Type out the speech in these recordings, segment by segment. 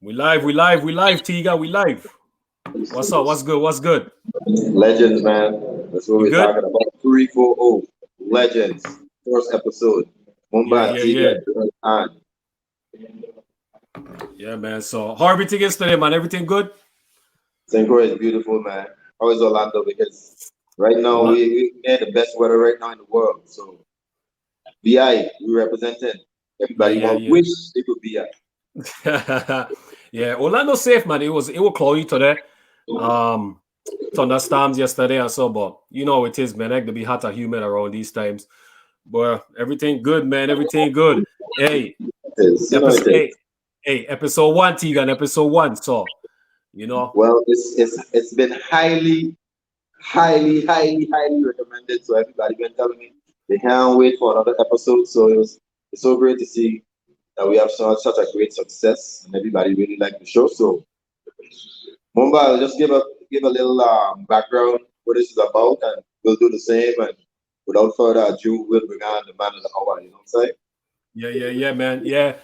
We live, Tiga, we live. What's up? What's good? What's good? Legends, man. That's what You we're good? talking about. 340 Legends. First episode. Yeah, Mumbai yeah, Tiga. yeah. Yeah, man. So how everything is today, man? Everything good? St. is beautiful, man. How is Orlando? Because right now Hola. we had the best weather right now in the world. So BI, we representing. Yeah, Everybody yeah, want yeah. wish they could be at. Yeah, Orlando safe, man. It was cloudy today. Um Thunderstorms yesterday and so, but you know it is, man. Like to be hot and humid around these times. But everything good, man. Everything good. Hey, It is. You know it episode is. hey, hey, episode one, Tegan, episode one. So, you know. Well, it's been highly recommended. So everybody been telling me they can't wait for another episode. So it's so great to see that we have such a great success and everybody really liked the show. So Mumbai, I'll just give a little background what this is about, and we'll do the same. And without further ado, we'll bring on the man of the hour. You know what I'm saying? Yeah, yeah, yeah, man. Yeah.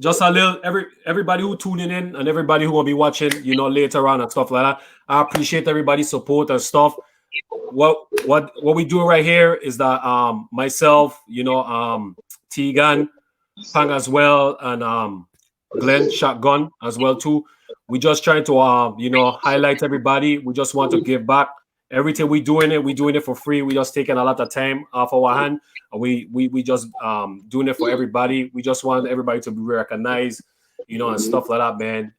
Just a little everybody who tuning in and everybody who will be watching, later on and stuff like that. I appreciate everybody's support and stuff. What we do right here is that myself, Tegan, Pang as well, and Glenn Shotgun as well too. We just trying to highlight everybody. We just want to give back. Everything we doing it for free. We just taking a lot of time off our hand. And we just doing it for everybody. We just want everybody to be recognized, and stuff like that, man.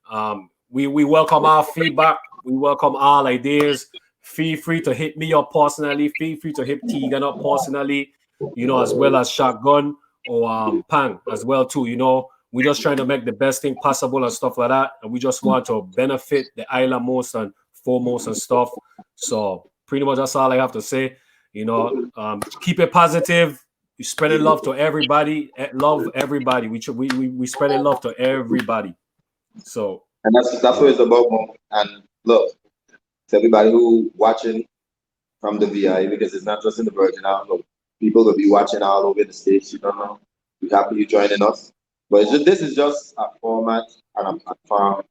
We welcome our feedback. We welcome all ideas. Feel free to hit me up personally. Feel free to hit Tegan up personally, as well as Shotgun or Pang as well too. We're just trying to make the best thing possible and stuff like that, and we just want to benefit the island most and foremost and stuff. So pretty much that's all I have to say. Keep it positive. You spreading love to everybody. Love everybody. We spreading love to everybody. So And that's what yeah, it's about, Mom. And look, to everybody who watching from the VI, because it's not just in the Virgin Islands. Look, people will be watching all over the states. You don't know. We're happy you joining us. But this is just a format and a platform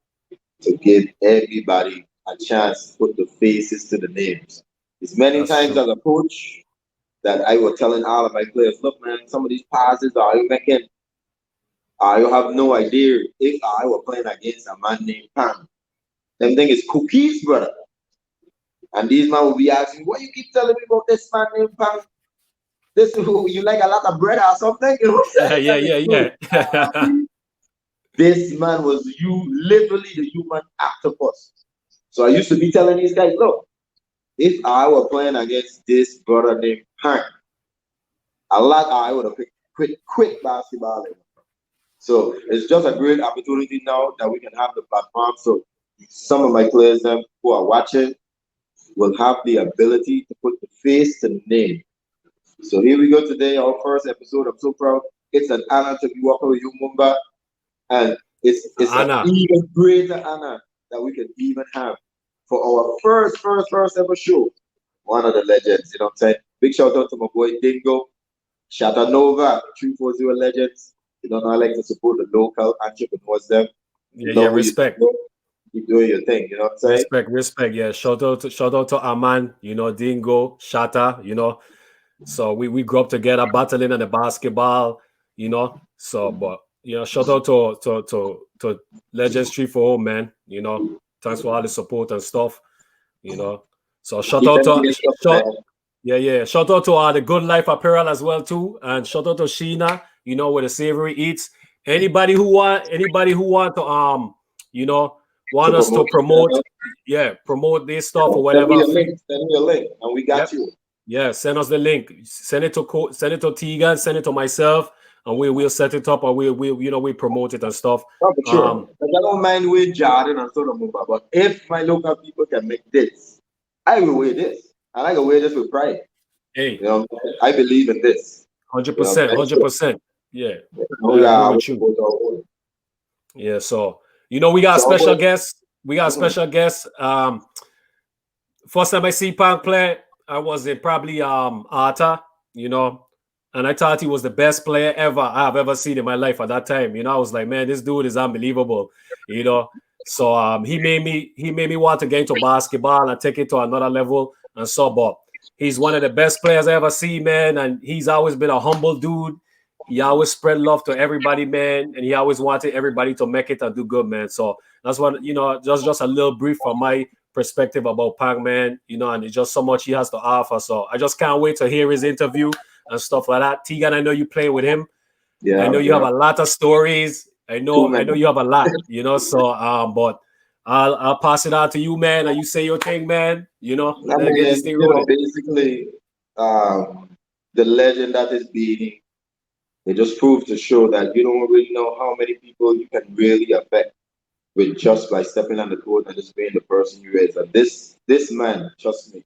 to give everybody a chance to put the faces to the names. It's many that's times true. as a coach that I was telling all of my players, look, man, some of these passes are you making? You have no idea if I were playing against a man named Pam. Them thing is cookies, brother. And these man will be asking, what you keep telling me about this man named Pam? This you like a lot of bread or something? You know what I'm Yeah, saying? yeah, And it's true. yeah, yeah. This man was literally the human octopus. So I used to be telling these guys, look, if I were playing against this brother named Hank, a lot I would have quit basketball. So it's just a great opportunity now that we can have the platform. So some of my players who are watching will have the ability to put the face to the name. So here we go today, our first episode. I'm so proud. It's an honor to be working with you, Mumba. And it's an Anna. even greater honor that we can even have for our first ever show. One of the legends, you know what I'm saying? Big shout out to my boy Dingo, Shatanova, 340 Legends. You know, I like to support the local entrepreneurs them. Yeah, yeah. Love what you Respect, do. Keep doing your thing, you know what I'm saying? respect. Yeah. Shout out to Aman. Dingo, Shata. So we grew up together, battling in the basketball. So but shout out to Legends 340, man. Thanks for all the support and stuff. You know, so shout Keep out them to hands up, shout man. yeah, yeah. Shout out to the Good Life Apparel as well too, and shout out to Sheena. Where the savory eats. Anybody who want to you know To want us to promote promote, yeah, promote this stuff or Send me whatever. a link. Send me a link, and we got Yep. you. Yeah, send us the link. Send it to Tegan, send it to myself, and we'll set it up and we promote it and stuff. Oh, for sure. Um, 'Cause I don't mind with Jordan and sort of move, but if my local people can make this, I will wear this. And I can wear this with pride. hey, You know, I believe in this. hundred You know what percent, I'm hundred saying? percent. Yeah, So, I agree yeah, I will with you. support our own. Yeah, so we got a So, our special boy, guest. We got a mhm. special guest. First time I see Punk play, I was in probably Arta, you know. and I thought he was the best player ever I've ever seen in my life at that time. I was like, man, this dude is unbelievable. You know, so he made me want to get into basketball and take it to another level and so. But he's one of the best players I ever see, man, and he's always been a humble dude. He always spread love to everybody, man, and he always wanted everybody to make it and do good, man. So that's what just a little brief from my perspective about Pac, man. And it's just so much he has to offer. So I just can't wait to hear his interview and stuff like that. Tegan, I know you play with him. I Yeah, know you have a lot of stories. I too know many. you have a lot, so but I'll pass it on to you, man, and you say your thing, man. I Let's get this mean, thing rolling. basically, the legend that is beating, it just proves to show that you don't really know how many people you can really affect with just by stepping on the court and just being the person you is. And this man, trust me,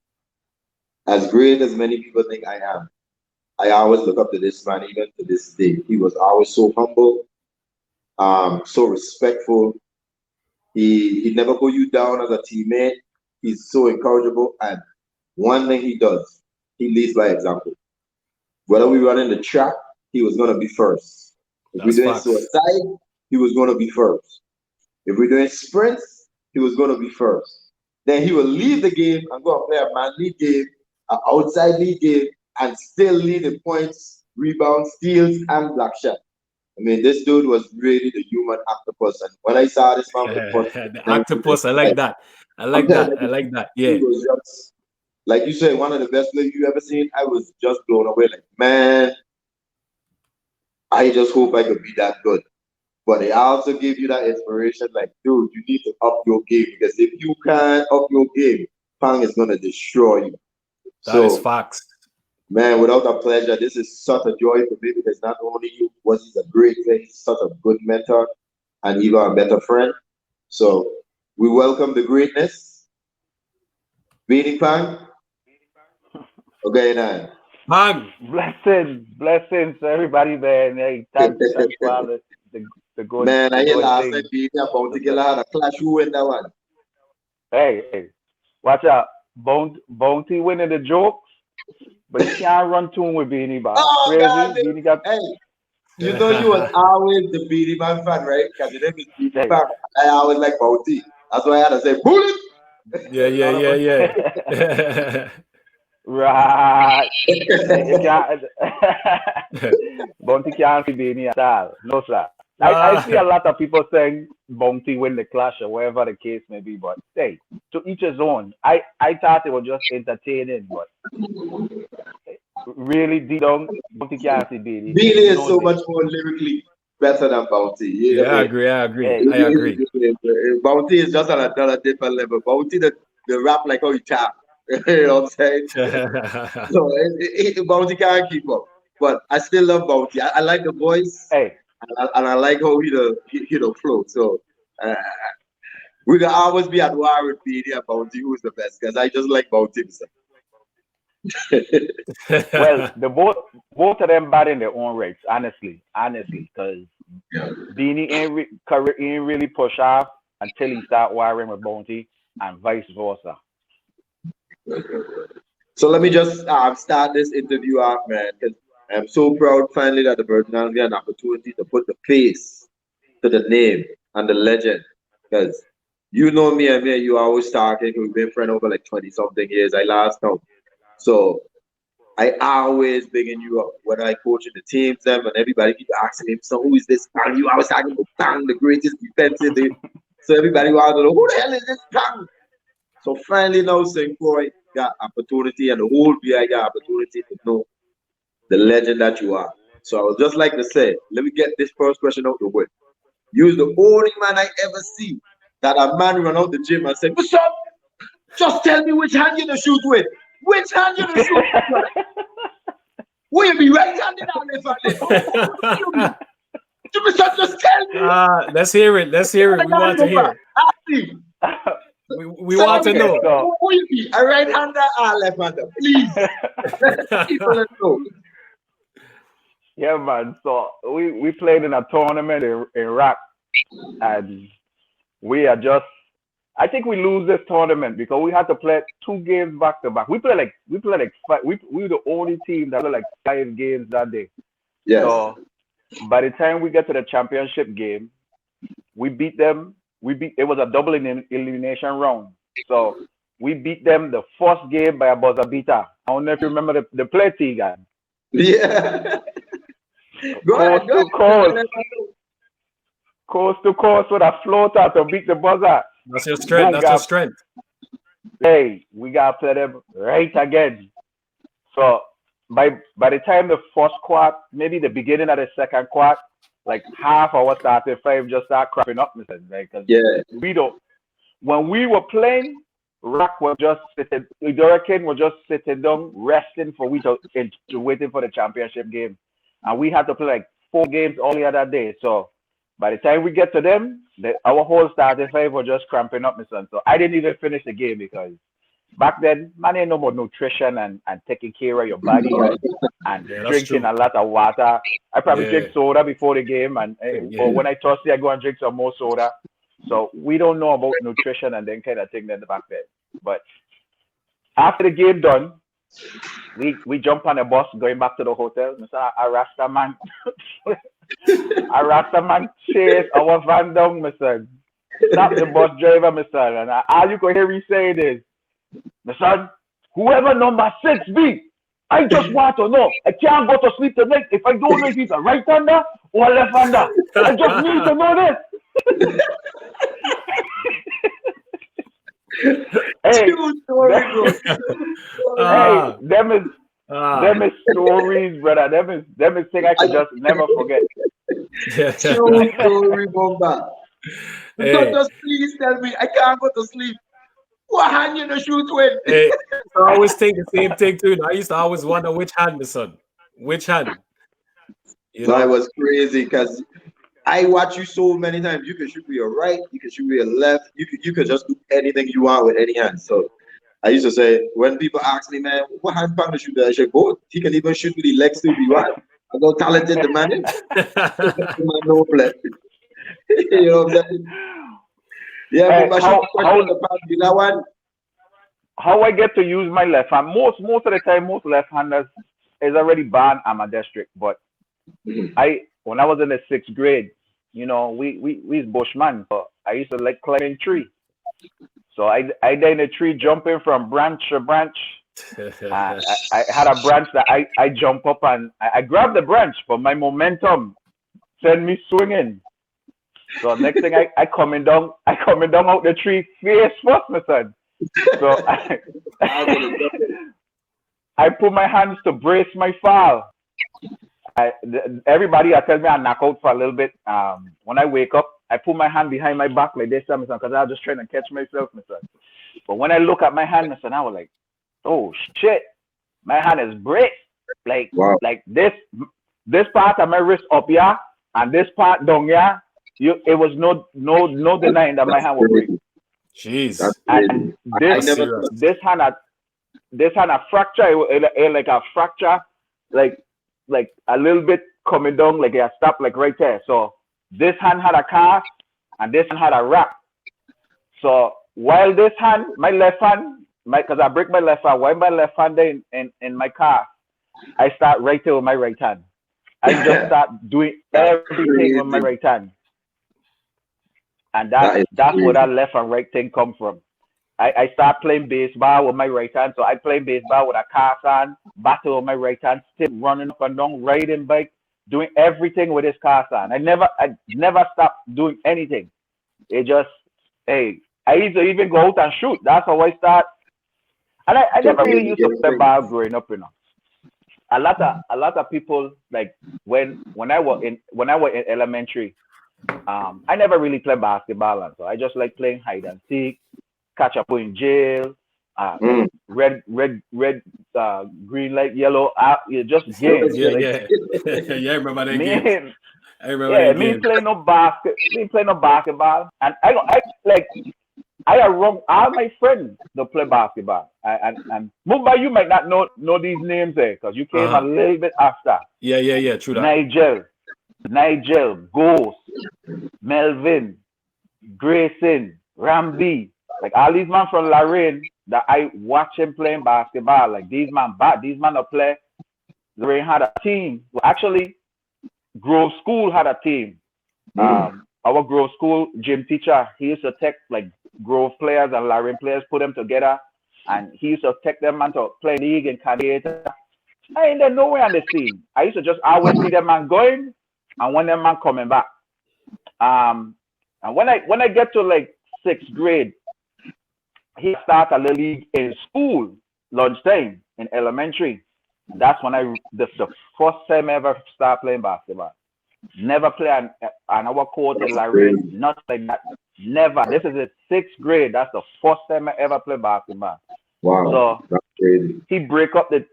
as great as many people think I am, I always look up to this man even to this day. He was always so humble, so respectful. He never put you down as a teammate. He's so encourageable, and one thing he does, he leads by example. Whether we run in the track, he was gonna be first. If we're That's doing facts. suicide, he was gonna be first. If we're doing sprints, he was gonna be first. Then he will leave the game and go and play a man lead game, an outside lead game, and still lead in points, rebounds, steals, and block shot. I mean, this dude was really the human octopus. And when I saw this man for the first time The in octopus, I like 1995, that. I I'm like telling that. I you, like that. he Yeah. was just like you said, one of the best players you ever seen. I was just blown away. Like, man, I just hope I could be that good. But it also gave you that inspiration, like, dude, you need to up your game because if you can't up your game, Pang is gonna destroy you. That is So, facts. man, without a pleasure, this is such a joy for me because not only was he a great player, he's such a good mentor and even a better friend. So, we welcome the greatness, Beanie Pang. Okay, now. Bang. Blessings to everybody there, and hey, thanks for all the good Man, the I hear good last night things. Beanie and Bounty The, Killer had a clash. Who win that one? hey, watch out, Bounty winning the jokes, but you can't run tune with Beanie Bar. Oh, God. Crazy, Beanie got Hey, you know you was always the Beanie Man fan, right? Because your name is Beanie hey, Man. I always like Bounty. That's why I had to say bullet. Yeah, yeah, None of us. yeah, yeah. right. You can't. Bounty can't see Beanie at all. No, sir. I see a Ah, lot of people saying Bounty win the clash or whatever the case may be, but hey, to each his own. I thought it was just entertaining, but really deep down, Bounty can't see Beanie. Beanie He is knows so it. much more lyrically better than Bounty. You know yeah, what I I mean? agree. I agree. Hey, I agree. Bounty is just on another different level. Bounty the rap like how he tap. You know what I'm saying? So Bounty can't keep up. But I still love Bounty. I like the voice hey, and I like how he the flow. So uh, we can always be at war with Beanie and Bounty who's the best because I just like Bounty himself. well, the both of them bad in their own rights, honestly, because Beanie career ain't really push off until he start wiring with Bounty and vice versa. So let me just start this interview off, man, because I'm so proud finally that the Virgin get an opportunity to put the face to the name and the legend. Because you know me and me, you always talking. We've been friends over like 20 something years. I last count. So I always bigging you up when I coaching the teams, them and everybody keep asking me, so who is this Pang? You always talking about Pang, the greatest defensive. So everybody wants to know who the hell is this Pang? So finally now St. Croix got opportunity and the whole VI got opportunity to know the legend that you are. So I would just like to say, let me get this first question out the way. You're the only man I ever see that a man run out the gym and say, what's up? Just tell me which hand you to shoot with. Which hand you to shoot with, brother? Will you be right-handed or left-handed? What do you mean? Just tell me. Let's hear it. Let's hear it. We want to hear it. Ask him. We want Tell to me. okay, know. so Who will you be? A right-hander or a left-hander? Please. Let people know. yeah, man. So we played in a tournament in Iraq, and we are just I think we lose this tournament because we had to play 2 games back to back. We were the only team that played like 5 games that day. Yes. So by the time we get to the championship game, we beat them. It was a double elimination round. So we beat them the first game by a buzzer beater. I don't know if you remember the play, Tegan. Yeah. Coast to coast with a floater to beat the buzzer. That's your strength. That's your strength. Hey, we gotta play them right again. So by the time the first quart, maybe the beginning of the second quart, like half our starting 5 just start crapping up, because we don't. When we were playing, Rock was just sitting. Hurricane was just sitting down, resting for waiting for the championship game, and we had to play like 4 games all the other day. So by the time we get to them, our whole starting 5 were just cramping up, my son. So I didn't even finish the game because back then, man, ain't no more nutrition and taking care of your body and drinking a lot of water. I probably drink soda before the game, or when I thirsty, I go and drink some more soda. So we don't know about nutrition and then kind of thing then back then. But after the game done, we jump on a bus going back to the hotel. A Rasta man chase our van down, my son. Stop the bus driver, my son. And all you can hear me saying is, my son, whoever number 6 be, I just want to know. I can't go to sleep tonight if I don't know if he's a right hander or a left hander. I just need to know this. Hey, them is stories, brother. Them is things I could just never forget. True story, Bomba. Just please tell me I can't go to sleep. What hand you the shoot with? Hey, I always think the same thing too. I used to always wonder which hand, my son. Which hand? So it was crazy because I watch you so many times. You can shoot with your right, you can shoot with your left, you can just do anything you want with any hand. So I used to say when people ask me, man, what hand pan to shoot? I say both. He can even shoot with the legs too if you want. I know talented the man is. No play. You know what I'm saying? Yeah, but how I get to use my left hand? Most of the time, most left-handers is already banned at my district. But when I was in the 6th grade, you know, we's bushman. So I used to like climbing tree. So I did in a tree jumping from branch to branch. I had a branch that I jump up and I grabbed the branch, but my momentum sent me swinging. So next thing I coming down out the tree face first, my son. So I put my hands to brace my fall. Everybody tell me I knock out for a little bit. When I wake up, I put my hand behind my back like this, my son, because I was just trying to catch myself, my son. But when I look at my hand, my son, I was like, oh shit, my hand is braced. Like this part of my wrist up here and this part down here. It was no denying that my hand was break. Jeez. And this hand a fracture, like a fracture, like a little bit coming down, like a stop, like right there. So this hand had a cast and this hand had a wrap. So while this hand, my left hand, because I break my left hand, while my left hand in my cast, I start right there with my right hand. I just start doing everything with my right hand. And that's where that left and right thing come from. I start playing baseball with my right hand. So I play baseball with a cast hand, battle with my right hand, still running up and down, riding bike, doing everything with this cast hand. I never stopped doing anything. It just, I used to even go out and shoot. That's how I start. And I never really used to play ball growing up, you know. A lot of people, like when I was in elementary, I never really played basketball, and so I just like playing hide and seek, catch up in jail, red, green light, yellow, just games. Yeah, I remember that game. Me playing no basketball, and I run all my friends to play basketball, and Mumbai, you might not know these names there because you came a little bit after. Yeah, true that. Nigel, Ghost, Melvin, Grayson, Ramsey, Like all these man from Lorraine that I watch him playing basketball. Like these man don't play. Lorraine had a team. Well, actually, Grove School had a team. Our Grove School gym teacher, he used to take like Grove players and Lorraine players, put them together, and he used to take them man to play league in Canada. I ain't there nowhere on the scene. I used to just always see them man going, and when them man coming back. And when I get to like 6th grade, he started a little league in school, lunchtime in elementary. That's when the first time I ever started playing basketball. Never play on our court in Lorraine, not like that. Never. This is the 6th grade. That's the first time I ever played basketball. Wow, so that's crazy. He break up the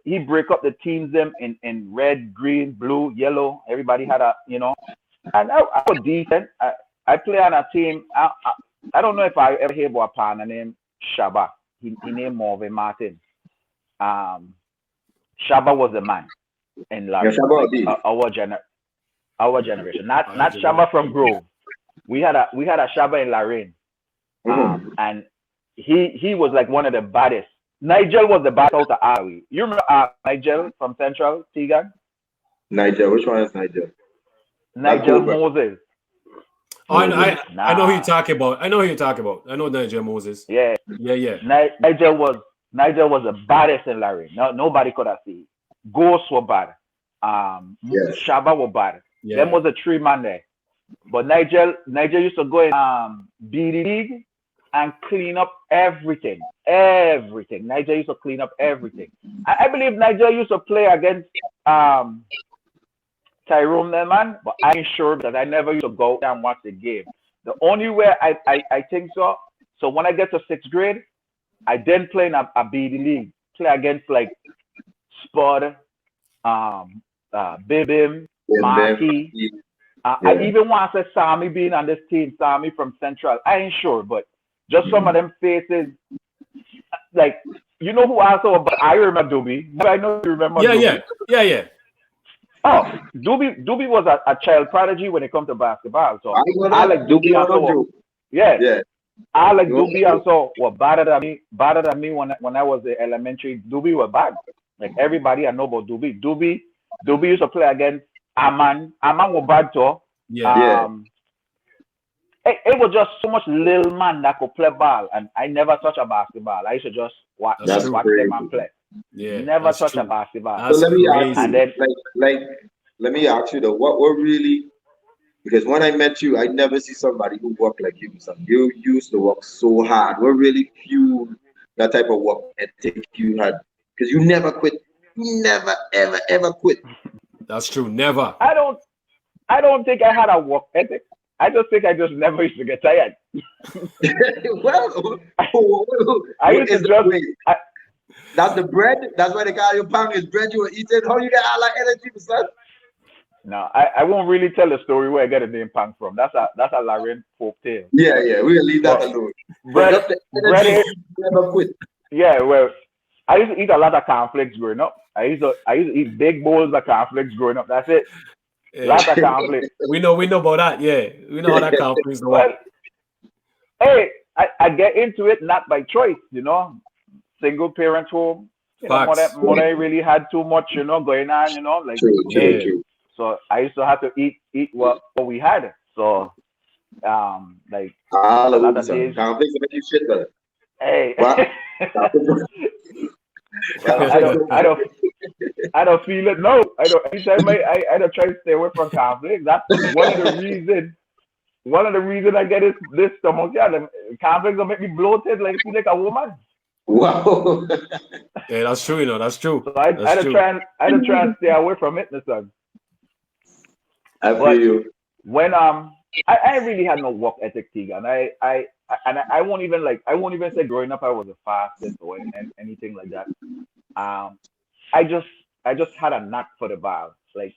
teams them in red, green, blue, yellow. Everybody had a and I was decent. I play on a team. I don't know if I ever hear about a partner named Shaba. He named Marvin Martin. Shaba was the man in Lorraine. Our generation, not Shaba from Grove. We had a Shaba in Lorraine, and he was like one of the baddest. Nigel was the baddest out of Awi. You remember Nigel from Central, Tegan? Nigel, which one is Nigel? Nigel Moses. Oh, I know who you're talking about. I know Nigel Moses. Yeah. Nigel was the baddest in Lorraine. Nobody could have seen. Ghosts were bad. Shaba were bad. Yeah. Them was a 3-man there. But Nigel used to go in BD League and clean up everything. Nigel used to clean up everything. I believe Nigel used to play against Tyrone Nelman, but I ain't sure because I never used to go and watch the game. The only way I think so when I get to 6th grade, I then play in a BD League. Play against like Spud, Bibim, Marty. I even want to say Sammy being on this team, Sammy from Central. I ain't sure, but just some of them faces, like, who also, but I remember Doobie. I know you remember Doobie. Yeah. Oh, Doobie was a child prodigy when it comes to basketball. So I like Doobie also. Yeah. I like Doobie also were better than me when I was in elementary. Doobie were bad. Like everybody I know about Doobie. Doobie used to play against Aman. Aman was bad too. It was just so much little man that could play ball, and I never touch a basketball. I used to just watch them and play. Yeah, never touch a basketball. So let me ask you, let me ask you though, what really? Because when I met you, I never see somebody who worked like you. Son. You used to work so hard. What really fueled that type of work ethic you had? Because you never quit. You never ever quit. That's true. Never. I don't think I had a work ethic. I just think I just never used to get tired. I used to just. That's the bread. That's why they call you pang is bread you were eating. How you get all that energy, son? No, I won't really tell the story where I get the name pang from. That's a Lorraine folk tale. Yeah, we'll leave that alone. Bread never quit. Yeah, well, I used to eat a lot of cornflakes growing up. I used to eat big bowls of cornflakes growing up. That's it. Lots of cornflakes. We know about that. Yeah, we know how that cornflakes work. Hey, I get into it not by choice. Single parent home. Mother really had too much, going on. Like true. So I used to have to eat what we had. So like a lot of days. Cornflakes make you shit though. Hey. I don't feel it. No, I don't. Anytime I don't try to stay away from conflict. That's one of the reasons I get this stomach. Yeah, the conflicts will make me bloated, like feel like a woman. Wow. Yeah, that's true. That's true. So I don't try and stay away from it, my son. I feel you. When I really had no work ethic, and I won't even say growing up I was the fastest or anything like that. I just had a knack for the ball. Like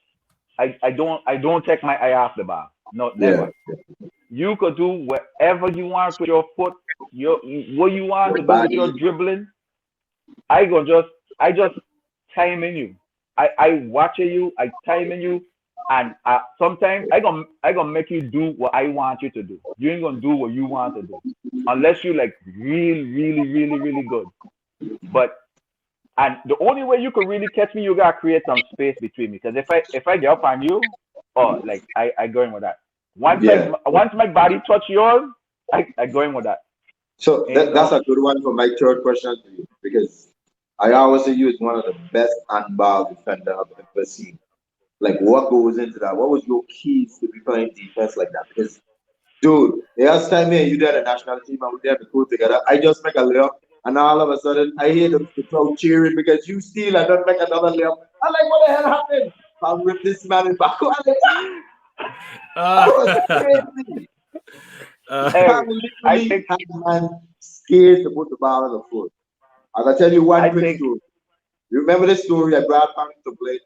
I don't take my eye off the ball. No, never. Yeah. You could do whatever you want with your foot, what you want to do with your dribbling. I just time in you. I watch you, I time in you, And sometimes I gonna make you do what I want you to do. You ain't gonna do what you want to do, unless you like really good. But and the only way you could really catch me, you gotta create some space between me. Because if I get up on you, oh, like I go in with that. Once my body touch yours, I go in with that. So that's a good one for my third question to you, because I always say you is one of the best handball defender I've ever seen. Like, what goes into that? What was your keys to be playing defense like that? Because, dude, the last time me and you did a national team and we did the pool together, I just make a layup, and all of a sudden I hear the crowd cheering because you steal and don't make another layup. I'm like, what the hell happened? I whip this man in back. I'm like, that was crazy. Hey, I think Man scared to put the ball on the floor. I can tell you one quick story. You remember the story I brought Pam to play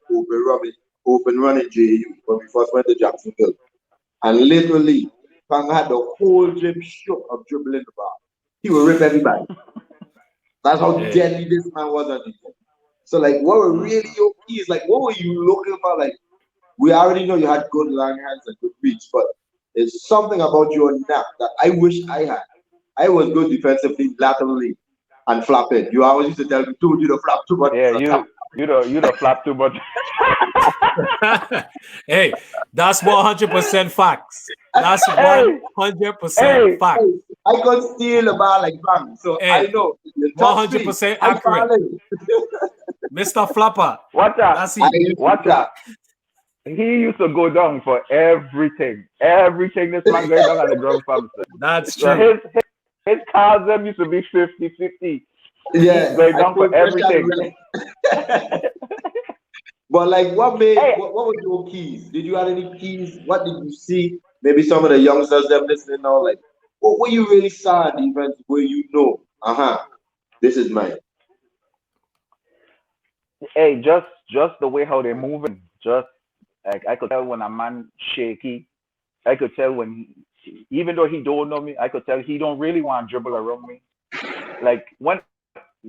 open running JU when we first went to Jacksonville? And literally, Pam had the whole gym shook of dribbling the ball. He would rip everybody. That's how deadly this man was on defense. So, like, what were really your keys? Like, what were you looking for? Like, we already know you had good long hands and good reach, but there's something about your knack that I wish I had. I was good defensively, laterally, and flapping. You always used to tell me, dude, you don't flap too much. Yeah, you don't flap too much. Hey, that's 100% facts. That's 100% facts. I could steal the ball like bang. So I know 100% accurate. Mr. Flapper. What's that? He used to go down for everything. Everything this man going down at the ground farm. That's so true. His cars used to be 50-50. Yeah. He's going down for everything. But like, what was your keys? Did you have any keys? What did you see? Maybe some of the youngsters them listening now, like, what were you really saw in defense where you know, this is mine? Hey, just the way how they're moving, just like I could tell when a man shaky. I could tell when even though he don't know me, I could tell he don't really want to dribble around me. Like when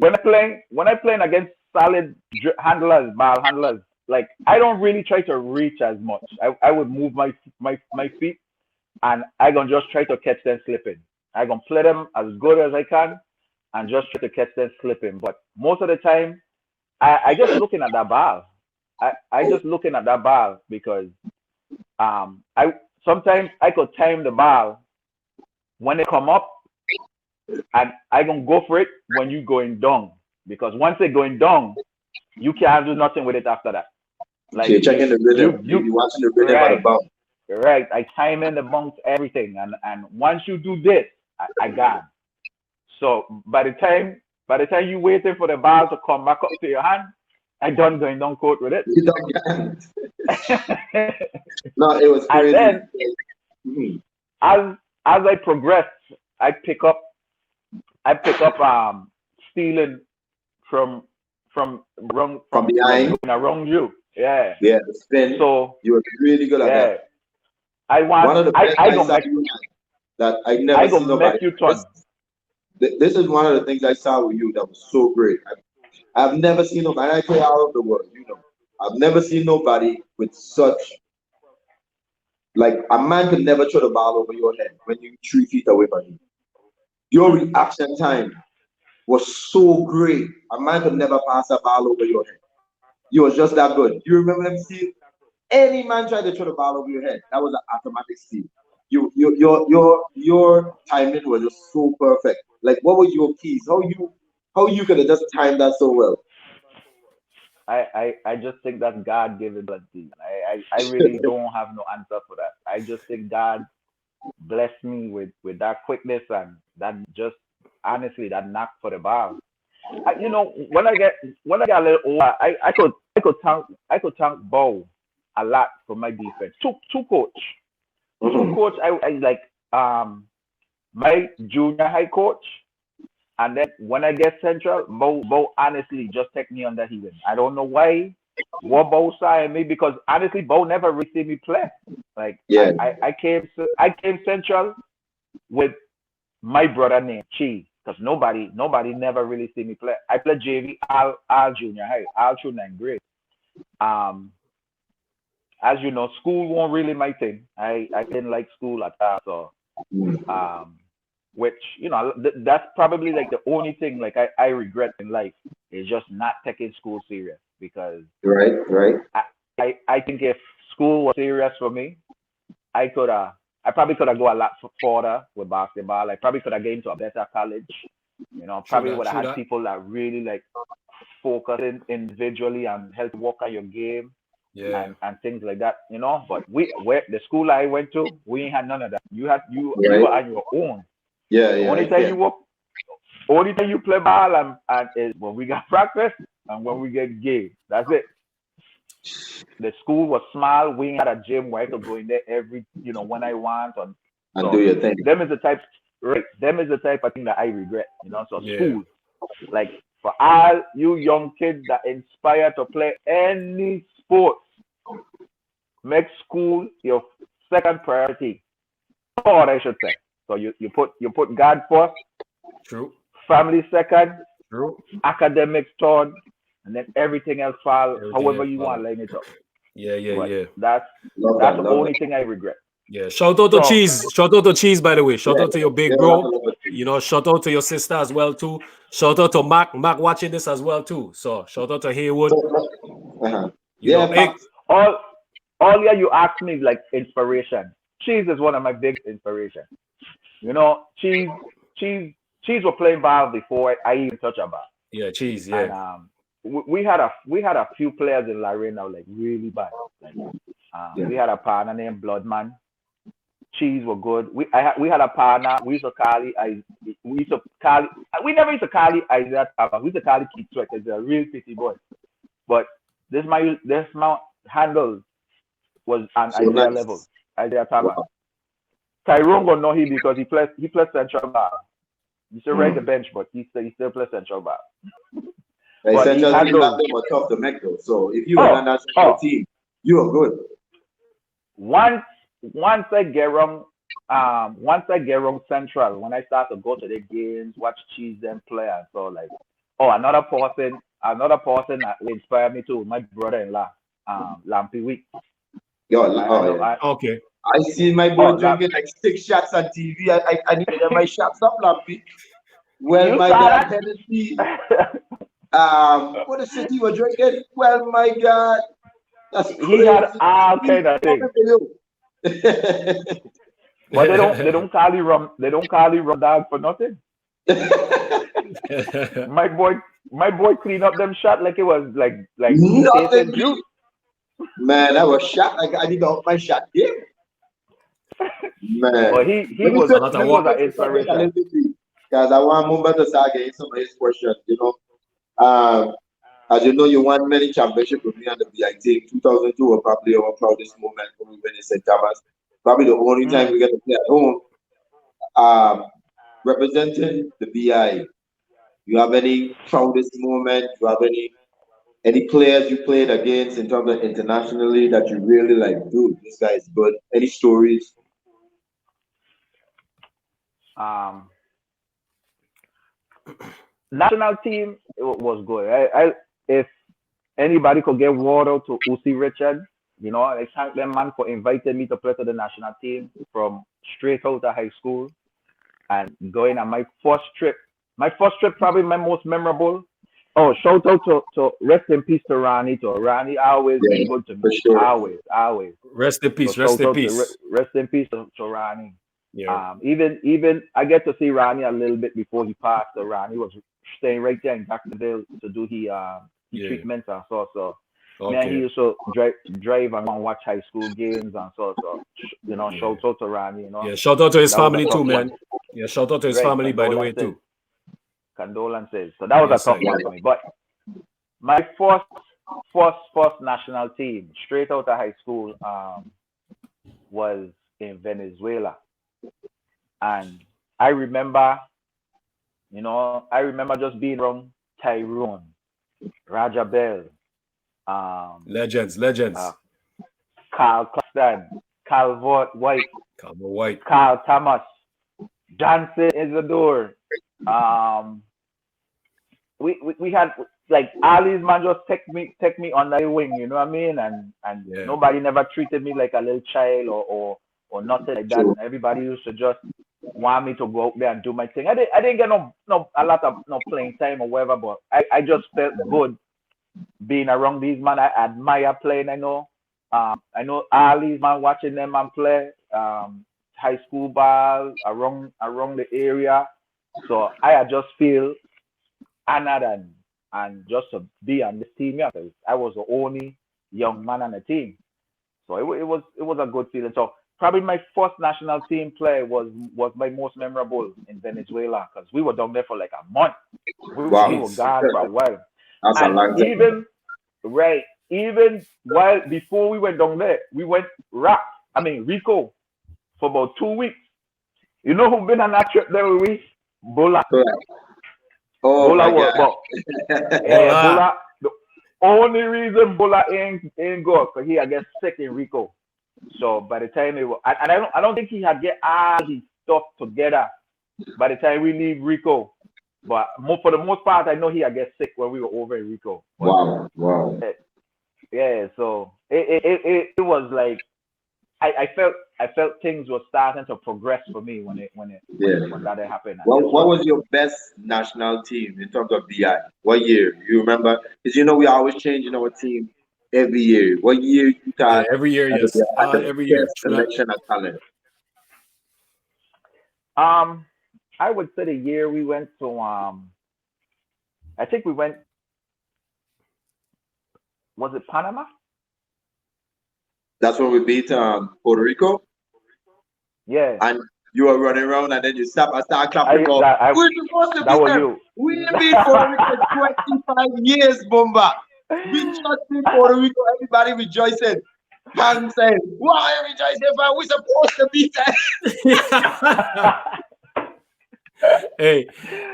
I playing against solid ball handlers, like I don't really try to reach as much. I would move my feet, and I gonna just try to catch them slipping. I gonna play them as good as I can, and just try to catch them slipping. But most of the time, I just looking at that ball. I just looking at that ball because I sometimes I could time the ball when they come up, and I gonna go for it when you going down, because once they going down, you can't do nothing with it after that. Like so you're checking the rhythm, you watching the rhythm right, of the bounce. Right, I time in the bounce, everything, and once you do this, I got. So by the time you waiting for the ball to come back up to your hand, I done going down court with it. You don't No, it was crazy. And then, as I progressed, I pick up stealing from behind around you. Yeah. Yeah, the spin. So you were really good at that. I want one of the best I gonna make that I never I seen gonna nobody. make you turn. This is one of the things I saw with you that was so great. I've never seen nobody. I play all over the world, you know. I've never seen nobody with such, like, a man could never throw the ball over your head when you're 3 feet away from him. Your reaction time was so great. A man could never pass a ball over your head. You was just that good. You remember them steal? Any man tried to throw the ball over your head, that was an automatic steal. Your timing was just so perfect. Like, what were your keys? How you could have just timed that so well? I just think that's God given ability. I really don't have no answer for that. I just think God blessed me with that quickness and that just honestly that knack for the ball. You know, when I get a little older, I could thank Bo a lot for my defense. Two coach. I like my junior high coach, and then when I get central, Bo honestly just take me under his wing. I don't know why. What Bo saw in me, because honestly Bo never really see me play. Like I came central with my brother named Chi, because nobody never really see me play. I played JV all junior high, all through 9th grade. as you know, school won't really my thing. I didn't like school at all. So which that's probably like the only thing like I regret in life is just not taking school serious because Right. I think if school was serious for me, I probably could have go a lot further with basketball. I probably could have get into a better college. Probably would have had people that really like focusing individually and help work on your game and things like that. But the school I went to, we ain't had none of that. You were on your own. Only time you play ball and is when we got practice and when we get game. That's it. The school was small. We had a gym where I could go in there every, when I want. And do your thing. Them is the type of thing that I regret. So school, like for all you young kids that inspire to play any sport, make school your second priority. Or I should say. So you put God first. True. Family second. True. Academics third. And then everything else fall however you want to line it up. Yeah. That's the only thing I regret. Yeah. Shout out to Cheese. Shout out to Cheese, by the way. Shout out to your big bro. Shout out to your sister as well too. Shout out to Mark. Mark watching this as well too. So shout out to Haywood. All you asked me is like inspiration. Cheese is one of my big inspirations. Cheese were playing ball before I even touch a ball. Yeah, Cheese. Yeah. And, we had a few players in Larry now like really bad. We had a partner named Bloodman. Cheese were good. We had a partner. We never used to call it Isaiah Taba. We used to call it Keith Sweat. He's a real pity boy. But this my handle was on Isaiah level. Isaiah Taba. Wow. Tyrone gonna know him because he plays central bar. He still ride the bench, but he still plays central bar. Essentially, they were tough to make though. So if you were on that team, you were good. Once I get wrong central, when I start to go to the games, watch Cheese them play, and so like, another person that inspired me too, my brother-in-law, Lampy Week. Okay. I see my boy drinking like 6 shots on TV. I need to get my shots up, Lampy. Well, my God, Tennessee. What the city was drinking? Well, my God, that's crazy. He had all kind of things. But they don't call you rum. They don't call you rum dog for nothing. my boy cleaned up them shot like it was like nothing. Juice. Man, I was shot. Like I need to up my shot game. Man, but he was an inspiration. Because I want Mumba to start getting some of his questions. As you know, you won many championships with me on the BI team. 2002 was probably our proudest moment when we went in St. Thomas. Probably the only time we get to play at home. Representing the BI, you have any proudest moment? You have any players you played against in terms of internationally that you really like? Dude, this guy is good. Any stories? National team was good. If anybody could get word out to Uzi Richard, I thank them man for inviting me to play to the national team from straight out of high school and going on my first trip. My first trip probably my most memorable. Oh, shout out to rest in peace to Rani. Rani always been good to me. Sure. Always. Rest in peace. Rest in peace. Rest in peace to Rani. Yeah. Even I get to see Rani a little bit before he passed. So Rani was staying right there in Jacksonville to do his treatments and so. Okay. Man, he used to drive and watch high school games and so. Shout out to Rani. Yeah, shout out to his family too, man. Yeah, shout out to his family by the way too. Condolences. So that was a tough one for me. But my first national team, straight out of high school, was in Venezuela. And I remember just being around Tyrone, Raja Bell, legends. Carl Claxton, Calvert White, Carl Thomas, Johnson Isidore. We had like Ali's man just take me under the wing, you know what I mean? And Yeah. nobody never treated me like a little child or nothing like that. True. Everybody used to just want me to go out there and do my thing. I didn't get a lot of playing time or whatever, but I just felt good being around these man. I admire playing. I know Ali's man, watching them man play high school ball around the area. So I just feel honored and just to be on this team, yeah, because I was the only young man on the team. So it was a good feeling. So probably my first national team play was my most memorable in Venezuela, because we were down there for like a month. We were gone for a while. That's a long time. Even while before we went down there, we went Rico for about 2 weeks. You know who been on that trip there with me? Bola. Oh Bola my was, God. Bola. The only reason Bola ain't go because he had get sick in Rico. So by the time I don't think he had get all his stuff together by the time we leave Rico. But for the most part, I know he had get sick when we were over in Rico. Wow. Yeah. So it was like I felt things were starting to progress for me when that happened. What was your best national team in terms of BI? What year? You remember? Because we always changing our team every year. What year you thought? Every year, yes. Every year. Selection of talent. I would say the year we went to I think we went. Was it Panama? That's when we beat Puerto Rico. Yeah. And you were running around, and then you stop and start clapping. We're supposed to that beat was them. you. We beat Puerto Rico 25 years, Bomba. We just beat Puerto Rico. Everybody rejoicing. Pang saying, "Why are you rejoicing? We're supposed to beat them." Hey,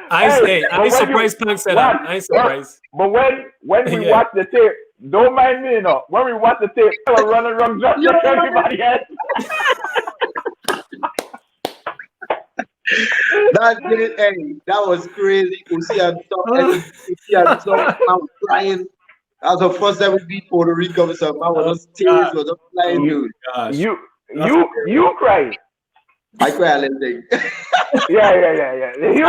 I surprised Pang said that. I ain't surprised. But when we watch the tape, don't mind me, when we watch the tape, we're running around just like everybody else. That was crazy. Uzi and some flying. That was the first time we beat Puerto Rico. So man was just tears was just flying, dude. You cried. I cry a little thing. Yeah. He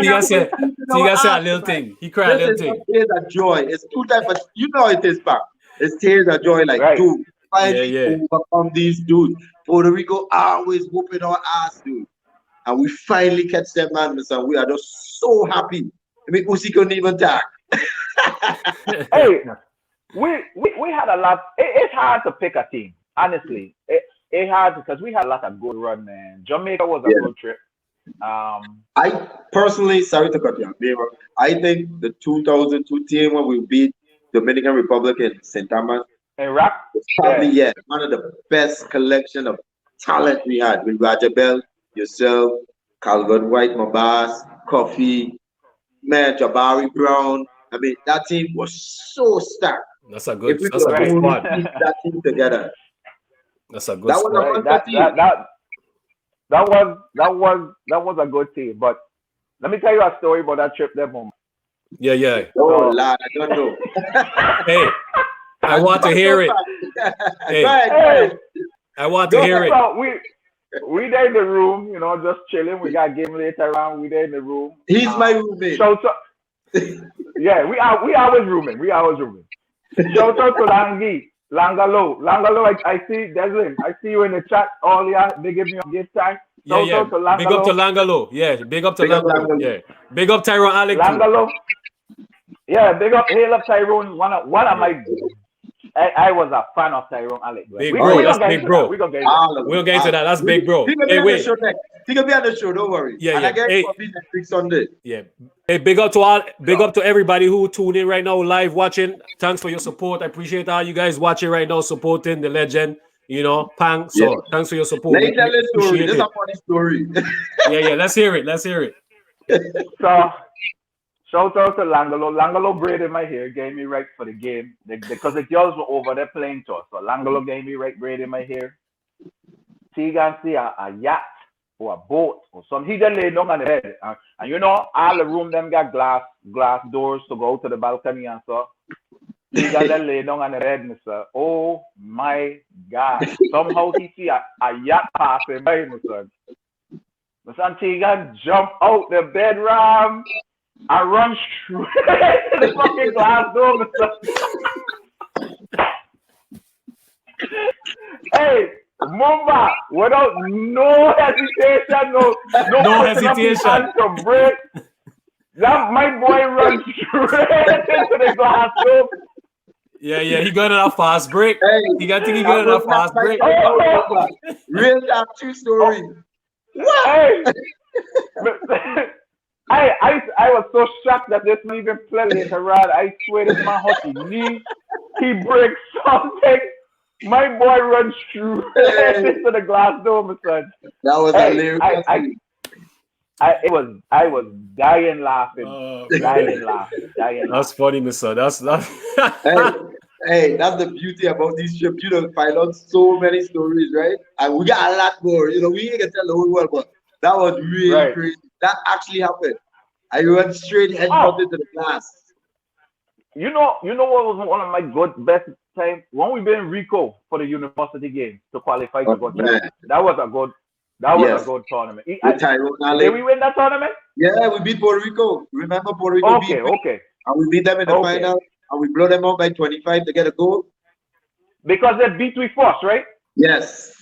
got said a little thing. He cried a little thing. Tears of joy. It's two types of, it is, Pam. It's tears of joy, like, dude, finally overcome these dudes. Puerto Rico always whooping our ass, dude. And we finally catch them, man, and we are just so happy. I mean, Uzi couldn't even talk. Hey, we had a lot. It's hard to pick a team, honestly. It's hard because we had a lot of good run, man. Jamaica was a good trip. I personally, sorry to cut you off, I think the 2002 team when we beat Dominican Republic in St. Thomas, Iraq, it's probably one of the best collection of talent we had with Roger Bell, yourself, Calvin White, Mabas, Coffee, man, Jabari Brown. I mean, that team was so stacked. That's a good squad. That team together. That's a good squad. That was a good team. But let me tell you a story about that trip there, Mom. Yeah. Oh, Lord, I don't know. Hey, I want to hear it. Hey, I want to hear it. We there in the room, just chilling. We got game later on. We there in the room. He's my roommate. Yeah, we always rooming. Shout out to Langalo, I see Deslin. I see you in the chat earlier. They give me a gift time. Big up to Langalo. Yeah, big up to Langalo. Yeah. Big up Tyrone Alec. Langalo. Yeah, big up hail up Tyrone. One of my I was a fan of Tyrone Alec. Big bro, that's big bro. We're gonna get into that. That's big bro. He can be on the show, don't worry. Yeah. And I get next Sunday. Yeah. Hey, big up to everybody who tuned in right now, live watching. Thanks for your support. I appreciate all you guys watching right now, supporting the legend, Pang. So thanks for your support. Let me tell the story. This is a funny story. Yeah. Let's hear it. So shout out to Langalo. Langalo braided my hair, gave me right for the game because the girls were over there playing to us. So Langalo gave me right braided my hair. Tegan see a yacht or a boat or something. He just lay down on the bed. And you know, all the room them got glass doors to go to the balcony and so. He got that lay down on the bed, Mr. Oh my God. Somehow he see a yacht passing by, Mr. Mr. Antigua jump out the bedroom. I run straight to the fucking glass door, Mr. Hey, Mumba, without no hesitation, no hesitation. To break, that my boy runs straight into the glass door. Yeah, he got a fast break. Hey, He got a fast break. Oh, real damn true story. What? Hey, I was so shocked that this man even played later on. I swear this man hurt his knee. He breaks something. My boy runs straight into the glass door, my son. That was hilarious. I was dying laughing. Dying laughing. That's funny, Mr. That's Hey, that's the beauty about these trips. You know, find out so many stories, right? And we got a lot more. You know, we ain't gonna tell the whole world, but that was really crazy. That actually happened. I went straight headbutt into the glass. You know what was one of my best times when we been in Rico for the university game to qualify to go to. That was a good tournament. Did we win that tournament? Yeah, we beat Puerto Rico. Remember Puerto Rico? Okay. And we beat them in the final, and we blow them out by 25 to get a goal. Because they beat we first, right? Yes.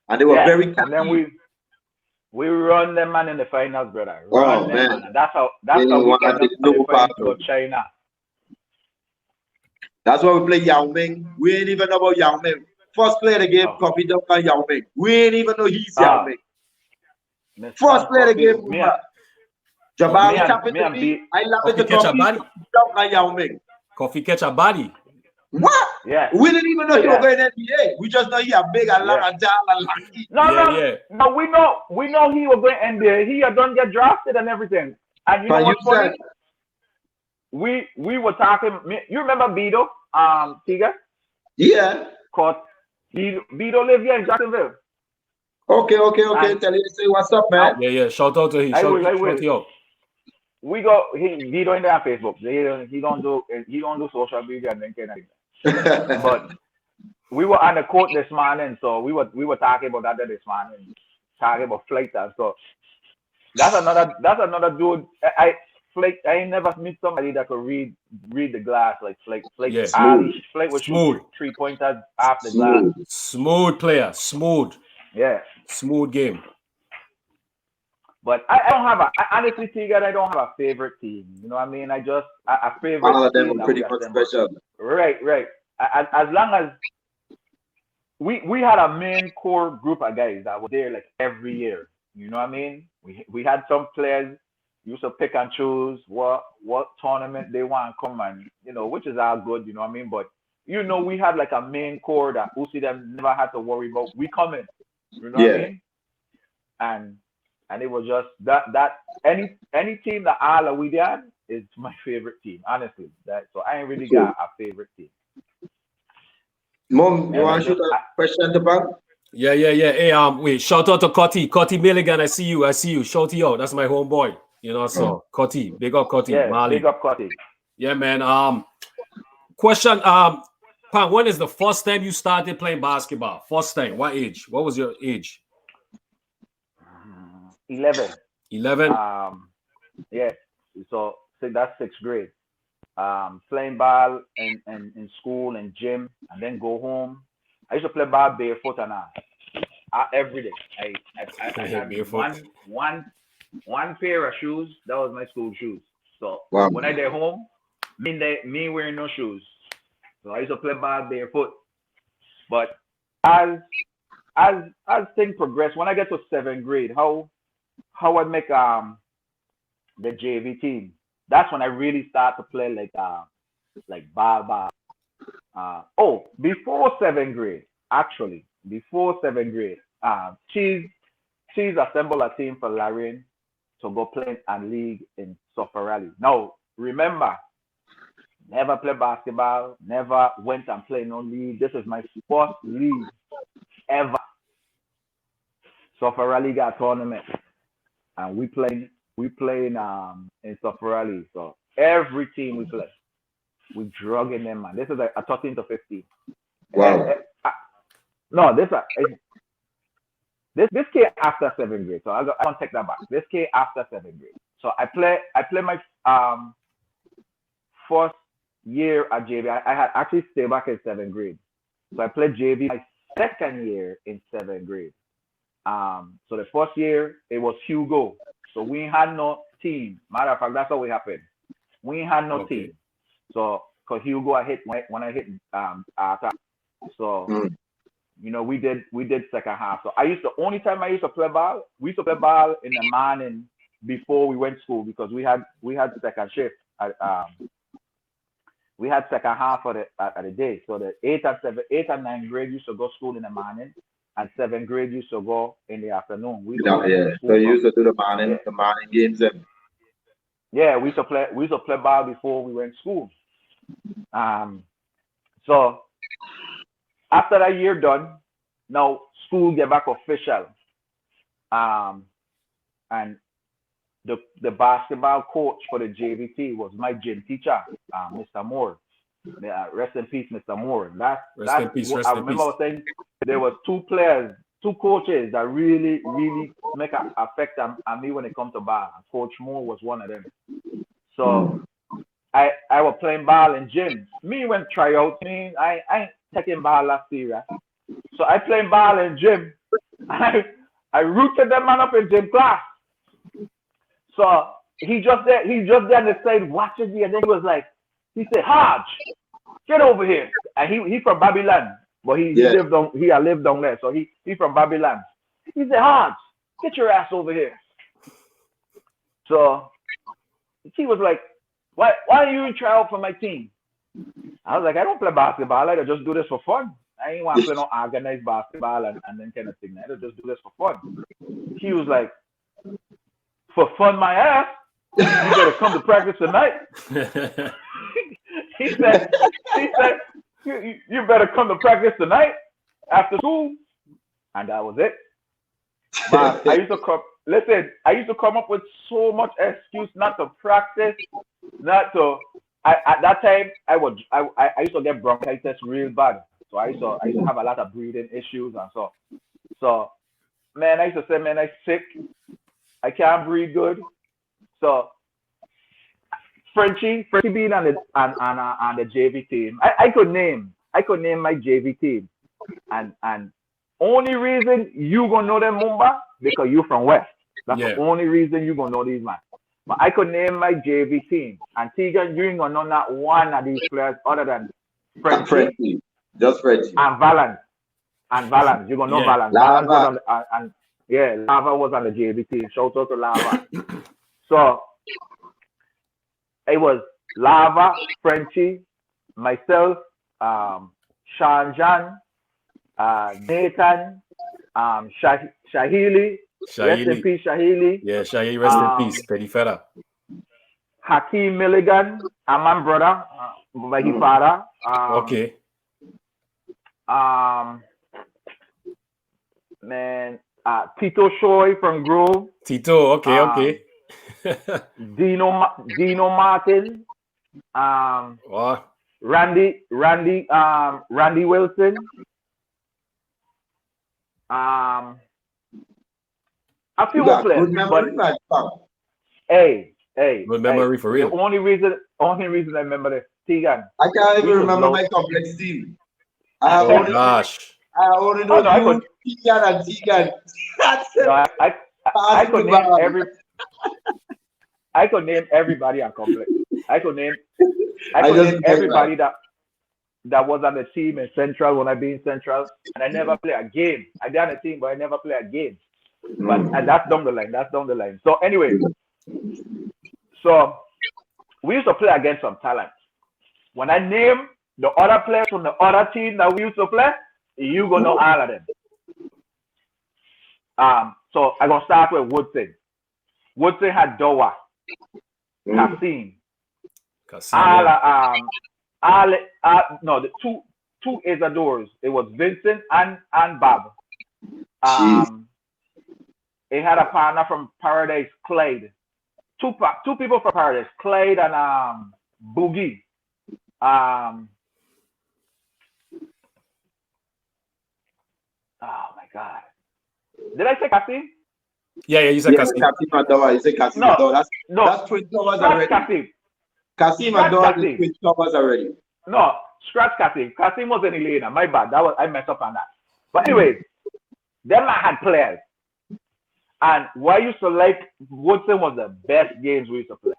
And they were very cocky. And then we run them man in the finals, brother. Man. That's how we get to China. That's why we play Yao Ming. We ain't even know about Yao Ming. First player of the game, Coffee Dunk by Yao Ming. We ain't even know he's Yao Ming. First player of the game, Jabari tapping the beat. I love it to Coffee Dunk by Yao Ming. Coffee catch a body. What? Yeah. We didn't even know he was going to NBA. We just know he a big and long and tall and lanky. No, we know he was going to NBA. He had done get drafted and everything. And you know what's funny? We were talking. You remember Bido, Tiga? Yeah. Cause Bido live here in Jacksonville. Okay. Tell you say what's up, man. Yeah. Shout out to him. Shout out. We go. Bido in there on Facebook. He don't do social media and then kind of. But we were on the court this morning, so we were talking about that this morning, talking about flight and so. That's another dude. Flake, I ain't never meet somebody that could read the glass like Flake. Yeah. Flake was smooth 3-pointers off the glass. Smooth player. Smooth. Yeah. Smooth game. But I don't have honestly, Tiga, I don't have a favorite team. You know what I mean? I just a favorite. All of them are pretty much special. Right. As long as we had a main core group of guys that were there like every year. You know what I mean? We had some players used to pick and choose what tournament they want to come and, you know, which is all good, you know what I mean? But, you know, we had like a main core that Uzi them never had to worry about. We coming, you know what I mean? And it was just that any team that all we did is my favorite team, honestly. So I ain't really got a favorite team. Mom, you want to shoot a question to bank? Yeah. Hey, wait, shout out to Cotty Milligan. I see you. Shout you out. That's my homeboy. You know, so Cotty, big up Cotty. Yeah, Mali. big up Cotty. Yeah, man. Question, Pan, when is the first time you started playing basketball? First time, what age? What was your age? 11. 11? Yeah. So that's 6th grade. Playing ball in school and gym, and then go home. I used to play ball barefoot and every day. I had one pair of shoes. That was my school shoes. So when I get home, me wearing no shoes. So I used to play ball barefoot. But as things progress, when I get to 7th grade, how I make the JV team, that's when I really start to play like ball. Before 7th grade, actually, she's assembled a team for Larian to go play and league in Sofarali. Now, remember, never played basketball, never went and played no league. This is my first league ever. Safari Liga tournament, and we playing in Safari. So every team we play, we drugging them, man. This is a 13 to 15. Wow. No, this came after 7th grade, so I don't take that back. This came after 7th grade. So I play my first year at JV. I had actually stayed back in 7th grade, so I played JV my second year in 7th grade. So the first year it was Hugo, so we had no team. Matter of fact, that's how it happened. We had no team. So because Hugo I hit when I hit attack. So you know we did second half. So only time I used to play ball, we used to play ball in the morning before we went to school because we had second shift. We had second half of the day. So the 8th and 9th grade used to go to school in the morning, and 7th grade used to go in the afternoon. So you used to do the morning games then. Yeah, we used to play ball before we went to school. So after that year done, now school get back official. And the basketball coach for the JVT was my gym teacher, Mr. Moore. Rest in peace, Mr. Moore. Rest in peace. I remember I was saying there was two coaches that really make an effect on me when it comes to ball. Coach Moore was one of them. So I was playing ball in gym. Me went tryout. I ain't taking ball last year. So I playing ball in gym. I rooted that man up in gym class. So he just there on the side watching me, and then he said, Hodge, get over here. And he from Babylon, but he lived down there. So he from Babylon. He said, Hodge, get your ass over here. So he was like, why are you try out for my team? I was like, I don't play basketball. I just do this for fun. I ain't want to play no organized basketball and then kind of thing. I just do this for fun. He was like, for fun, my ass. You better come to practice tonight. he said, you better come to practice tonight after school. And that was it. But I used to come up with so much excuse not to practice, not to. At that time, I used to get bronchitis real bad. So I used to have a lot of breathing issues and so. So, man, I used to say, man, I'm sick. I can't breathe good. So Frenchie being on the JV team, I could name my JV team, and only reason you gonna know them Mumba because you from West. That's the only reason you gonna know these man. But I could name my JV team, and Tegan, you ain't gonna know not one of these players other than Frenchie. Just Frenchie. And Valance. You gonna know Valance. Valance was on Lava was on the JV team. Shout out to Lava. So it was Lava, Frenchie, myself, Sean Jan, Nathan, Shahili. Rest in peace, Shahili. Yeah, Shahili, rest in peace. Petty fella. Hakeem Milligan, my brother, by his father. Okay. Man, Tito Shoy from Grove. Tito, okay. Dino Martin. Randy Wilson. A few more players. Hey. Good memory for real. The only reason I remember this, Tegan. I can't even remember my complex team. I only know Tegan and Tegan. I could name I could name everybody on complex. I could name everybody that was on the team in Central when I be in Central, and I never play a game. I did on a team, but I never play a game. But that's down the line. So anyway, so we used to play against some talent. When I name the other players from the other team that we used to play, you gonna know all of them. So I'm gonna start with Woodson. Woodson had Dowa, Kassim. The two Isadores. It was Vincent and Bob. He had a partner from Paradise, Clyde. Two people from Paradise, Clyde and Boogie. Oh my God. Did I say Kasim? Yeah, you said Kasim. Kasim Adawa. You say Kasim No, Adawa. no. That's twin towers Scratch already. Kasim. Kasim Scratch Adawa Kasim. is twin towers already. No, scratch Kasim. Kasim was in Elena. My bad. I messed up on that. But anyways, them man had players. And why you used to like Woodson was the best games we used to play.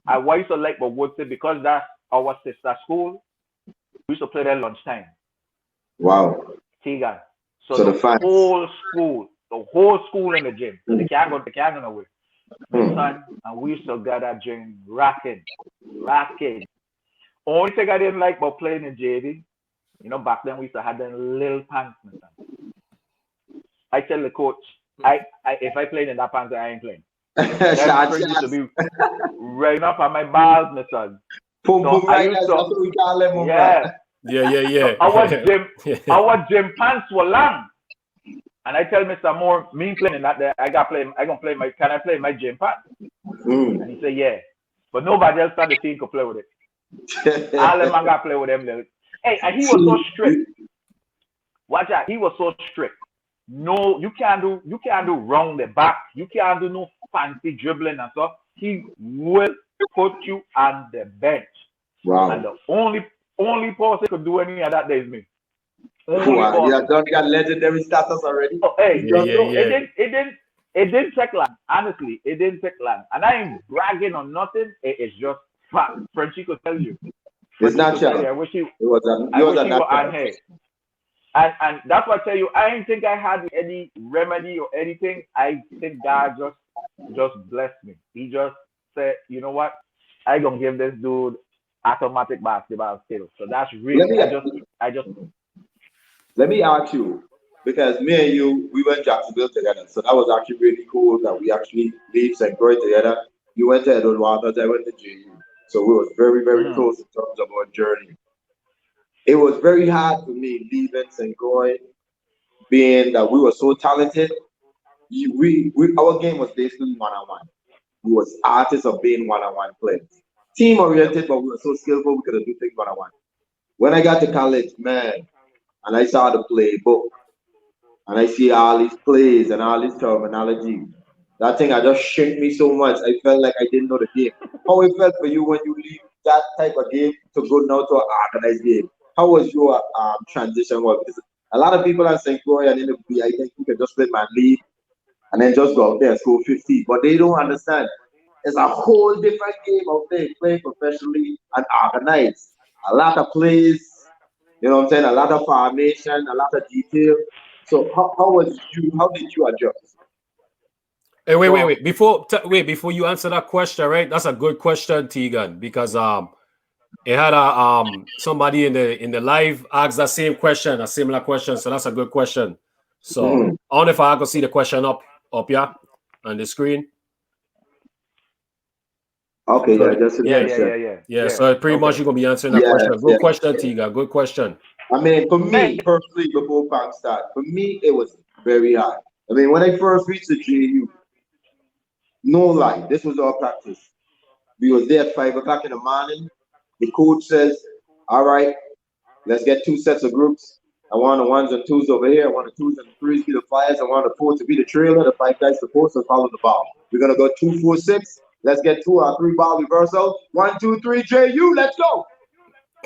And why you used to like Woodson because that's our sister school. We used to play there lunchtime. Wow. Tegan. So the the fans. whole school in the gym. So they can't go away. My son, and we used to gather gym racking. Only thing I didn't like about playing in JV, you know, back then we used to have them little pants, my son. I tell the coach, if I played in that pants, I ain't playing. That friend used to be right up on my balls, my son. Boom, boom, right, that's what we call them. Yeah. Yeah. Our gym pants were long. And I tell Mr. Moore, me playing in that there, can I play my gym pants? And he said, yeah. But nobody else on the team could play with it. All them man got play with them. Hey, and he was so strict. Watch out, he was so strict. No, you can't do round the back. You can't do no fancy dribbling and stuff. He will put you on the bench. Wow. And the only person could do any of that day is me. Wow. You got legendary status already. Oh, hey, yeah. It didn't take long. Honestly, it didn't take long. And I ain't bragging on nothing. It's just fact. Frenchie could tell you. It's natural. I wish he was on here. And that's what I tell you. I didn't think I had any remedy or anything. I think God just blessed me. He just said, you know what? I gonna give this dude automatic basketball skills. So that's really I just let me ask you, because me and you, we went Jacksonville together. So that was actually really cool that we actually lived St. Croix together. You went to Edward Waters, I went to JU. So we were very, very close in terms of our journey. It was very hard for me leaving St. Croix, being that we were so talented. Our game was basically one-on-one. We was artists of being one-on-one players. Team-oriented, but we were so skillful, we could do things one-on-one. When I got to college, man, and I saw the playbook, and I see all these plays and all this terminology, that thing, I just shook me so much. I felt like I didn't know the game. How it felt for you when you leave that type of game to go now to an organized game? How was your transition? Because a lot of people are saying, Croy, and I think you can just play my league and then just go out there and score 50. But they don't understand. It's a whole different game out there, playing professionally and organized. A lot of plays, you know what I'm saying? A lot of formation, a lot of detail. So how did you adjust? Hey, wait. Before you answer that question, right? That's a good question, Tegan, because it had somebody in the live asked that same question, a similar question. So that's a good question. So I don't know if I can see the question up here on the screen. Okay, so, yeah. So pretty much you're gonna be answering that question. Good question, Tegan. Good question. I mean, for me personally, before Park start, for me it was very hard. I mean, when I first reached the JU, no lie, this was our practice. We was there at 5 o'clock in the morning. The coach says, all right, let's get 2 sets of groups. I want the 1s and 2s over here. I want the 2s and 3s be the flyers. I want the 4 to be the trailer. The 5 guys supposed to follow the ball. We're going to go 2, 4, 6. Let's get 2 or 3 ball reversal. 1, 2, 3, JU, let's go.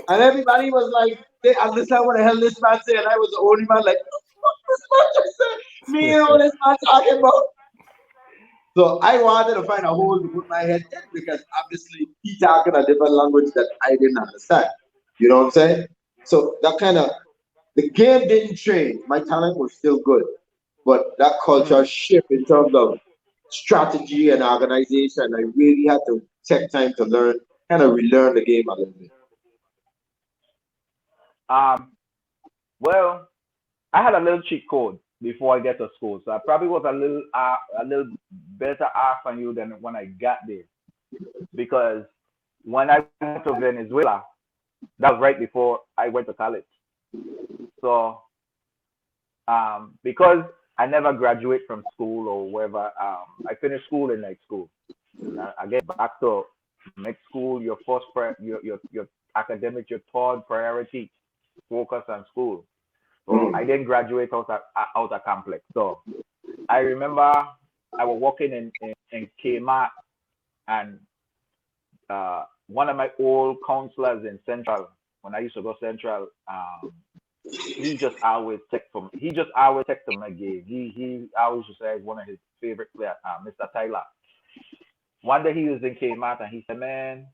And everybody was like, they understand what the hell this man said. And I was the only man like, what this man just said? Me and all this man talking about. So I wanted to find a hole to put my head in because obviously he talking a different language that I didn't understand. You know what I'm saying? So that kind of, the game didn't change. My talent was still good. But that culture shift in terms of strategy and organization, I really had to take time to learn, kind of relearn the game a little bit. Well, I had a little cheat code before I get to school, so I probably was a little better off than you than when I got there, because when I went to Venezuela, that was right before I went to college. So, because I never graduate from school or wherever. I finished school in night school. I get back to make school your first your academic, your third priority. Focus on school. So I didn't graduate out of complex. So I remember I was working in Kmart, and one of my old counselors in Central, when I used to go Central, he just always text from my game. He always used to say one of his favorite players, Mr. Tyler. One day he was in Kmart and he said, man,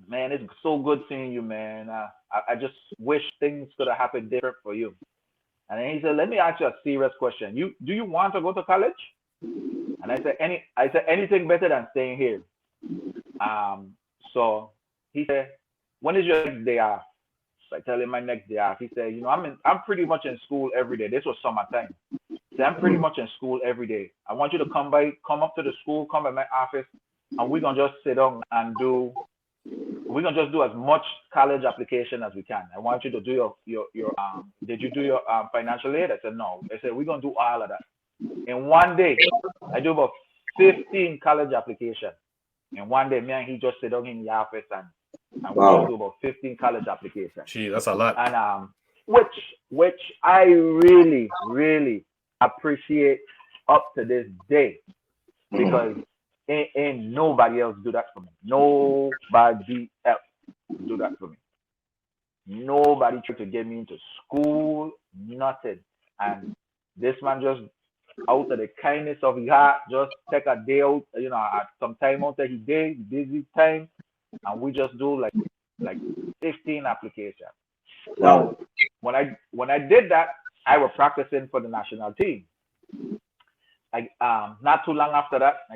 it's so good seeing you, man. I just wish things could have happened different for you. And then he said, let me ask you a serious question. Do you want to go to college? And I said, anything better than staying here. So he said, when is your next day off? So I tell him my next day off. He said, I'm pretty much in school every day. This was summertime. So I'm pretty much in school every day. I want you to come up to the school, come by my office, and we're gonna just sit down and we're gonna just do as much college application as we can. I want you to do your did you do your financial aid? I said no. I said we're gonna do all of that. In one day, I do about 15 college applications. And one day, me and he just sit down in the office and we just do about 15 college applications. Gee, that's a lot. And which I really, really appreciate up to this day, because ain't nobody else do that for me. Nobody else do that for me. Nobody tried to get me into school, nothing. And this man just, out of the kindness of his heart, just take a day out, some time out of his day, busy time, and we just do like 15 applications. Now, when I did that, I was practicing for the national team. Not too long after that,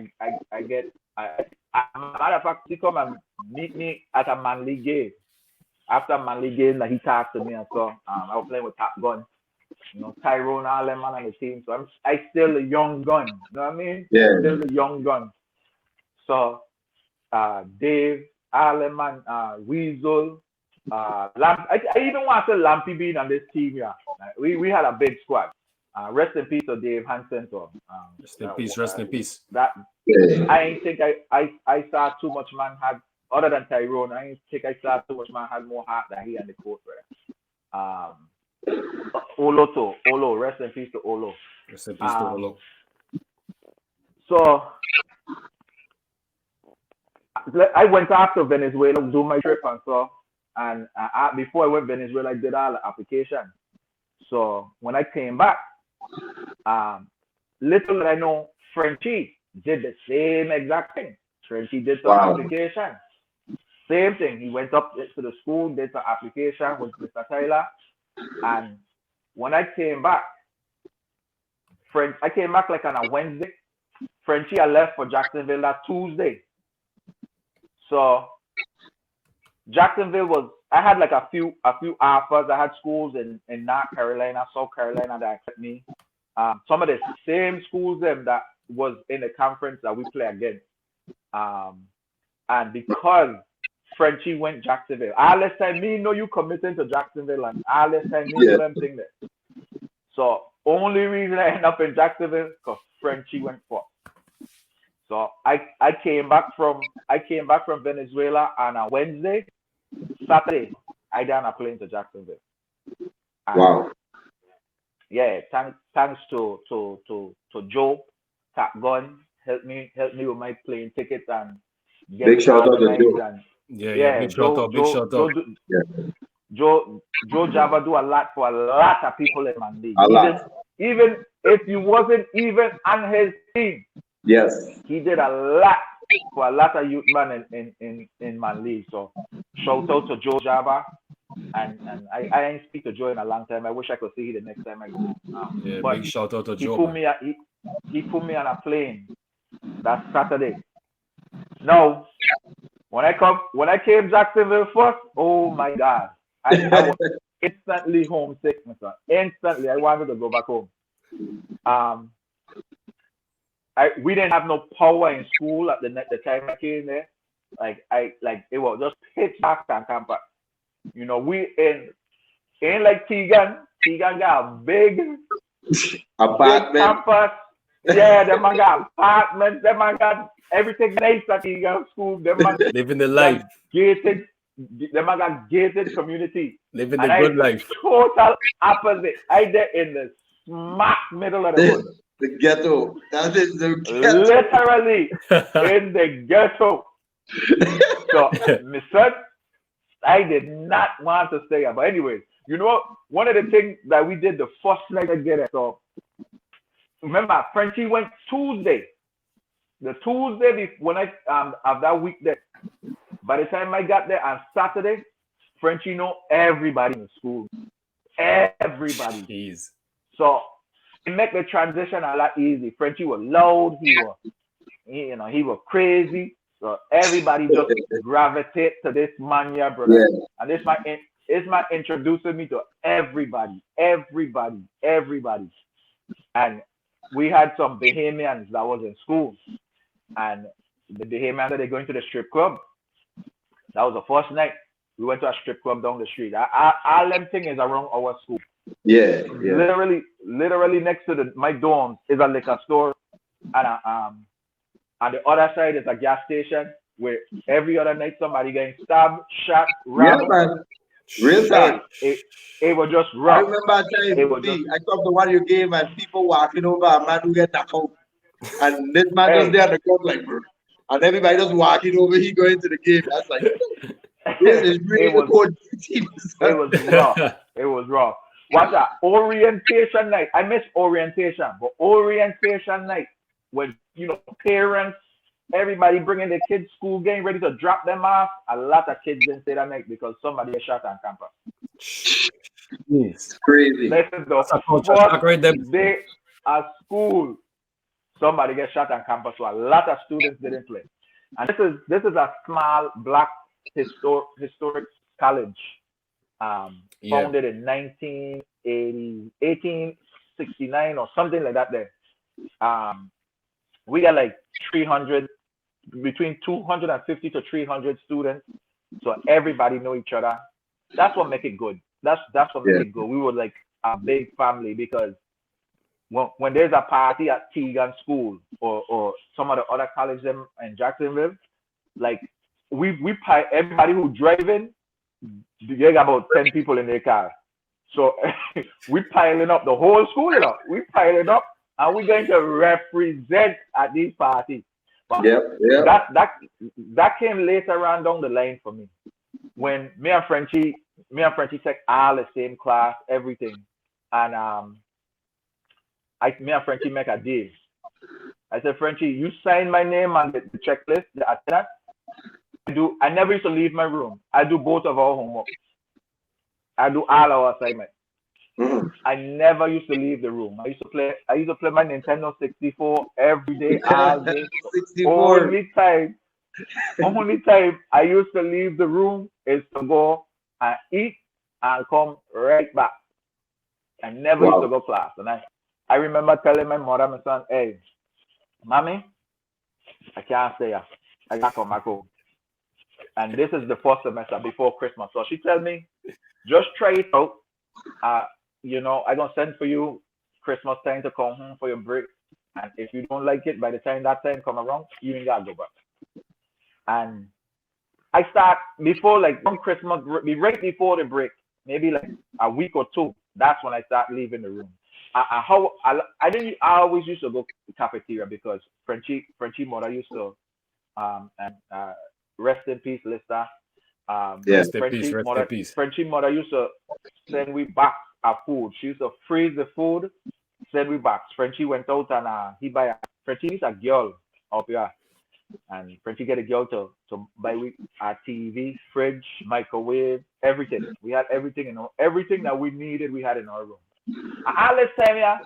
matter of fact, he come and meet me at a Manly game. After a Manly game, he talked to me, and so I was playing with Top Gun, Tyrone, all them man on the team. So I still a young gun. You know what I mean? Yeah. Still a young gun. So Dave, all them man, Weasel, I even want to say Lampy being on this team here. We had a big squad. Rest in peace to Dave Hansen. So, rest in peace. That I ain't think I saw too much man had, other than Tyrone. I ain't think I saw too much man had more heart than he and the coach were. Olo, rest in peace to Olo. Rest in peace to Olo. So I went after Venezuela to do my trip, and so before I went to Venezuela, I did all the application. So when I came back, little did I know, Frenchie did the same exact thing. Frenchie did some application. Same thing. He went up to the school, did some application with Mr. Tyler. And when I came back, I came back like on a Wednesday. Frenchie, I left for Jacksonville that Tuesday. So Jacksonville I had like a few offers. I had schools in North Carolina, South Carolina that accepted me. Some of the same schools that was in the conference that we play against. And because Frenchie went Jacksonville, all this time me know you committing to Jacksonville, and all this time me know them thing there. So only reason I end up in Jacksonville because Frenchie went first. So I came back from Venezuela on a Wednesday. Saturday, I got on a plane to Jacksonville. And yeah, thanks to Joe, Top Gun, helped me with my plane ticket and big shout out to Joe. Big shout out. Joe Jabba do a lot for a lot of people in my league. Even if you wasn't even on his team, yes, he did a lot for a lot of youth man in my league. So shout out to Joe Jabba, and I ain't speak to Joe in a long time. I wish I could see him the next time I go. Big shout out to Joe. He put me on a plane that Saturday. Now, when I came Jacksonville first, oh my God, I was instantly homesick, my son. Instantly, I wanted to go back home. We didn't have no power in school at the time I came there. It was just pitch black and campus. We ain't like Tegan. Tegan got a big Apartment. Campus. Yeah, them man got apartments. Them man got everything nice at the school. Them man Living the life. gated. Them man got gated community. Living And the good life. Total opposite. I there in the smack middle of the hood. The ghetto. That is the ghetto. Literally in the ghetto. So, my son, I did not want to stay here. But anyways, you know what? One of the things that we did the first night I get it. So, remember, Frenchie went Tuesday. The Tuesday when I of that week there. By the time I got there on Saturday, Frenchie know everybody in school. Everybody. Jeez. So it make the transition a lot easy. Frenchie was loud, he was crazy. So everybody just gravitate to this man here, brother. Yeah. And this man introducing me to everybody. And we had some Bahamians that was in school. And the Bahamians, they're going to the strip club. That was the first night. We went to a strip club down the street. All them thing is around our school. Yeah. Literally next to my dorm is a liquor store, and on the other side is a gas station where every other night somebody getting stabbed, shot, robbed. Yeah, man. Real time. It was just rough. I remember a time I come to one of your game and people walking over a man who get knocked out, and this man just there on the court like, bro. And everybody just walking over, he going to the game. That's like, this is really the court team. It was rough. It was rough. What's that? Orientation night. I miss orientation, but orientation night when parents, everybody bringing their kids school, getting ready to drop them off. A lot of kids didn't stay that night because somebody got shot on campus. It's crazy. Listen, the first day at school, somebody gets shot on campus, so a lot of students didn't play. And this is a small black historic college, founded in 1869 or something like that. There, we got like 300, between 250 to 300 students, so everybody know each other. That's what make it good. That's what make it good. We were like a big family because when there's a party at Teagan School or some of the other colleges in Jacksonville, like we everybody who driving, they got about 10 people in their car. So we piling up the whole school, we piling up and we're going to represent at these parties. But that came later on down the line for me. When me and Frenchie take all the same class, everything. And me and Frenchie make a deal. I said, Frenchie, you sign my name on the checklist, the attendance. I never used to leave my room. I do both of our homework. I do all our assignments. I never used to leave the room. I used to play my Nintendo 64 every day, all day. 64. Only time I used to leave the room is to go and eat and come right back. I never used to go class. And I remember telling my mother, my son, hey, mommy, I can't stay here. I got to come back home. And this is the first semester before Christmas. So she tells me, just try it out. I'm going to send for you Christmas time to come home for your break. And if you don't like it, by the time that time come around, you ain't got to go back. And I start before, like, on Christmas, right before the break, maybe like a week or two, that's when I start leaving the room. I always used to go to the cafeteria because Frenchie mother used to, rest in peace, Lister. Rest in peace. Frenchie mother used to send we back our food. She used to freeze the food, send we back. Frenchie went out and Frenchie is a girl up here. And Frenchie get a girl to buy our TV, fridge, microwave, everything. We had everything, everything that we needed, we had in our room. All this time,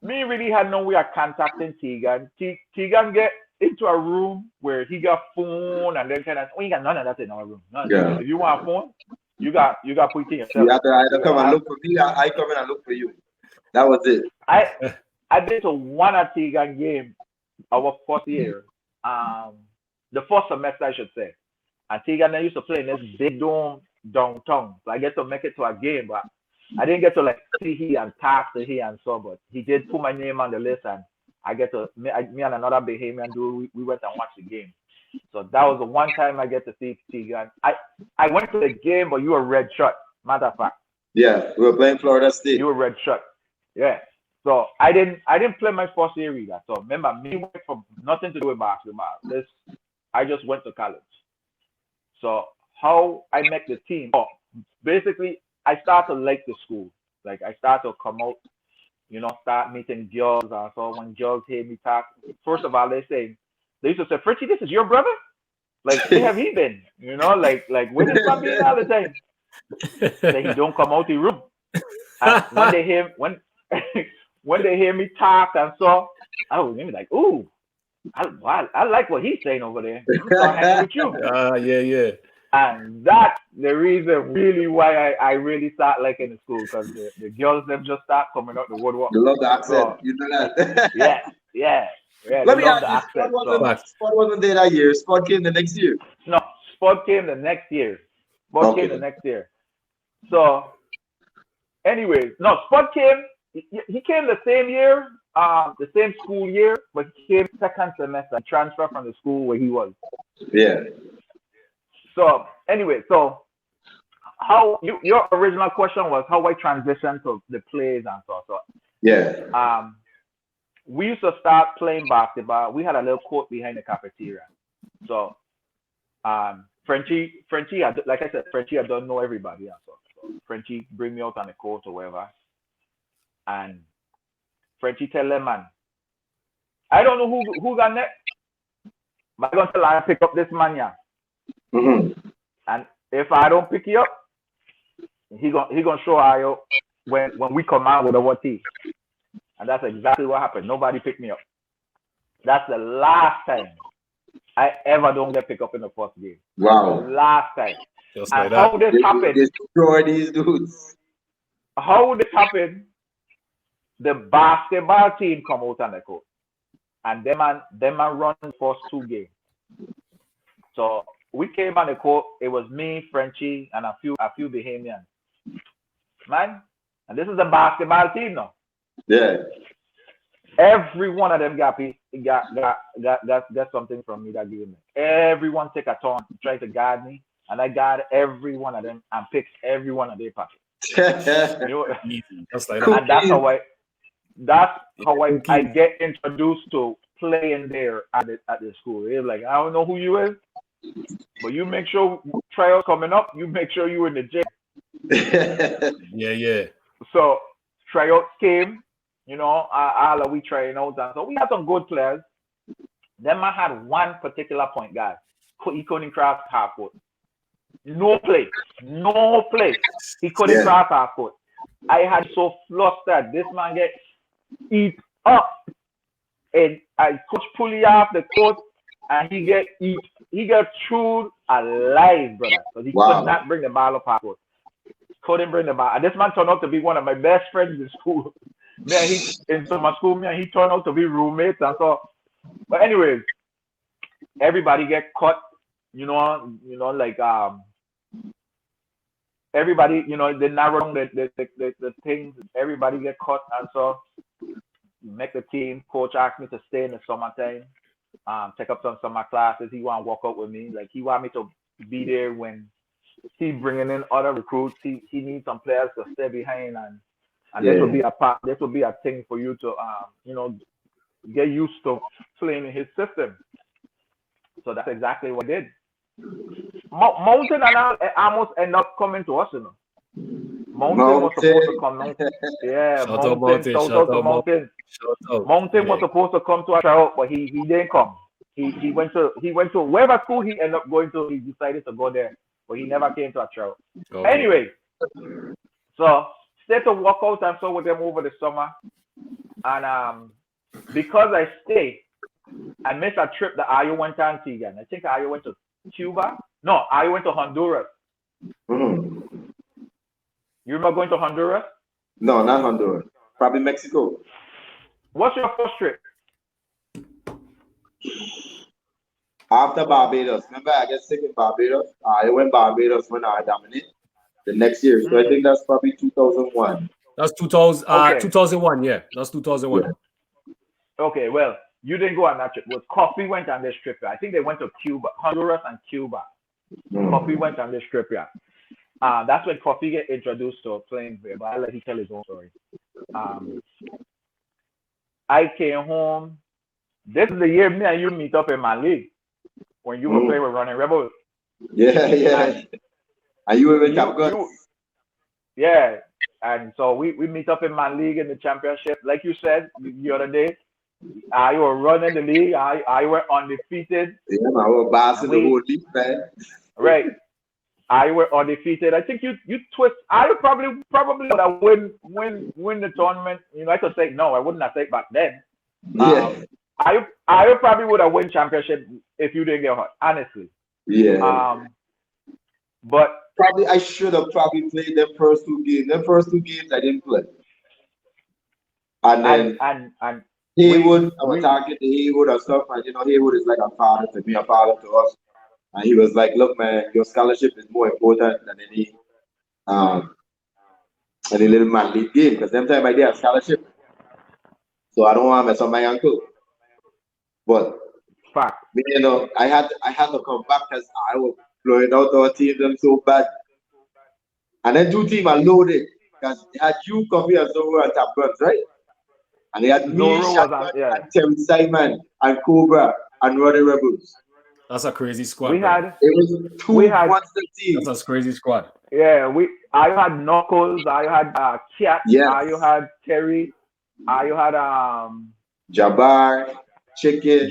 me really had no way of contacting Teagan. Teagan get into a room where he got phone and then kind of, we got none of that in our room. If you want a phone, you got to put it in yourself. You have to either come and look for me, or I come in and look for you. That was it. I been to one at Teagan game our first year. The first semester, I should say. And Teagan used to play in this big dome downtown. So I get to make it to a game, but I didn't get to like see he and talk to he and so, but he did put my name on the list, and I get to me and another Bahamian dude. We went and watched the game. So that was the one time I get to see Tegan. I went to the game, but you were red shirt. Matter of fact. Yeah, we were playing Florida State. You were red shirt. Yeah. So I didn't play my first year either. So remember, me went from nothing to do with basketball. I just went to college. So how I met the team? Oh, basically, I started to like the school. Like I started to come out, start meeting girls. And so when girls hear me talk, first of all, they used to say, "Fritchie, this is your brother? Like, where have he been? Like where this man been all the time?" Say he don't come out the room. And when they hear when they hear me talk and so, I was maybe like, "Ooh, I like what he's saying over there. I'm start hanging with you." Yeah. And that's the reason really why I really start liking the school, because the girls them just start coming out the woodwork. You love the accent, So, you know that. yeah. Let me ask you, Spud wasn't there that year. Spud came the next year. No, Spud came the next year. Came the next year. So, anyways, no, Spud came. He came the same year, the same school year, but he came second semester and transferred from the school where he was. Yeah. So, anyway, how your original question was how I transitioned to the plays and so. Yeah. We used to start playing basketball. We had a little court behind the cafeteria. So, Frenchie, like I said, Frenchie, I don't know everybody. So Frenchie bring me out on the court or whatever. And Frenchie tell them, "Man, I don't know who got next, but I'm going to tell pick up this man here. Mm-hmm. And if I don't pick you up, he gonna show you when we come out with our team." And that's exactly what happened. Nobody picked me up. That's the last time I ever don't get picked up in the first game. Wow. The last time. Just and like how that. this happened? Destroy these dudes. How this happened? The basketball team come out on the court, and them run the first 2 games. So we came on the court. It was me, Frenchie, and a few Bahamians. Man, and this is a basketball team now. Yeah. Every one of them got something from me that game. Everyone take a turn to try to guard me, and I guard every one of them and pick every one of their pockets. Just like that. And that's how I get introduced to playing there at the school. It's like, I don't know who you is, but you make sure trial coming up, you make sure you in the gym. Yeah. So tryout came, all of we trying out, and so we had some good players. Then I had one particular point guy. He couldn't cross half court. No play. He couldn't cross half court. I had so flustered. This man get eat up, and I coach pulley off the court, and he get chewed alive, brother. Because he could not bring the ball up half court. Couldn't bring the ball. And this man turned out to be one of my best friends in school. Man, he turned out to be roommates and so. But anyways, everybody get cut. Everybody, they narrow down the things. Everybody get cut, and so make the team. Coach asked me to stay in the summertime, take up some summer classes. He want to walk out with me. Like he want me to be there when he bringing in other recruits. He needs some players to stay behind, and this will be a part. This will be a thing for you to get used to playing in his system. So that's exactly what I did. Mountain and I almost end up coming to us, Mountain was supposed to come. Yeah, Mountain. Mountain was supposed to come to our tryout, but he didn't come. He went to wherever school he ended up going to. He decided to go there, but he never came to our tryout. Okay. Anyway, so stayed to walk out and so with them over the summer, and because I stayed, I missed a trip that Ayo went on to again. I think Ayo went to Cuba. No, I went to Honduras. Mm-hmm. You remember going to Honduras? No, not Honduras. Probably Mexico. What's your first trip? After Barbados. Remember, I get sick in Barbados. I went Barbados when I dominated. the next year. So I think that's probably 2001. That's 2000. Okay. 2001. Yeah, that's 2001. Yeah. Okay, well, you didn't go on that trip. Well, Coffee went on this trip. I think they went to Cuba, Honduras, and Cuba. Coffee went on this trip. Yeah. That's when Coffee get introduced to playing there. But I'll let him tell his own story. I came home. This is the year me and you meet up in my league when you were playing with Running Rebels. Yeah. And you were with Top Guns. Yeah. And so we meet up in my league in the championship. Like you said the other day, I were running the league. I were undefeated. Yeah, man, I was bossing the whole league, man. Right. I were undefeated. I think you twist. I would probably would have win the tournament. You know, I could say no. I wouldn't have said back then. Yeah. I probably would have won championship if you didn't get hurt. Honestly. Yeah. But probably I should have probably played them first two games. Them first two games I didn't play. And then and Haywood, I was talking to Haywood and stuff, and you know, Haywood is like a father to me, a father to us. And he was like, look, man, your scholarship is more important than any little man league game, because them time I did have scholarship. So I don't want to mess up my ankle. But you know, I had to come back because I was blowing out our team them so bad. And then two teams are loaded because they had you, Coffee, and Zoro and Top Guns, right? And they had me, Shotgun, and Terry Simon, and Cobra, and Roddy Rebels. That's a crazy squad. It was two monster teams. That's a crazy squad. Yeah, I had Knuckles, I had Cat, I had Terry, I had Jabbar, Chicken,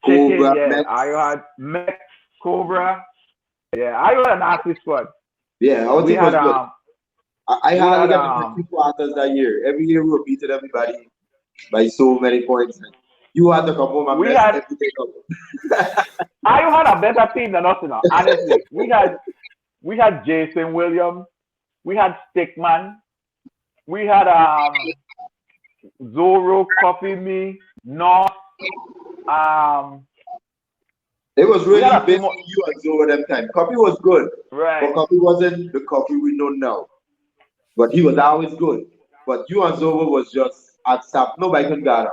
Cobra, yeah. Mex. I had Mex, Cobra. Yeah, I had a nasty squad. Yeah, our team was good. I had like 2 quarters that year. Every year we were beating everybody by so many points. You had to come home and mess everything up. I had a better team than us now. Honestly, we had Jason Williams, we had Stickman, we had Zoro, Coffee, me, North. It was really basically you and Zoro them time. Coffee was good, right? But Coffee wasn't the Coffee we know now. But he was always good. But you and Zoro was just at stop. Nobody could guard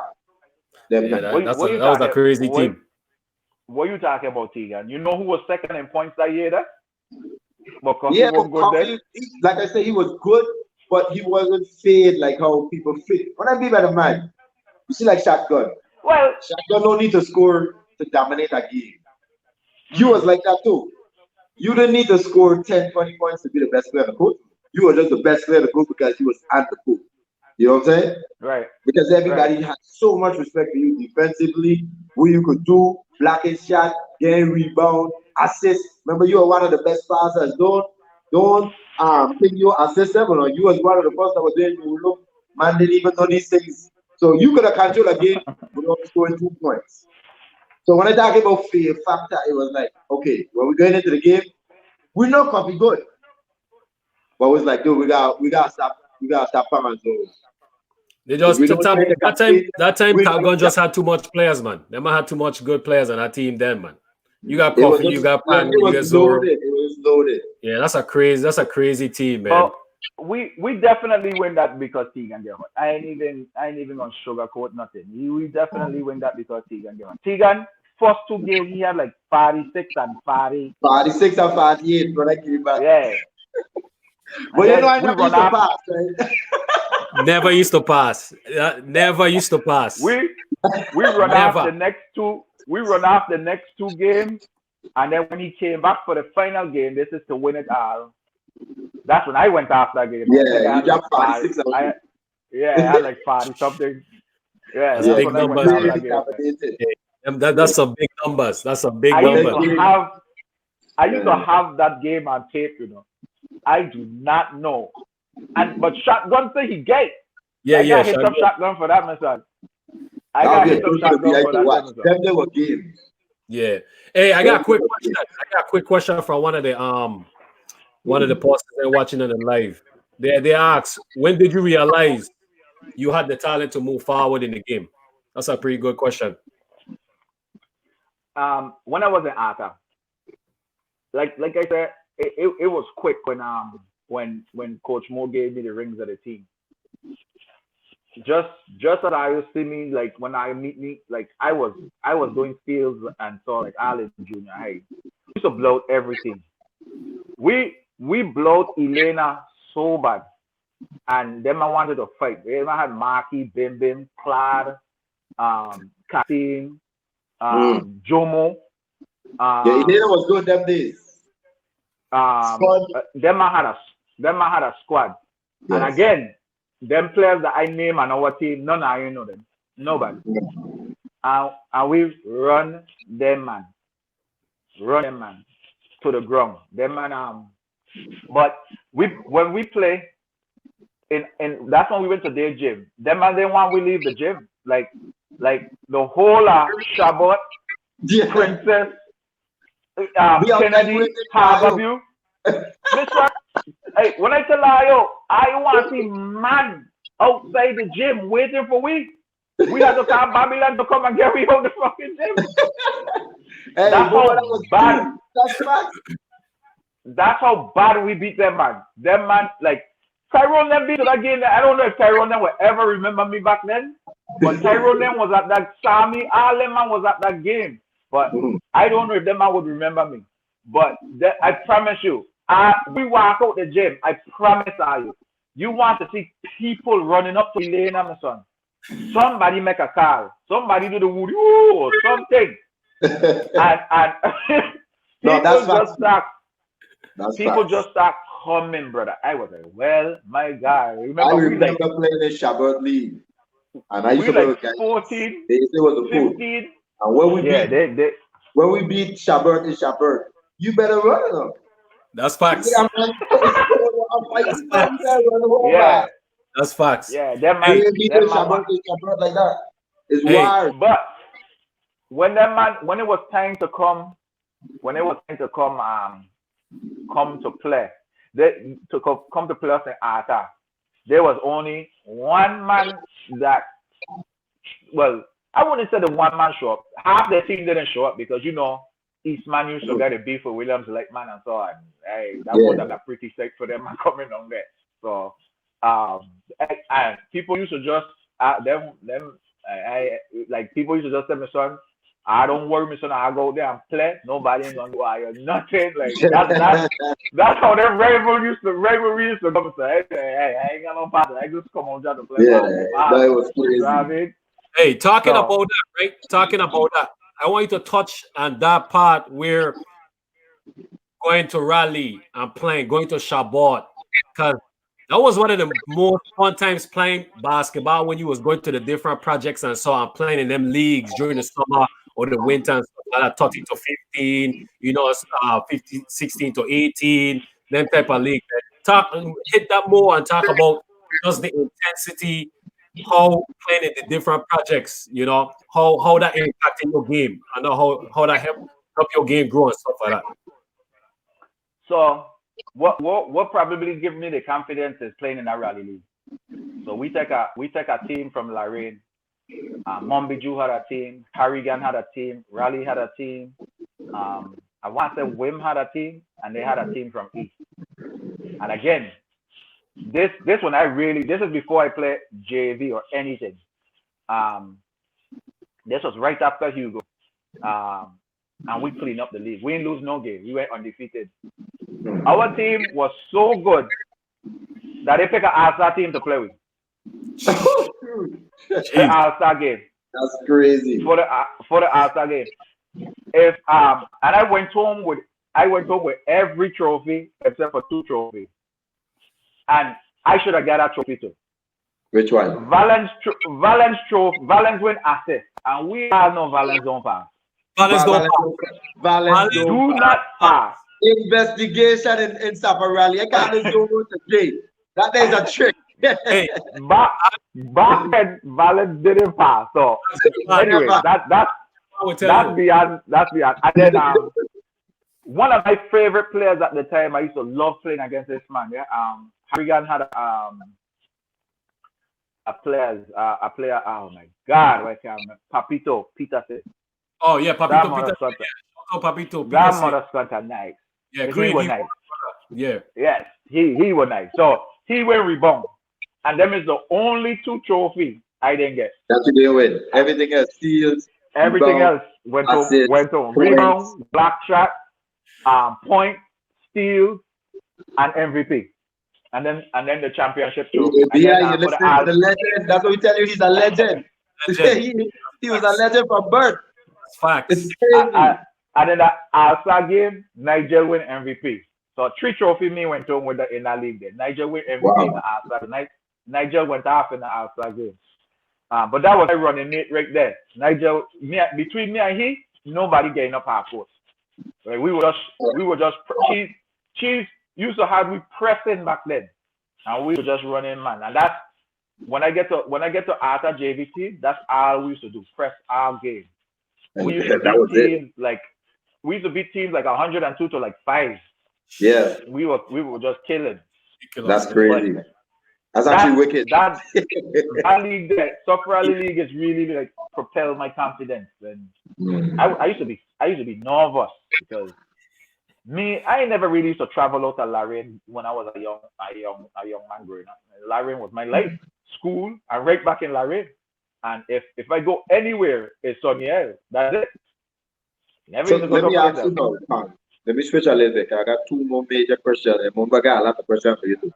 him. That was a crazy team. What are you talking about, Tegan? You know who was second in points that year? But Coffee yeah, was but good Coffee, like I said, he was good, but he wasn't fade like how people fit. What I mean by the man, you see, like Shotgun. Well, Shotgun don't need to score to dominate a game. You was like that too. You didn't need to score 10, 20 points to be the best player on the court. You were just the best player on the court because you was at the court. You know what I'm saying? Right. Because everybody had so much respect for you defensively, what you could do, blocking shot, getting rebound, assist. Remember, you were one of the best passers. Don't think you assist them, or you was one of the first that was doing. You look, man didn't even know these things. So you could have controlled a game without scoring 2 points. So when I talk about fear factor, it was like, okay, when we're going into the game, we know Coffee good. But it was like, dude, we gotta stop Paman's goals. They just that time Top Gun just had too much players, man. Them had too much good players on that team then, man. You got Coffee, you got Pan, you got Zoro. It was loaded. Yeah, that's a crazy team, man. Well, we definitely win that because Tegan get hurt. I ain't even gonna sugarcoat nothing. We definitely win that because Tegan get hurt. Tegan, first 2 games he had like 46 and 40. 46 and 48 when I came back. Yeah. But you know I never used to pass, right? Never used to pass. Never used to pass. We run off the next 2. We run off the next 2 games, and then when he came back for the final game, this is to win it all. That's when I went off that game. Yeah, you got 46. I had like 40 something. Yeah, that's big numbers. That's some big numbers. That's a big number. I used to have that game on tape, you know. I do not know. But Shotgun say he gay. Yeah, I got hit up Shotgun for that, myself. I got hit up Shotgun for that, myself. Yeah. Hey, I got a quick question. From one of the posters they're watching on the live. They asked, when did you realize you had the talent to move forward in the game? That's a pretty good question. When I was in Arthur, like I said, it was quick when Coach Moore gave me the rings of the team. Just as I used to see me, like when I meet me, like I was doing fields and saw like Alice Junior High. We used to blow everything. We blowed Elena so bad. And then I wanted to fight. Then I had Marky, Bim Bim, Clad, Kasim, Jomo. Yeah, Elena was good them days. Them I had a squad. Yes. And again, them players that I name on our team, none of you know them. Nobody. And we run them man to the ground. Them man but when we play in that's when we went to their gym. Them man didn't want we leave the gym. Like the whole Shabbat, Princess, Kennedy, Harborview. Listen, hey, when I tell you, I want to see man outside the gym waiting for we. We had to call Babylon to come and get me out the fucking gym. Hey, that's boy, how that was bad. That's facts. That's how bad we beat them man. Them man, like Tyrone them beat it again. I don't know if Tyrone them will ever remember me back then, but Tyrone them was at that Sammy. All them man was at that game. But I don't know if them man would remember me. But I promise you, we walk out the gym. I promise you want to see people running up to Elena, my son. Somebody make a call. Somebody do the woody or something. and No, that's people just start coming, brother. I was like, well, my God. I remember playing in Shabbat League. And I used to play with guys. 14, they was the 15. And when we beat Shabbat in Shabbat, you better run it up. That's facts. Yeah. That's facts. Yeah, them man like that. It's wild. But when it was time to come, come to play, come to play us in Arta, there was only one man that, well, I wouldn't say the one man show up. Half the team didn't show up because Eastman used to get a beef with Williams like man and so on. Hey, that wasn't a pretty sight for them coming on there. So and people used to just people used to just tell me, son, I don't worry, my son, I go out there and play. Nobody's gonna go out nothing. Like that's how them rivalry used to come and say, hey, I ain't got no partner. I just come on just to play. Yeah, that was crazy. Hey, talking about that, right? Talking about that. I want you to touch on that part where going to rally and playing, going to Shabbat, because that was one of the most fun times playing basketball when you was going to the different projects and so on, playing in them leagues during the summer or the winter and stuff like that, 30 to 15, 15, 16 to 18, them type of league. Hit that more and talk about just the intensity, how playing in the different projects, how that impacted your game, and how that help your game grow and stuff like that. So what probably give me the confidence is playing in that rally league. So we take a team from Lorraine. Mombiju had a team, Harrigan had a team, Raleigh had a team. I want to say Wim had a team, and they had a team from East. And again, this one this is before I play JV or anything. This was right after Hugo. And we cleaned up the league. We didn't lose no game. We went undefeated. Our team was so good that they picked an All-Star team to play with. The All-Star game. That's crazy. For the All-Star game. And I went home with every trophy except for 2 trophies. And I should have got that trophy too. Which one? Valence win assist. And we all know Valence don't pass. Valence do not pass. Investigation in Sapa Rally. I can't just go to jail. That is a trick. Hey, back then, Valence didn't pass. So anyway, that's beyond. And then one of my favorite players at the time, I used to love playing against this man. Yeah, Harrigan had a player. Oh my God, I can't remember. Papito Peterson. Oh yeah, Papito Peterson. Oh, Papito Peterson. That mother Scott nice. Yeah, great. He was nice. Yeah. Yes, he was nice. So he went rebound. And them is the only 2 trophies I didn't get. That's what they win. Everything else, steals, Everything rebound, else went assists, to points. rebound, block shot, point, steal, and MVP. And then the championship trophy. And then Yeah, you're for the listening to the legend. That's what we tell you. He's a legend. Legend. he was a legend from birth. It's Facts. crazy. and then the All-Star game, Nigel win MVP. So 3 trophy me went home with in that league there. Nigel win MVP in the All-Star. Nigel went off in the All-Star game. But that was my running mate right there. Nigel, between me and he, nobody getting up half court. Like we were just Chiefs used to have we pressing back then, and we were just running, man. And that's when I get to Arthur JVT, that's all we used to do, press our game. We used to beat teams like 102 to like 5. Yeah, we were just killing. That's crazy. But that's actually wicked. That league, the Soccer Rally League, is really like propelled my confidence. And I used to be nervous because I never really used to travel out of Lorraine when I was a young man growing up. Lorraine was my life, school, and right back in Lorraine. And if I go anywhere, it's Soniel. That's it. So let me ask you now, let me switch a little bit. I got 2 more major questions. And Mumba got a lot of questions for you too.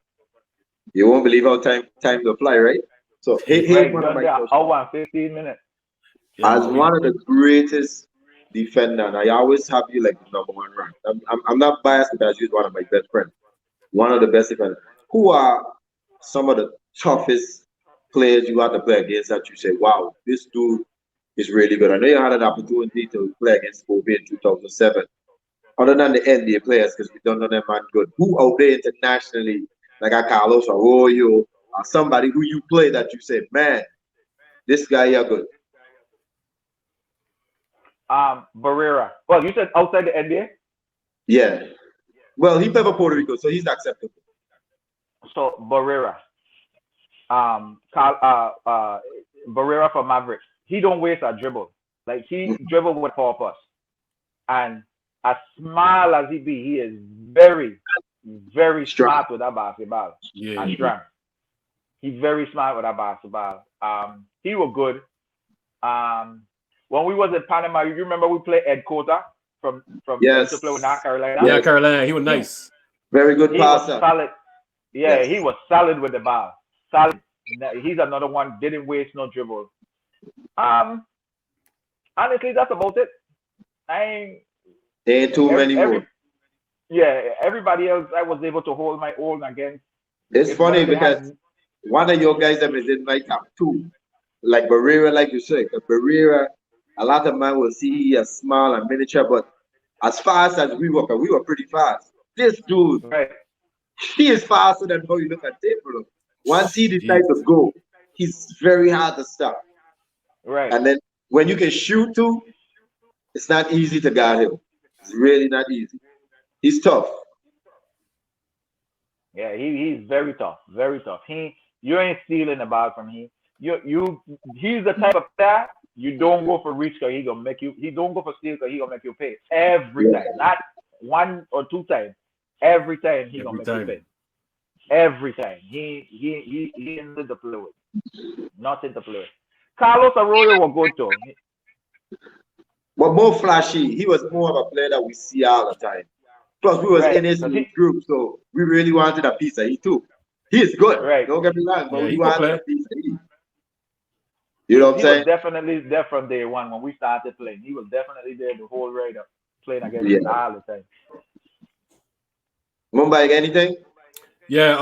You won't believe how time to fly, right? So here's one of my questions. Hour and 15 minutes. As one of the greatest defender, and I always have you like the #1 rank. I'm not biased because you're one of my best friends. One of the best defenders. Who are some of the toughest players you had to play against that you say, wow, this dude is really good? I know you had an opportunity to play against Kobe in 2007. Other than the NBA players, because we don't know them man good. Who out there internationally, like a Carlos Arroyo, or somebody who you play that you say, man, this guy you're good? Barrera. Well, you said outside the NBA? Yeah. Well, he played for Puerto Rico, so he's acceptable. So Barrera. Barrera for Mavericks. He don't waste a dribble. Like he dribble with purpose. And as small as he be, he is very, very smart with that basketball. Yeah. And strong. He's very smart with that basketball. He was good. When we was in Panama, you remember we played Ed Cota from yes. to play with North Carolina? Yeah, Carolina. He was nice. Very good passer. Was solid. Yeah, yes. He was solid with the ball. Solid. He's another one, didn't waste no dribble. Honestly, that's about it. There ain't too many more. Yeah, everybody else I was able to hold my own against. It's funny because one of your guys that is in my top 2. Like Barrera, like you said. Barrera, a lot of men will see he is small and miniature, but as fast as we were pretty fast. This dude, right. He is faster than how you look at table. Once he decides to go, he's very hard to stop. Right. And then when you can shoot too, it's not easy to guard him. It's really not easy. He's tough. Yeah, he's very tough. Very tough. You ain't stealing the ball from him. He's the type of player you don't go for reach because he gonna make you. He don't go for steal because he gonna make you pay every time. Not 1 or 2 times. Every time he gonna make you pay. Every time he into the play with. Not into play with. Carlos Arroyo was good too. But more flashy. He was more of a player that we see all the time. Plus, we was in his group, so we really wanted a piece of he too. He is good. Right. Don't get me wrong, but we wanted a piece of he. You know what I'm saying? He was definitely there from day one when we started playing. He was definitely there the whole ride up playing against us all the time. Mumbai, anything? Yeah.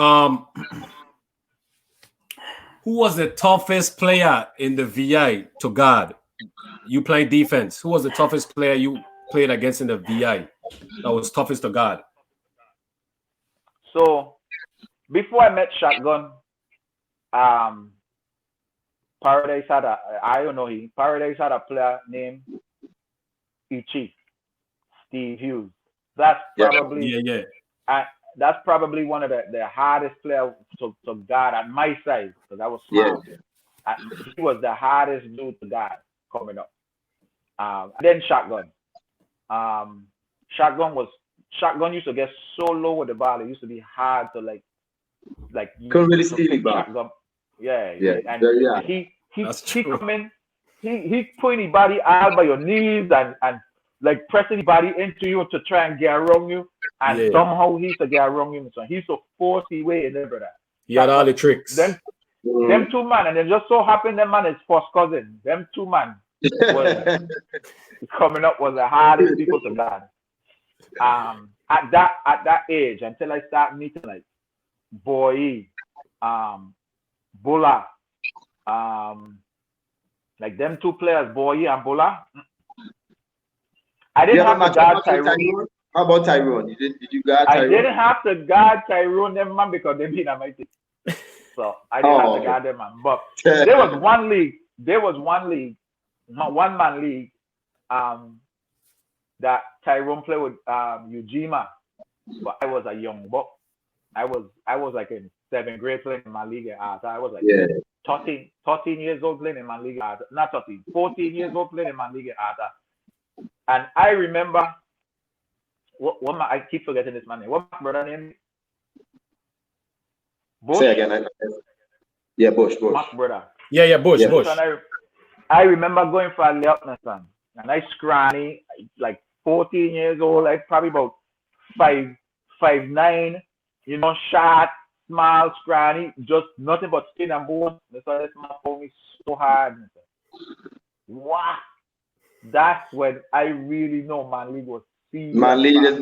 Who was the toughest player in the VI to guard? You playing defense. Who was the toughest player you played against in the VI that was toughest to guard? So before I met Shotgun, Paradise had Paradise had a player named Ichi, Steve Hughes. That's probably that's probably one of the hardest players to guard at my size because I was small. Yeah. He was the hardest dude to guard coming up. Then Shotgun. Shotgun was shotgun used to get so low with the ball. It used to be hard to like couldn't really steal the ball. shotgun. Yeah, Yeah, and very hard. he come in, he putting his body out by your knees and like pressing his body into you to try and get around you, and somehow he used to get around you. So he used to force his way in there, brother. He had all the tricks. Them two man, and it just so happened them man is first cousin. Them two man was coming up was the hardest people to guard. At that age, until I start meeting like Boy, Bulla, like them two players, Boy and Bulla. I didn't have to guard Tyrone. How about Tyrone? Did you guard Tyrone? I didn't have to guard Tyrone them man because they been on my team. So I didn't have to guard them man. But there was one league, one man league, that Tyrone played with Ujima. But I was a young buck. I was like in 7th grade playing in my league at Arthur. I was like 13 years old playing in my league at Arthur. Not 13, 14 years old playing in my league at Arthur. And I remember I keep forgetting this man name. What my brother name? Bush? Say again. Bush. My brother. Yeah, Bush. And I remember going for a layup, son. And I scrawny, like 14 years old, like probably about 5'9", you know, short, small, scrawny, just nothing but skin and bone. That's why this man pulled me so hard. Wow. That's when I really know Man League was serious. Man League is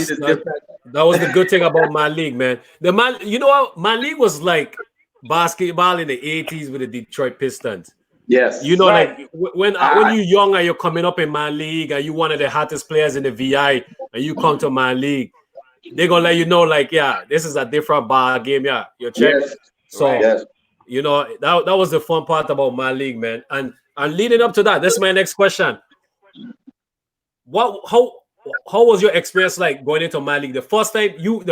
different. That was the good thing about Man League, man. You know what? Man League was like basketball in the 80s with the Detroit Pistons. Yes. You know, like when you're young and you're coming up in Man League and you one of the hottest players in the VI and you come to Man League, they're gonna let you know, like, yeah, this is a different ball game, yeah. You're checked. Yes. So you know, that was the fun part about Man League, man. And leading up to that, this is my next question. How was your experience like going into Man League? The first time you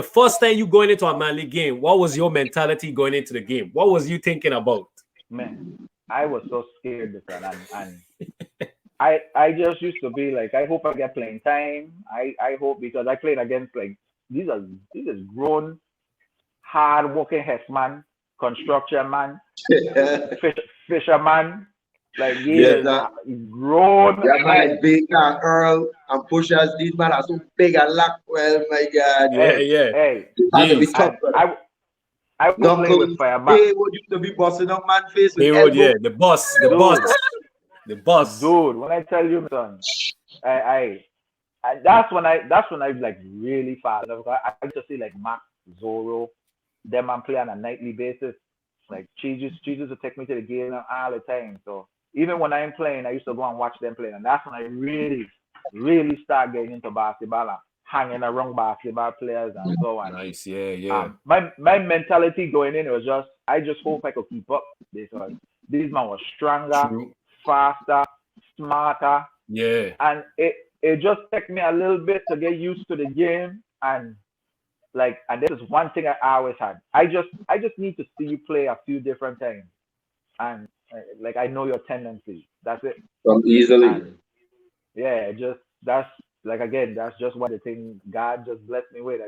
going into a Man League game, what was your mentality going into the game? What was you thinking about? Man, I was so scared, and I just used to be like, I hope I get playing time. I hope, because I played against like these are grown, hard working headsman, construction man, fisherman. Like grown. Yeah, like Baker, Earl, and Pushers. These men are so big and lock. Well, my God. Hey. I was playing with Fireback. They would used to be bossing up man face. The boss. Dude, when I tell you, son, I that's when I like really fast. I used to see like Mac, Zorro, them man play on a nightly basis. Like Jesus would take me to the game all the time. So even when I'm playing, I used to go and watch them play, and that's when I really, really start getting into basketball and hanging around basketball players and so on. Nice, yeah. My mentality going in was just, I just hope I could keep up, because these men were stronger, faster, smarter. Yeah. And it just took me a little bit to get used to the game, and this is one thing I always had. I just need to see you play a few different times, and like I know your tendencies. That's it. Easily. And, that's like, again, that's just one of the things God just blessed me with.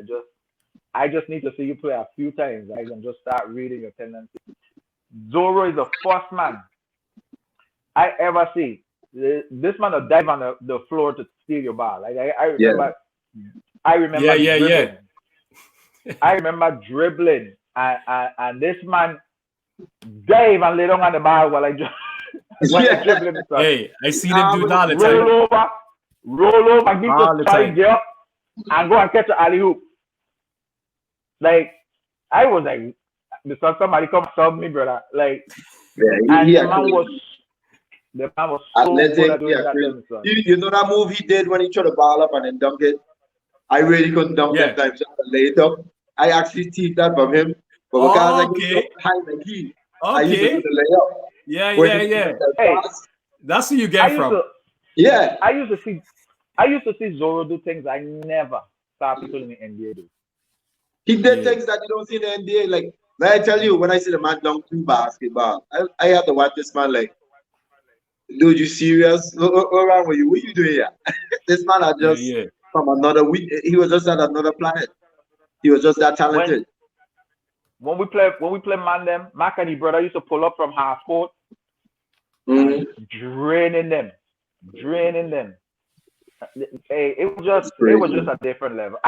I just need to see you play a few times. I can just start reading your tendencies. Zorro is the first man I ever see. This man will dive on the floor to steal your ball. Like I remember. I remember. Yeah. I remember dribbling, and this man dive and lay down on the ball while I just dribbling. Hey, I see them do that all the time. Roll over, give the side up, and go and catch an alley hoop. Like, I was like, somebody come sub me, brother. Like, the man was so good at doing that. You know that move he did when he threw the ball up and then dunked it? I really couldn't dunk that time, so I laid it up. I actually teased that from him. But because I get high like he, I used to do the layup. Yeah. Hey, that's who you get from. I used to see Zorro do things I never saw people in the NBA do. He did things that you don't see in the NBA. Like, may I tell you, when I see the man dunk through basketball, I have to watch this man like, dude, you serious? What wrong with you? What are you doing here? This man are just from another week. He was just at another planet. He was just that talented. When we play man them, Mac and his brother used to pull up from half court, draining them. Hey, it was just a different level.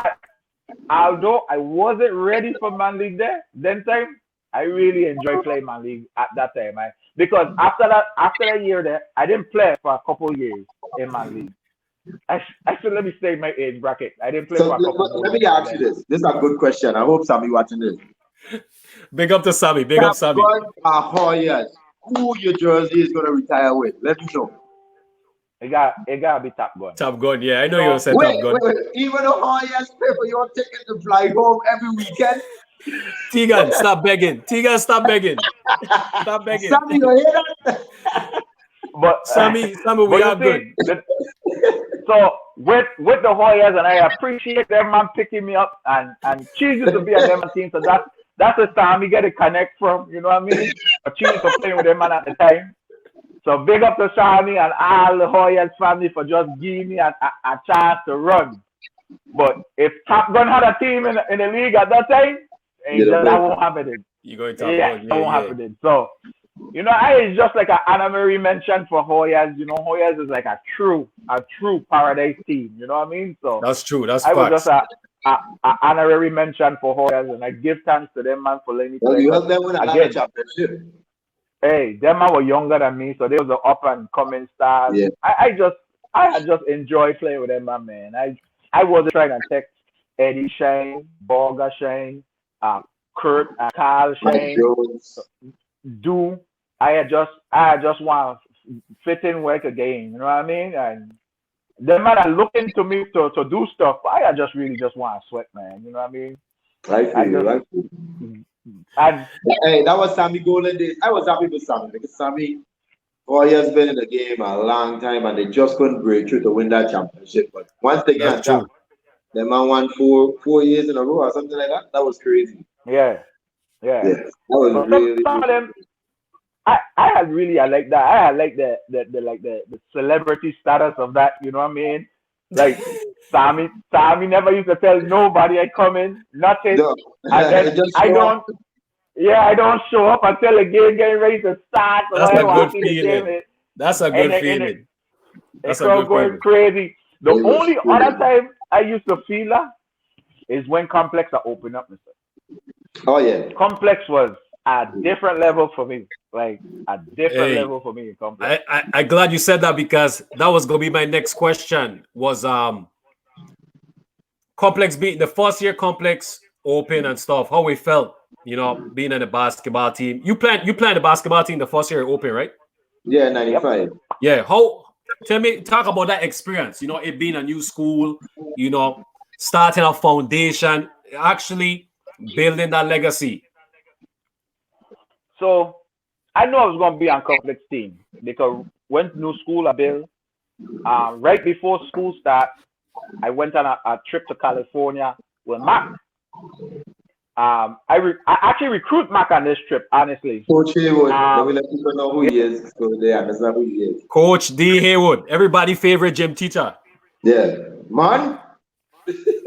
Although I wasn't ready for man league then time, I really enjoyed playing man league at that time. Because after that year there, I didn't play for a couple of years in man league. I should let me stay in my age bracket. I didn't play for a couple of years. Let me ask you this. This is a good question. I hope Sammy watching this. Big up to Sammy. Big up Sammy. Who your jersey is gonna retire with? Let me know. It gotta be Top Gun. Top Gun, yeah. I know you said Top Gun. Wait. Even though Hoyas pay for your ticket to fly home every weekend. Tegan, stop begging. Tegan, stop begging. Stop begging. Sammy, you hear that? But Sammy, we are good. So with the Hoyas, and I appreciate them man picking me up and choosing to be a them team. So that's the time we get to connect from. You know what I mean? But choosing to play with them man at the time. So big up to Sammy and all the Hoyas family for just giving me a chance to run. But if Top Gun had a team in the league at that time, that won't happen. You're going Top Gun. That won't happen. So, it's just like an Anna Marie mentioned for Hoyas. Hoyas is like a true paradise team. You know what I mean? So that's true. That's I facts. was just a honorary mention for Hoyas, and I give thanks to them man for letting me play. You helped them win another championship. Hey, them man were younger than me, so they was the up and coming stars. Yeah. I just enjoy playing with them, man. I wasn't trying to text Eddie Shane, Borga Shane, Kurt, Carl Shane. I just want to fit in work again. You know what I mean? And them man are looking to me to do stuff. I just want to sweat, man. You know what I mean? Right. And hey, that was Sammy Golden days. I was happy with Sammy because Sammy, has been in the game a long time and they just couldn't break through to win that championship. But once they got that, the man won 4 years in a row or something like that. That was crazy. Yeah. That was really. Some of them, I like that. I like the celebrity status of that. You know what I mean? Like Sammy never used to tell nobody I come in, nothing. No. And then I don't show up until the game getting ready to start. That's a good feeling. That's a good feeling. That's a good going crazy. The only other time I used to feel that is when Complex are open up, Mr. Oh yeah. Complex was a different level for me. Like a different level for me in Complex. I'm glad you said that because that was gonna be my next question. Was Complex being the first year Complex open and stuff, how we felt, being in a basketball team. You played the basketball team the first year open, right? Yeah, 95. Yeah. Talk about that experience, it being a new school, starting a foundation, actually building that legacy. So I knew I was going to be on Complex team because when new school I built, right before school start, I went on a trip to California with Mac. I actually recruit Mac on this trip, honestly. Coach Haywood, let me let people know who he is. So they understand who he is. Coach D. Haywood, everybody's favorite gym teacher. Yeah, man.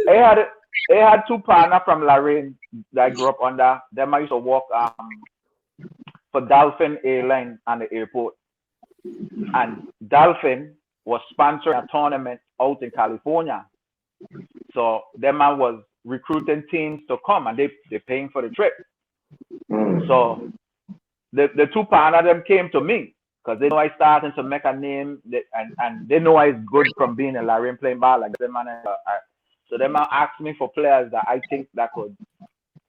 I had two partners from Lorraine that I grew up under. Them I used to work for Dolphin Airline on the airport, and Dolphin was sponsoring a tournament out in California. So them man was recruiting teams to come and they paying for the trip. So the two partners them came to me because they know I starting to make a name and they know I is good from being a Lorraine playing ball like them man. So them man asked me for players that I think that could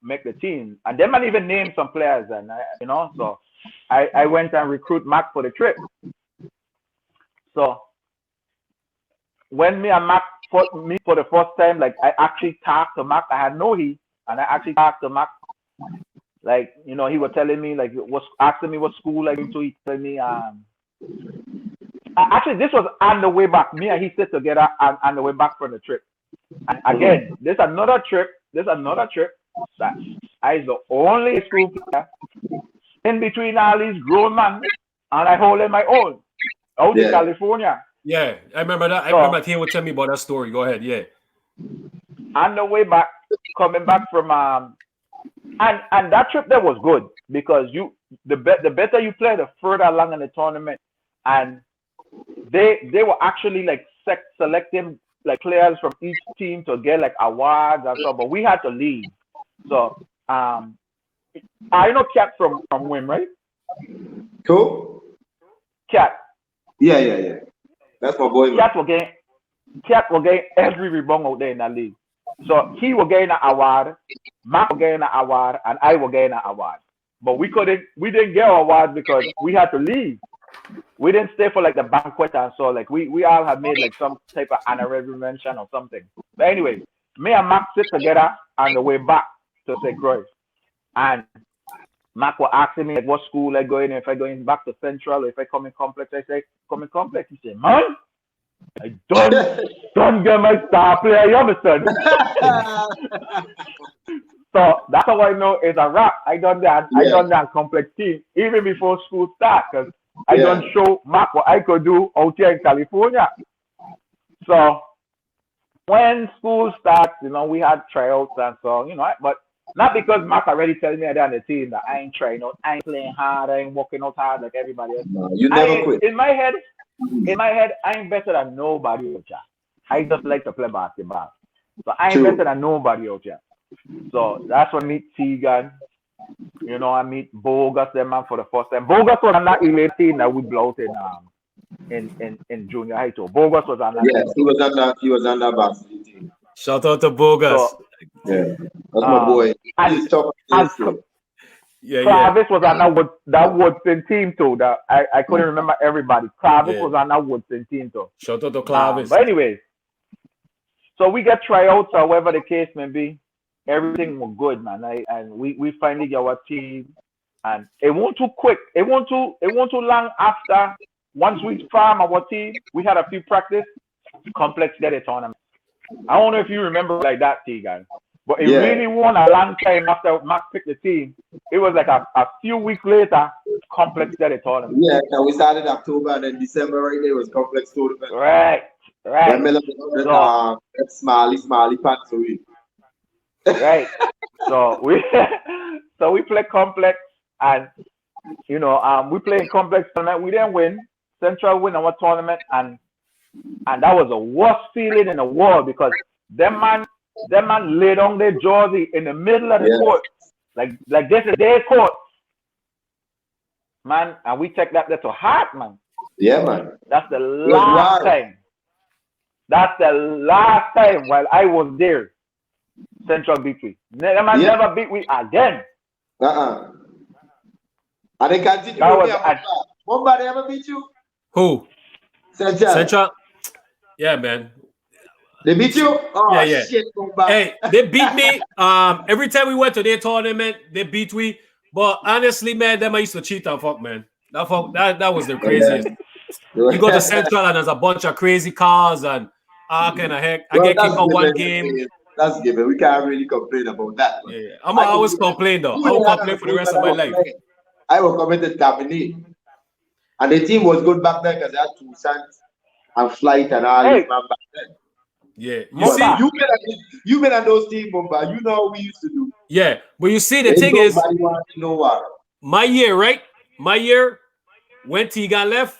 make the team, and them man even named some players and so I went and recruit Mac for the trip. So when me and Mac meet for the first time, like I actually talked to Mac. I had no he, and I actually talked to Mac. Like he was telling me asking me what school I went to. He told me actually this was on the way back. Me and he sit together on the way back from the trip. And again, there's another trip that I is the only school player in between all these grown men, and I hold in my own out in California. Yeah, I remember that. I remember he would tell me about that story. Go ahead. Yeah. On the way back, coming back from and that trip there was good because the better you play, the further along in the tournament, and they were actually like selecting like players from each team to get like awards and stuff, but we had to leave. So I know Cat from Wim, right? Cool. Cat. Yeah. That's my boy. Cat will get every rebound out there in that league. So he will get an award, Mark will get an award, and I will get an award. But we didn't get awards because we had to leave. We didn't stay for like the banquet and so like we all had made like some type of honorary mention or something. But anyway, me and Mark sit together on the way back to St. Croix. And Mark was asking me like what school I go in, if I going back to Central, or if I come in Complex. I say, come in Complex. He said, man, I don't get my star player, you understand? So that's how I know it's a wrap. I done that Complex team even before school starts because I don't show Mark what I could do out here in California. So when school starts, we had tryouts and so, but not because Mark already telling me on the team that I ain't trying out, I ain't playing hard, I ain't working out hard like everybody else. No, you never quit. In my head, I ain't better than nobody out here. I just like to play basketball. So I ain't better than nobody out here. So that's when I meet Tegan. I meet Bogus them man for the first time. Bogus was on that elite team that we blew out in junior high too. Bogus was on that. Yes, he was on that varsity team. Shout out to Bogus. So, yeah, that's my boy. He's tough. Travis was on that Woodson team too. That I couldn't remember everybody. Travis was on that Woodson team too. Shout out to Travis. But anyways, so we get tryouts or whatever the case may be. Everything was good, man. And we finally get our team, and it won't too quick. It won't too long after. Once we farm our team, we had a few practice. Complex get a tournament. I don't know if you remember like that, Tegan, but it really won a long time after Mac picked the team. It was like a few weeks later, Complex get a tournament. Yeah, and we started October and then December right there was Complex tournament. Right. Smiley pants away. Right. So we play Complex and we play in Complex tournament. We didn't win. Central win our tournament and that was the worst feeling in the world because them man laid on their jersey in the middle of the court. Like this is their court. Man, and we take that to heart, man. Yeah, man. That's the last time. That's the last time while I was there. Central beat me. Never beat me again. And they continue. Bomba, they ever beat you? Who? Central. Yeah, man. They beat you? Oh, yeah. Shit, Bomba. Hey, they beat me. Every time we went to their tournament, they beat me. But honestly, man, them I used to cheat and fuck, man. That was the craziest. You go to Central and there's a bunch of crazy cars and all kind of heck. I get kicked out one game. That's given. We can't really complain about that. Yeah. I'm always complain though. I will complain for the rest of my life. I was committed cabinet. And the team was good back then because they had 2 cents and flight and all this man back then. Yeah. You've been on those teams, Bomba. You know what we used to do. Yeah. But you see, the thing is, my year, right? My year, when Tegan left,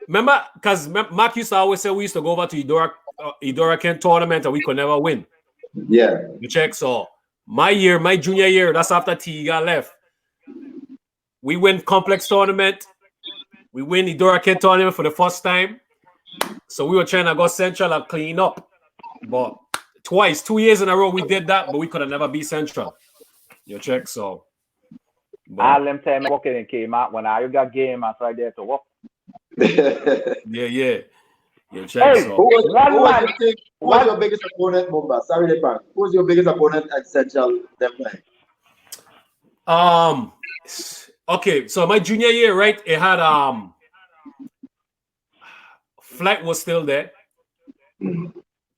remember, because Mark used to always say we used to go over to Eudora Kent tournament and we could never win. Yeah. You check. So my junior year, that's after Tegan left. We win Complex tournament. We win the Eudora Kent tournament for the first time. So we were trying to go Central and clean up. But 2 years in a row, we did that, but we could have never beat Central. You check. So all them time working in Kmart when I got game and so I there to work. Yeah. You check. Hey, who was your biggest opponent, Bomba? Sorry, Lepan. Who was your biggest opponent at Central that time? Okay, so my junior year, right? It had Flight was still there.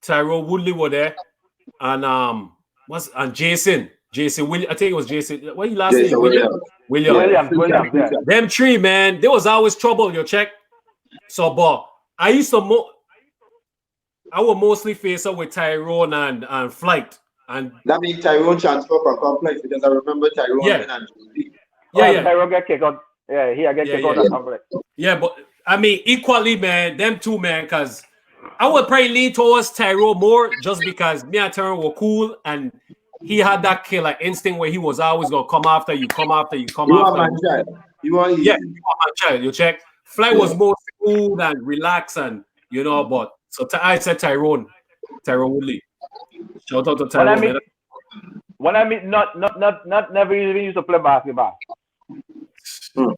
Tyrone Woodley was there, and Jason Williams. I think it was Jason. What you last name? Williams. Yeah. Them three, man. There was always trouble. You check. So, but I used to I would mostly face up with Tyrone and Flight. And That means Tyrone transfer from complex because I remember Tyrone yeah, been on TV. yeah, Oh, yeah, Tyrone get kicked out. Yeah, he get yeah, kicked out yeah, of complex. yeah. But I mean, equally, man, them two, man, because I would probably lean towards Tyrone more just because me and Tyrone were cool and he had that killer instinct where he was always gonna come after you, come after you, come You want after man you. child. You want Yeah, easy. you are my child. You check. Fly Yeah. was more smooth and relaxed and but so I said Tyrone Woodley. Shout out to When I Tyrone, meet man. not never even used to play basketball. Hmm.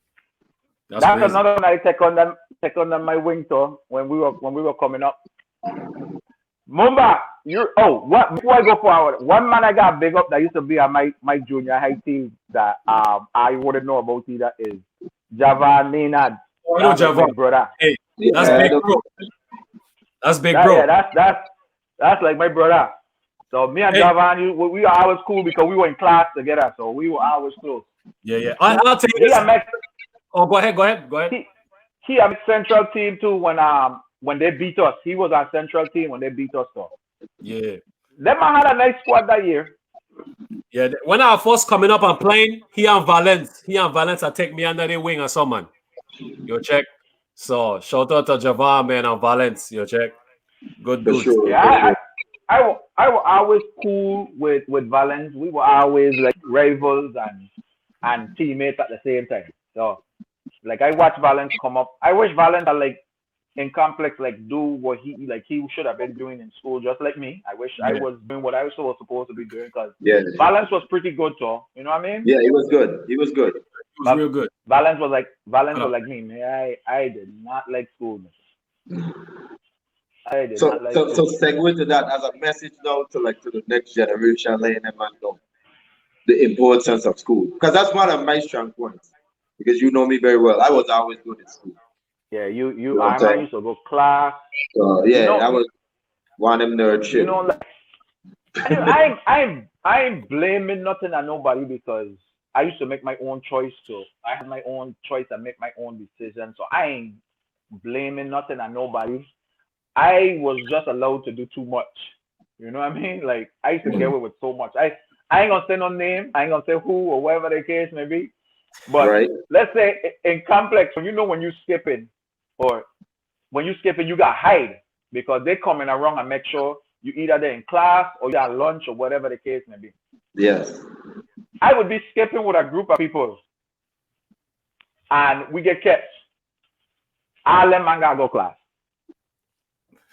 That's That's crazy. another one I take on them my wing tour when we were coming up. Mumba, what before I go forward, one man I got big up that used to be on my junior high team that I wouldn't know about either is Javan Maynard. Oh, I know That's like my Javon. brother. Hey, that's Yeah, big bro. That's big That bro. yeah, that's like my brother. So me and Hey, Javan, we are always cool because we were in class together, so we were always close. yeah, yeah. I'll tell you He this. had met Oh, go ahead. he he had central team too when they beat us. He was on central team when they beat us. So Yeah, them man had a nice squad that year. yeah. When I was first coming up and playing, he and Valence, I take me under the wing or someone. You check. So shout out to Javon, man, and Valence. You check. Good for dudes. sure, Yeah, for sure. I was always cool with Valence. We were always like rivals and teammates at the same time. So like I watch Valence come up. I wish Valence had like in complex like do what he should have been doing in school just like me. I wish I Yeah, it was doing what I was supposed to be doing because Yeah. Valence was pretty good too. You know what I mean? Yeah, he was good. He was good. was But real good. Valence Cut was up. like me. Man. I did not like school. Man. I did So not like so so school. segue to that as a message now to the next generation, letting them know the importance of school. Because that's one of my strong points. Because you know me very well. I was always good at school. Yeah, You know what I'm I man saying? used to go class. So You yeah, I know, was one of them nerd you shit. know, like I ain't blaming nothing on nobody because I used to make my own choice too. I had my own choice and make my own decision. So I ain't blaming nothing on nobody. I was just allowed to do too much. You know what I mean? Like I used to get away with so much. I ain't gonna say no name. I ain't gonna say who or whatever the case may be. But Right? let's say in complex, when you skipping or when you skipping, you got hide because they coming around and make sure you either there in class or you at lunch or whatever the case may be. Yes. I would be skipping with a group of people and we get kept. All them man gotta go class.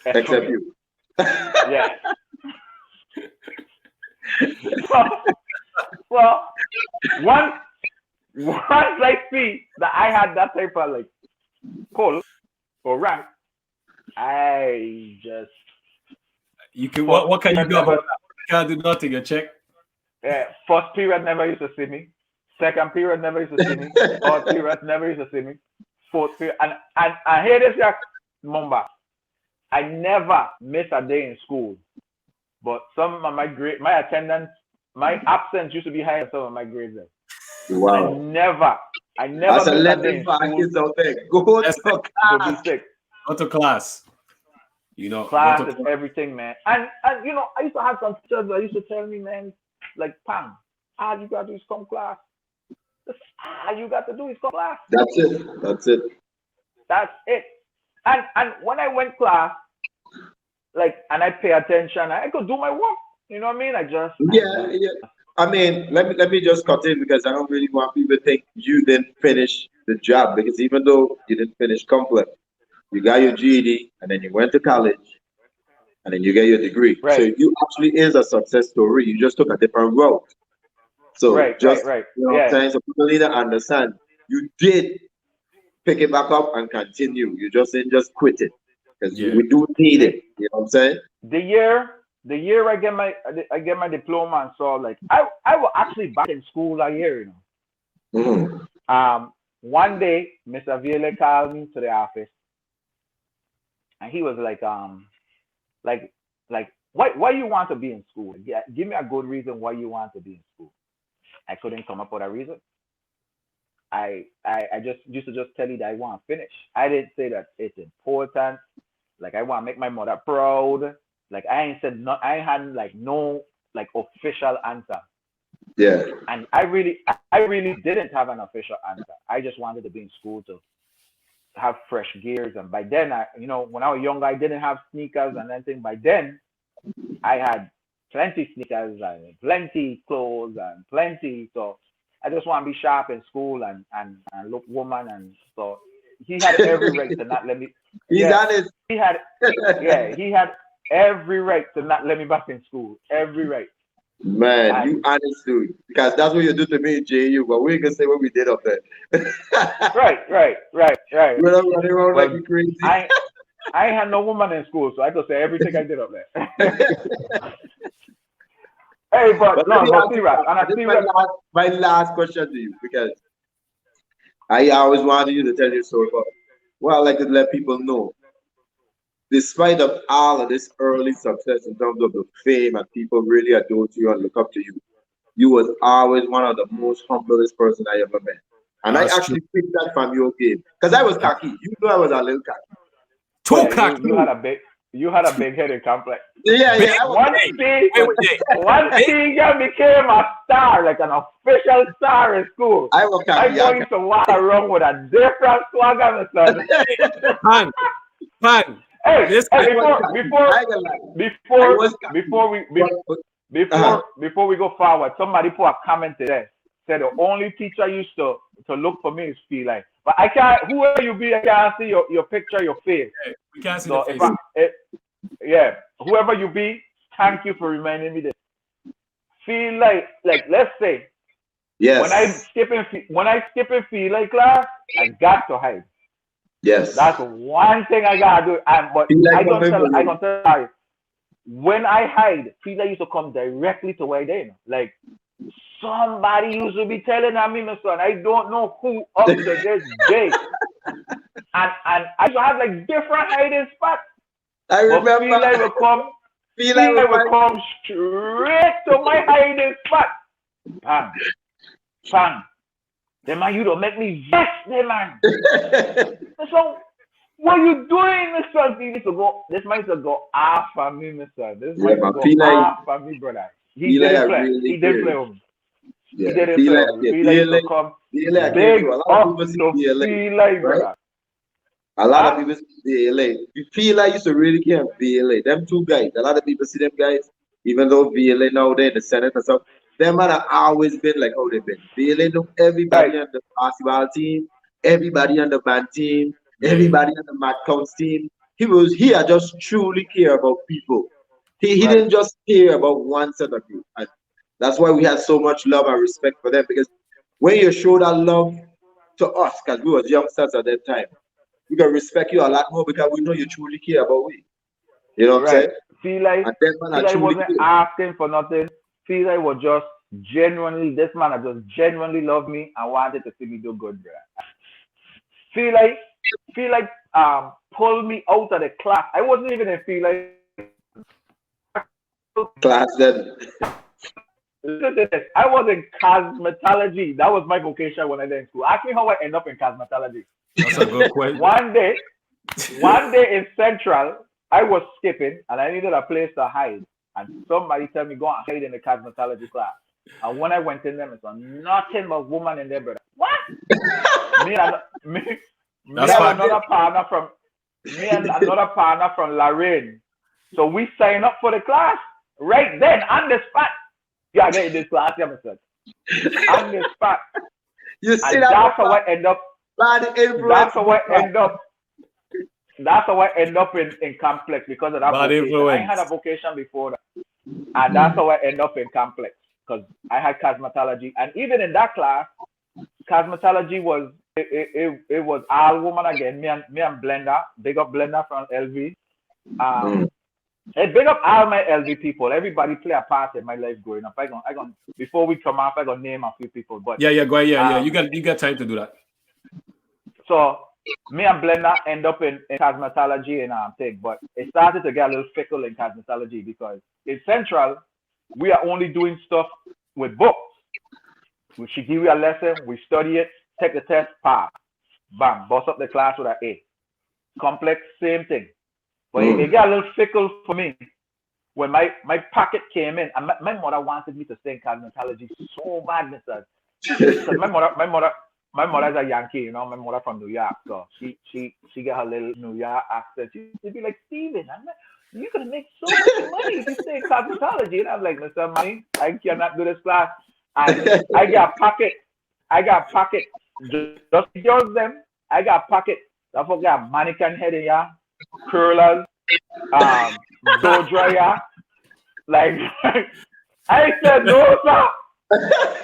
Except for Except me. you. Yeah. Well, once I see that I had that type of like pull or rank, I just You can first what can you period do about never that? You can't do nothing. You check. first period never used to see me. Second period never used to see me. Third period never used to see me. Fourth period and here this year, Mumba. I never miss a day in school. But some of my attendance, my absence used to be higher than some of my grades. Wow. I That's never a miss a day lesson in for our school kids out there. Go That's to to be class. sick. go to class. Go to Class is class. everything, man. And I used to have some teachers that used to tell me, man, like, Pam, all you gotta do is come class. All you got to do is come class. That's it. That's it. That's it. And when I went class, like, and I pay attention, I could do my work. You know what I mean? I Yeah, just yeah. I mean, let me just cut in because I don't really want people to think you didn't finish the job because even though you didn't finish complex, you got your GED and then you went to college and then you get your degree. So right, you actually is a success story. You just took a different route. So just right. what I'm Yeah, saying, so people need to understand you did pick it back up and continue. You just didn't just quit it because Yeah. we do need the it. You know what I'm saying? the year I get my diploma and so like I was actually back in school that year. Mhm. One day Mr. Violet called me to the office and he was like why you want to be in school? Yeah, give me a good reason why you want to be in school. I couldn't come up with a reason. just used to just tell you that I want to finish. I didn't say that it's important. Like I want to make my mother proud. Like I ain't said no. I hadn't like no like official answer. Yeah. And I really didn't have an official answer. I just wanted to be in school to have fresh gears. And by then, when I was younger, I didn't have sneakers and anything. By then, I had plenty sneakers and plenty clothes and plenty. So I just want to be sharp in school and look woman. And so he had every right to not let me. He's honest. He had every right to not let me back in school. Every right. Man, you honest dude. Because that's what you do to me in JU, but we ain't gonna say what we did up there. Right. We're not running around like you crazy. I ain't had no woman in school, so I could say everything I did up there. Hey, but no, my last question to you, because I always wanted you to tell your story, but what I like to let people know, despite of all of this early success in terms of the fame and people really adore you and look up to you, you was always one of the most humblest person I ever met. And I actually picked that from your game. Because I was cocky. You know I was a little cocky. Too cocky. You had a big headed complex. Yeah. One thing you became a star, like an official star in school. I was cocky. I used to walk around with a different swagger, son. Man. Hey, before we go forward, somebody put a comment today. Said the only teacher used to look for me is feel like. But I can't. Whoever you be, I can't see your picture, your face. We can't see the face. Whoever you be, thank you for reminding me this. Feel like let's say, yes. When I skip in feel like class, I got to hide. Yes. That's one thing I gotta do. But I don't tell you. When I hide, people used to come directly to where they know. Like somebody used to be telling me, my son, I don't know who up to this day. And I used to have like different hiding spots. I remember. Feel like will come straight to my hiding spot. Bang. Then man, you don't make me vex, man. So, what you doing, Mr. This man used to go off on me, Mr. This man used to go off on me, brother. He didn't play. He didn't play him. Yeah. He didn't play him. Feel like to come big up to feel like, brother. A lot of people see VLA. You feel like used to really care VLA. Them two guys. A lot of people see them guys, even though VLA now they're in the Senate and stuff. Them man have always been like how they've been. VLA know everybody on the basketball team, everybody on the band team, everybody on the mat counts team. He had just truly care about people. He didn't just care about one set of people. And that's why we had so much love and respect for them. Because when you show that love to us, because we were youngsters at that time, we can respect you a lot more because we know you truly care about we. You know what I'm saying? Feel like wasn't asking for nothing. Feel like was just genuinely, this man just genuinely loved me and wanted to see me do good, bro. Feel like pulled me out of the class. I wasn't even in feel like class then. Listen to this. I was in cosmetology. That was my vocation when I was in school. Ask me how I end up in cosmetology. That's a good question. One day in Central, I was skipping and I needed a place to hide. And somebody told me, go and hide in the cosmetology class. And when I went in there, I saw nothing but woman in there, brother. What? me and another partner from Lorraine. So we sign up for the class right then on the spot. Yeah, I get in this class, yeah, my son. On the spot. You see that's how I end up. That's how I end up in complex because of that vocation. I had a vocation before that. And that's how I end up in complex. Because I had cosmetology. And even in that class, cosmetology was it was all woman again. Me and Blender. Big up Blender from LV. Hey, big up all my LV people. Everybody play a part in my life growing up. I gon before we come off, I gonna name a few people. But go ahead. You got time to do that. So me and Blender end up in cosmetology and thing, but it started to get a little fickle in cosmetology because in Central we are only doing stuff with books. She give you a lesson, we study it, take the test, pass. Bam, bust up the class with an A. Complex, same thing. But it got a little fickle for me when my packet came in, and my mother wanted me to stay in cosmetology so bad, Mr. Because my mother's a Yankee, you know, my mother from New York, so she get her little New York accent. She'd be like, Steven, you're gonna make so much money if you stay in cosmetology. And I'm like, Mr. Money, I cannot do this class. And I got pocket, just yours them. I got pocket. I forgot mannequin head in here, curlers, blow dryer. Like I said, no, sir.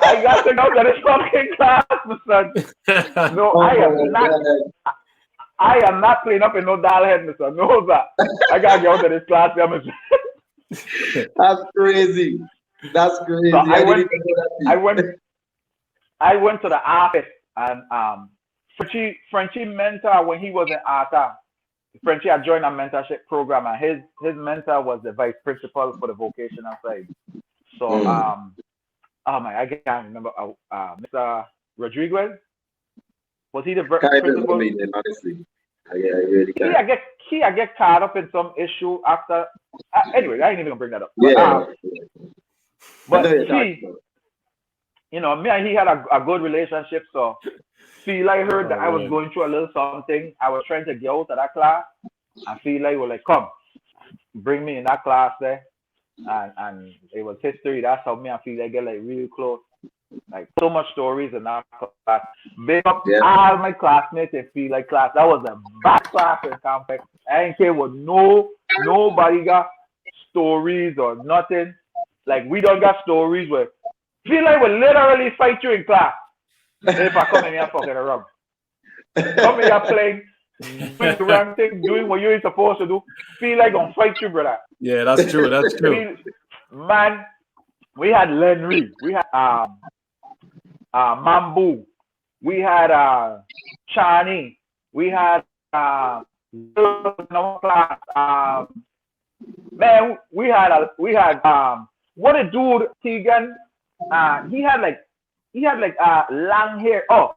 I got to go to this fucking class, my son. No, I am not playing up in no doll head, my son. No, sir. I gotta go to this class, my son. That's crazy. That's crazy. So I went to the office, and Frenchie mentor when he was in Arta. Frenchie had joined a mentorship program, and his mentor was the vice principal for the vocational side. So I can't remember. Mr. Rodriguez, was he the principal? Honestly, I really can't. He I get caught up in some issue after. Anyway, I ain't even gonna bring that up. But he, you know, me and he had a good relationship. So feel like heard that I was going through a little something. I was trying to get out of that class. I feel like, well, like, come, bring me in that class there. And it was history. That's how me and feel like get like really close. Like so much stories in that class. Big up all my classmates and feel like class. That was a bad class in complex. I ain't care what nobody got stories or nothing. Like we don't got stories where feel like we literally fight you in class. If I come in here fucking around. Come in here playing, doing the wrong thing, doing what you ain't supposed to do. Feel like gonna fight you, brother. Yeah, that's true. That's true. Man, we had Lenry, we had Mambu, we had Chani, we had man, we had what a dude, Tegan. He had like long hair. Oh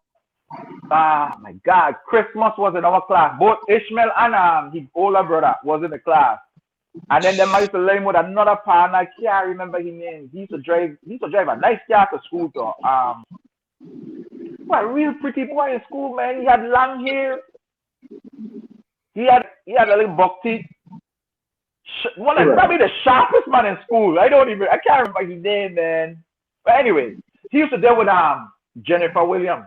my God, Christmas was in our class. Both Ishmael and his older brother was in the class. And then they used to learn with another partner. I can't remember his name. He used to drive a nice car to school. So what a real pretty boy in school, man. He had long hair. He had a little buck teeth. Probably the sharpest man in school. I can't remember his name, man. But anyway, he used to deal with Jennifer Williams.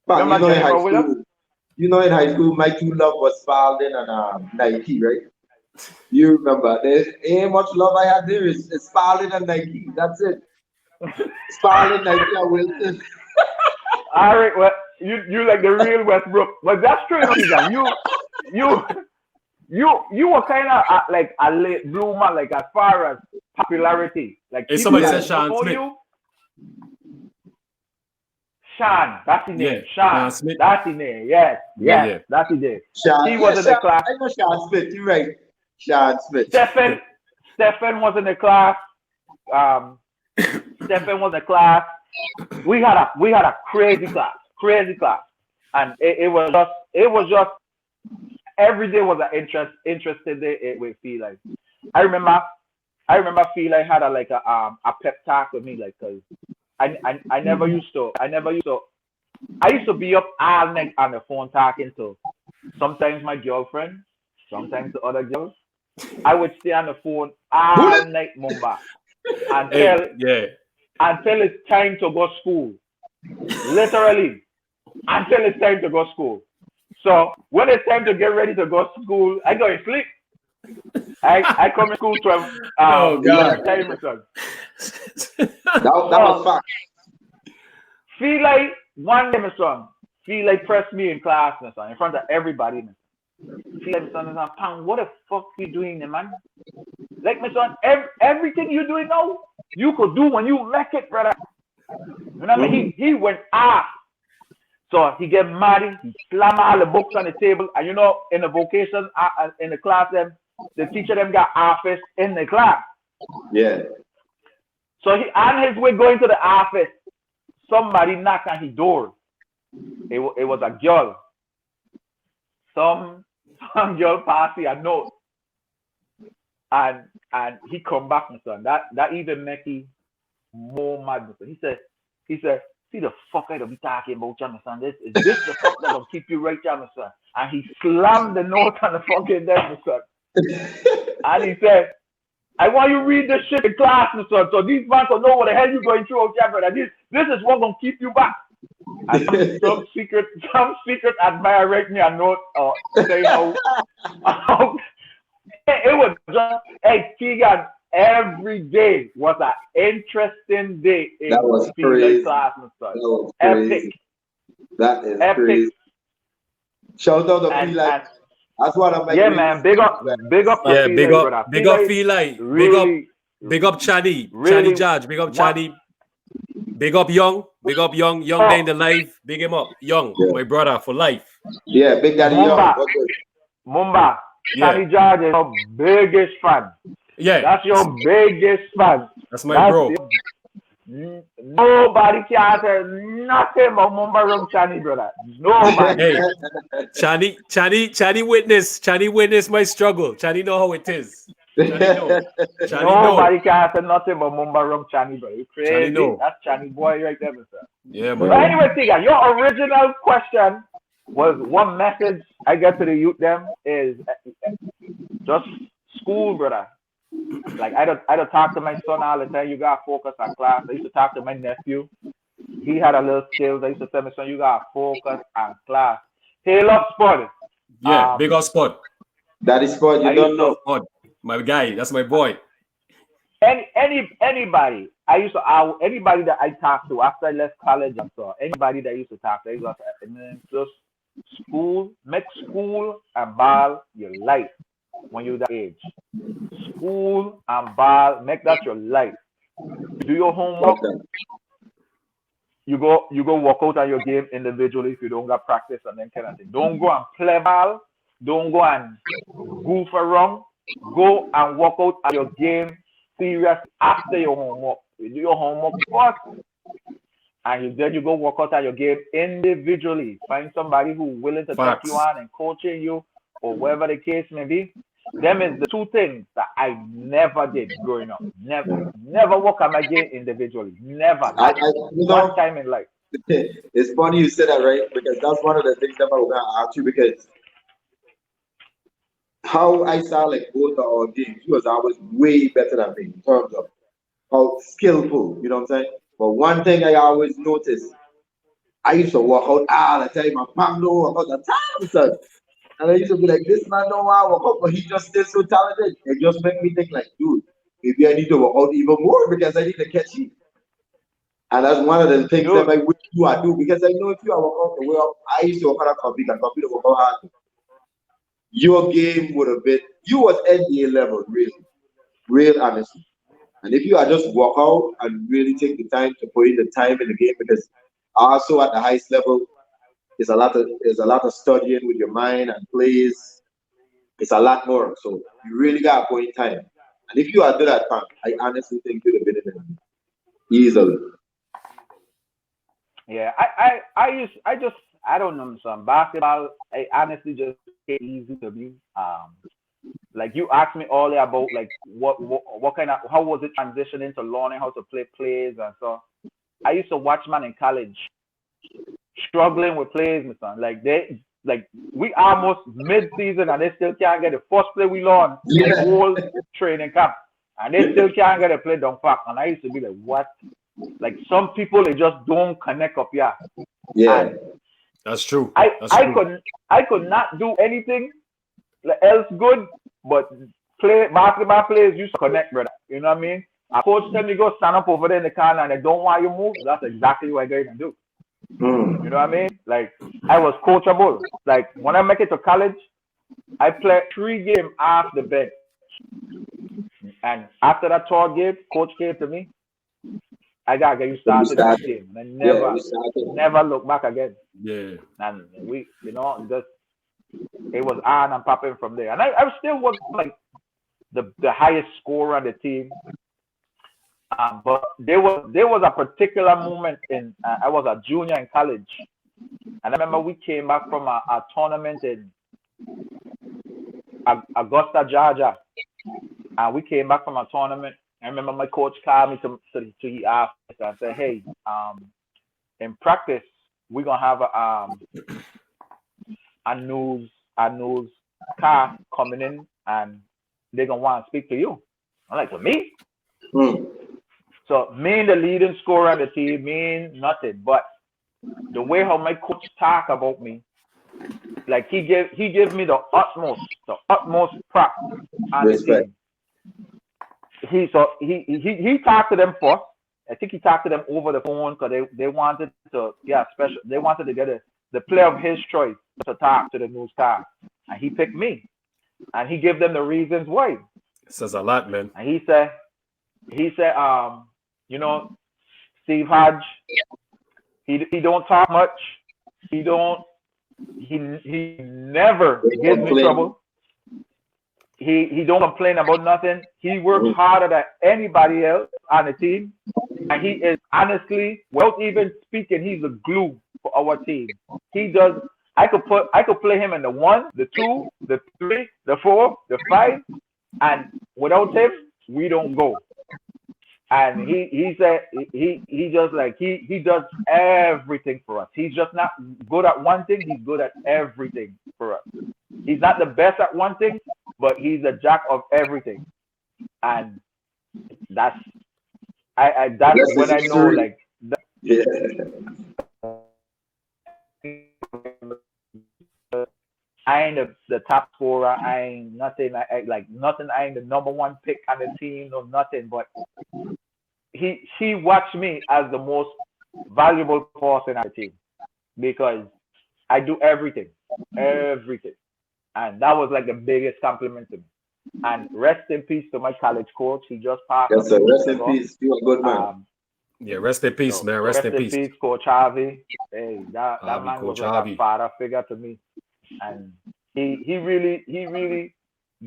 Remember Jennifer Williams? You know, in high school, my true love was Spalding and Nike, right? You remember? There ain't much love I had there. It's Spalding and Nike. That's it. Spalding, Nike, and Wilson. All right, well, you like the real Westbrook, but that's true. You were kind of like a late bloomer, like as far as popularity. Like hey, somebody said Sean Smith. Sean, that's his name. Sean Smith. That's his name. Yes, that's his name. He was in the class. I know Sean Smith. You're right. Sean Smith. Stephen was in the class. Stephen was in the class. We had a crazy class, and it was just every day was an interesting day. We feel like I remember feel like had a pep talk with me, like, cause I never used to. I used to be up all night on the phone talking to sometimes my girlfriend, sometimes to other girls. I would stay on the phone all night, Mumba, until it's time to go school. Literally, until it's time to go school. So when it's time to get ready to go to school, I go to sleep. I come to school 12. Oh God! That was fun. Feel like one day, my son. Feel like press me in class, my son, in front of everybody. Feel like, my son, Pang, what the fuck you doing, man? Like, my son, everything you doing now, you could do when you make it, brother. You know what I mean? He went off. So he get mad, he slam all the books on the table, and you know, in the vocation, in the class, the teacher them got office in the class. Yeah. So he on his way going to the office. somebody knocked on his door. It was a girl. Some girl passed a note, and he come back, my son. That even make he more mad, my son. He said, see the fuck I don't be talking about, my son. This the fuck that will keep you right there, my son. And he slammed the note on the fucking desk, my son. And he said, I want you to read this shit in class, my son, so these fans will know what the hell you're going through out there, brother. This is what gonna keep you back. And some secret admirer write me a note saying how it was just, hey, Keegan, every day was an interesting day in crazy. Class, my son. That was Epic. crazy. That is Epic. crazy. Shout out to P-Light. That's what I'm yeah, man. Big up. Yeah, big up P-Light. Really, Big up Chani. Really, Chani Judge. Big up Chani. Big up Young. Big up Young. Young day in the life. Big him up. Young, my brother for life. Yeah, Big Daddy Mumba. Chani Judge is your biggest fan. Yeah. That's your biggest fan. That's my bro. Nobody can say nothing about Mumba Rum Chani, brother. Nobody. Hey, Chani witness my struggle. Chani know how it is. Nobody can say nothing about Mumba Rum Chani, bro. You crazy? That's Chani boy right there, sir. Yeah, man. But anyway, Tiga, your original question was one message I get to the youth them is just school, brother. Like I don't talk to my son all the time. You gotta focus on class. I used to talk to my nephew. He had a little skills. I used to tell my son, you gotta focus on class. Hail up, Spud. Yeah, big up Spud. That is Spud. You don't know Spud. My guy. That's my boy. Anybody. I used to anybody that I talked to after I left college and so anybody that I used to talk to, I used to say, man, just school, make school and ball your life when you're that age. School and ball, make that your life. Do your homework. You go work out on your game individually if you don't got practice and then kind of thing. Don't go and play ball. Don't go and goof around. Go and work out on your game serious after your homework. You do your homework first. And then you go work out on your game individually. Find somebody who's willing to take you on and coaching you or whatever the case may be. Them is the two things that I never did growing up. Never work on my game individually. Never. One time in life. It's funny you said that, right? Because that's one of the things that I was going to ask you, because how I saw like both of our games, he was always way better than me in terms of how skillful, you know what I'm saying? But one thing I always noticed, I used to walk out all the time. My mom don't walk out the time, son. And I used to be like, this man don't want to walk out, but he just still so talented. It just make me think like, dude, maybe I need to walk out even more because I need to catch him. And that's one of the things that I wish you are do, because I know if you are walk out the way up, I used to walk out a computer walk out hard. Your game would have been, you was NBA level, really, real honestly. And if you are just walk out and really take the time to put in the time in the game, because also at the highest level, there's a lot of studying with your mind and plays. It's a lot more. So you really gotta put in time. And if you are do that, I honestly think you'd have been in it easily. Yeah, I don't know some basketball. I honestly just get easy to me. Like you asked me earlier about like what kind of, how was it transitioning to learning how to play plays and so. I used to watch man in college struggling with plays, my son. Like we almost mid-season and they still can't get the first play we learned in the whole training camp, and they still can't get a play done back. And I used to be like, what? Like some people they just don't connect up here. Yeah, and that's true. I could not do anything else good, but basketball players used to connect, brother. You know what I mean? A coach tell me go stand up over there in the corner and they don't want you to move. That's exactly what I going to do. You know what I mean? Like I was coachable. Like when I make it to college, I played 3 games off the bench, and after that 3rd game, coach came to me. I gotta get you started in the game, and I never look back again. Yeah, and we, you know, just it was on and popping from there. And I still was like the highest scorer on the team. But there was a particular moment in I was a junior in college, and I remember we came back from a tournament in Augusta, Georgia, and we came back from a tournament. I remember my coach called me to his office and said, "Hey, in practice, we're gonna have a news car coming in, and they're gonna want to speak to you." I'm like, "To me?" So me and the leading scorer on the team mean nothing, but the way how my coach talk about me, like he gave me the utmost prop on the team. He talked to them first. I think he talked to them over the phone because they wanted to get the player of his choice to talk to the news star, and he picked me, and he gave them the reasons why. It says a lot, man. And he said, you know, Steve Hodge, he don't talk much. He never gives me trouble. He don't complain about nothing. He works harder than anybody else on the team. And he is honestly, without even speaking, he's the glue for our team. He does. I could play him in the 1, the 2, the 3, the 4, the 5, and without him, we don't go. And he said he just like he does everything for us. He's just not good at one thing. He's good at everything for us. He's not the best at one thing, but he's a jack of everything. And that's when I know like. I ain't the top scorer. I ain't nothing. I ain't the number 1 pick on the team or nothing. But he watched me as the most valuable person on the team because I do everything, and that was like the biggest compliment to me. And rest in peace to my college coach. He just passed. Yes, sir. Rest in peace. You're a good man. Yeah, rest in peace, man. Rest in peace, Coach Harvey. Hey, that man was like a father figure to me. And he really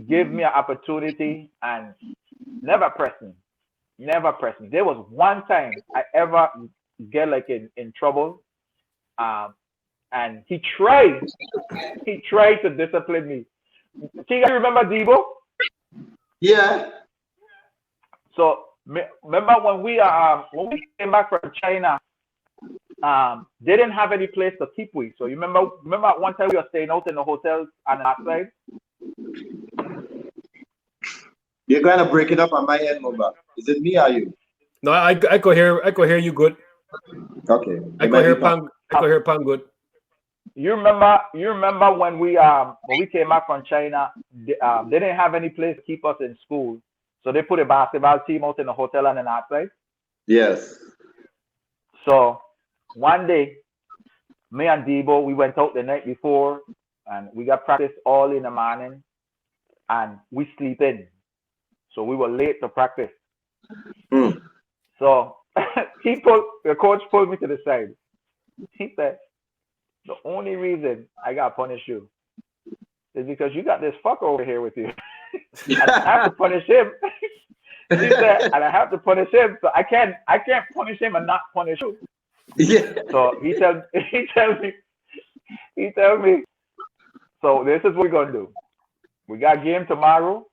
gave me an opportunity and never pressed me. There was one time I ever get like in trouble, and he tried to discipline me. Can you remember Debo? Yeah. So remember when we came back from China, they didn't have any place to keep we. So you remember one time we were staying out in the hotels on the outside? You're kind of breaking up on my end, Mumba. Is it me or you? No, I could hear you good. Okay. I could hear Pang good. You remember when we came back from China, they didn't have any place to keep us in school. So they put a basketball team out in the hotel on the outside. Yes. So one day, me and Debo, we went out the night before and we got practice all in the morning and we sleep in. So we were late to practice. So the coach pulled me to the side. He said, the only reason I got punished you is because you got this fucker over here with you. And I have to punish him. He said, and I have to punish him. So I can't punish him and not punish you. Yeah. So he tells me, so this is what we're gonna do. We got game tomorrow.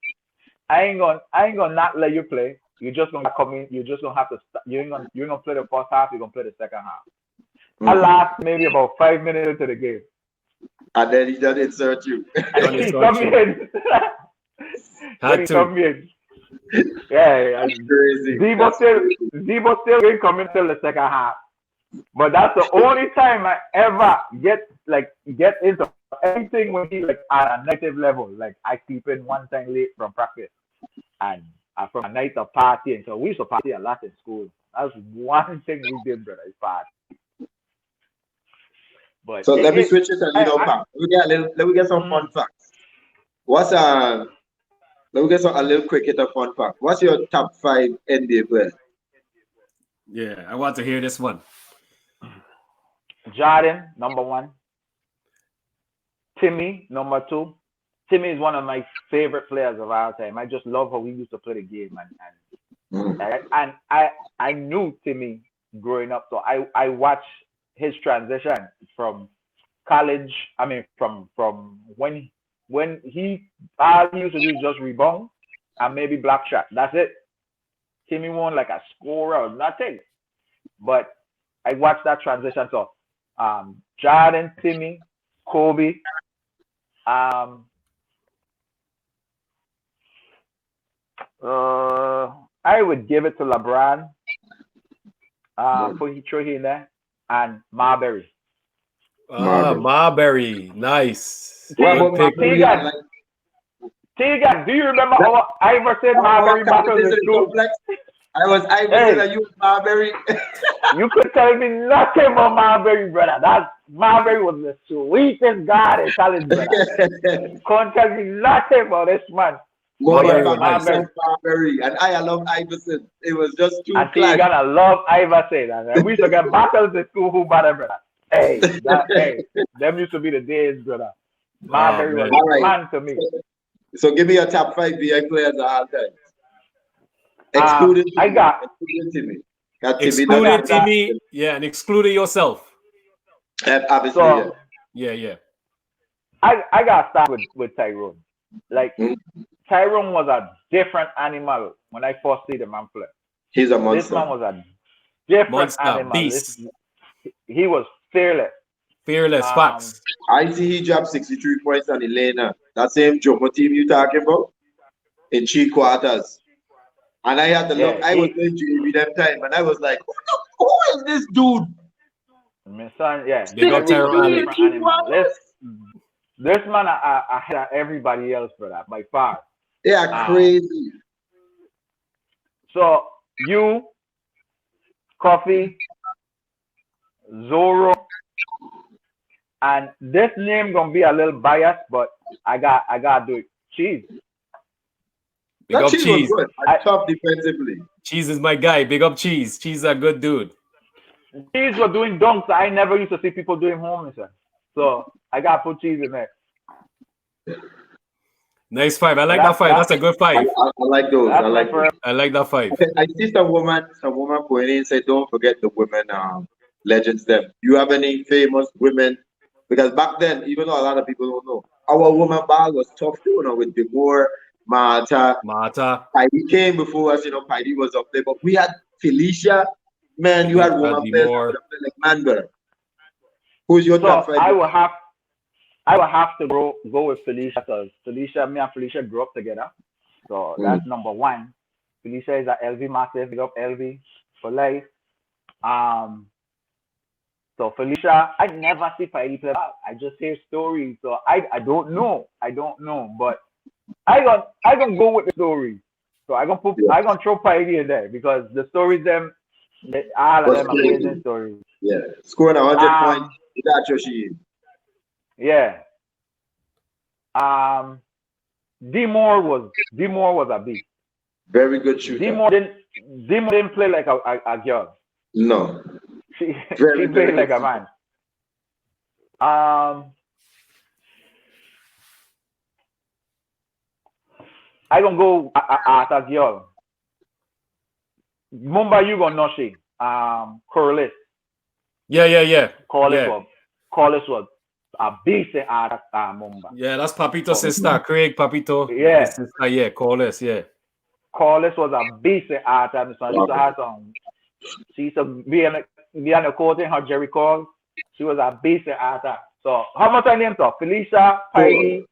I ain't gonna not let you play. You're just gonna come in. You're just gonna have to. You're gonna play the first half. You're gonna play the second half. I last maybe about 5 minutes into the game. And then he does insert you. And he come in. Yeah, that's crazy. Debo still didn't come in till the second half. But that's the only time I ever get into anything when he's like at a negative level. Like I sleep in one time late from practice, and from a night of partying. So we used to party a lot in school. That's one thing we did, brother. Is party. But so let me switch it a little back. Let me get some fun facts. Let me get a little cricketer fun fact. What's your top 5 NBA player? Yeah, I want to hear this one. Jordan, number 1. Timmy, number 2. Timmy is one of my favorite players of all time. I just love how he used to play the game, and And I knew Timmy growing up, so I watched his transition from college. I mean, from when all he used to do is just rebound and maybe block shot. That's it. Timmy won like a scorer or nothing. But I watched that transition. So Jordan, Timmy, Kobe, I would give it to LeBron for he threw in there, and Marbury. Marbury, nice. What about Marbury? Tegan, do you remember how Iverson Marbury battles in school? I was Iverson and you was Marbury. You could tell me nothing about Marbury, brother. That Marbury was the sweetest guy in college, brother. Can't tell me nothing about this man. Marbury, and I love Iverson. It was just too and Tegan, I love Iverson. And we used to get battles in school who better, brother. Hey, them used to be the days, brother. Marbury was a man to me. So give me your top 5 VI players at all times. Excluding Timmy. Excluding Timmy, yeah, and excluding yourself. Obviously, so, yeah. I gotta start with Tyrone. Like Tyrone was a different animal when I first see the man play. He's a monster. This man was a different animal. Beast. He was fearless. Facts. I see he dropped 63 points on Elena. That same Jomo team you talking about in 3 quarters. And I had to look. I was playing JV that time, and I was like, "Who is this dude?" My son, yeah. This man ahead of everybody else for that by far. Yeah, crazy. So you, Coffee, Zorro, and this name gonna be a little biased, but I gotta do it. Cheese. Big up Cheese. Was good. Tough defensively. Cheese is my guy. Big up Cheese. Cheese is a good dude. Cheese was doing dunks. I never used to see people doing home, sir. So I gotta put Cheese in there. Nice 5. I like that 5. That's a good 5. I like those. I like that 5. I see some woman going in and say, "Don't forget the women legends." Them. You have any famous women? Because back then, even though a lot of people don't know, our woman ball was tough too. You know, with Demore, Marta. Heidi came before us. You know, Heidi was up there, but we had Felicia. Man, you had woman players like Manber. Who's your top 5? I will have to go with Felicia because me and Felicia grew up together. So that's number 1. Felicia is a LV massive. Big up LV for life. So Felicia, I never see Heidi play back. I just hear stories. So I don't know. But I gonna go with the story. So I gonna throw Heidi in there because the stories all of them amazing stories. Yeah, scoring 100 points. That's what she is. Yeah. D-Moore was a beast. Very good shooter. D-Moore didn't play like a girl. No. She played like a man. I gonna go at a girl. Mumba, you gonna know she. Corliss. Yeah. Corliss was a beast at Mumba. Yeah, that's Papito's sister, Craig Papito. Yeah. Sister, yeah, Corliss, yeah. Corliss was a beast at her. She used to have some. She used to be on the court in her Jerry calls. She was a beast at her. So how much I named her? Felicia, Heidi.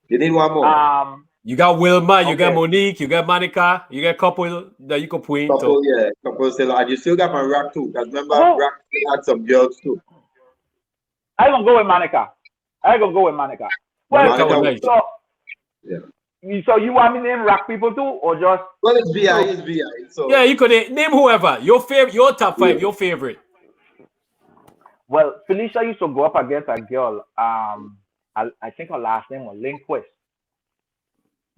You need one more. You got Wilma, you got Monique, you got Monica, you got a couple that you could point to. Yeah, couple still, and you still got my Rock too. Because remember, Rock still had some girls too. I'm gonna go with Monica. Well, so you want me to name Rock people too, or just? Well, it's VI. So yeah, you could name whoever your favorite, your top 5, your favorite. Well, Felicia used to go up against a girl. I think her last name was Lindquist.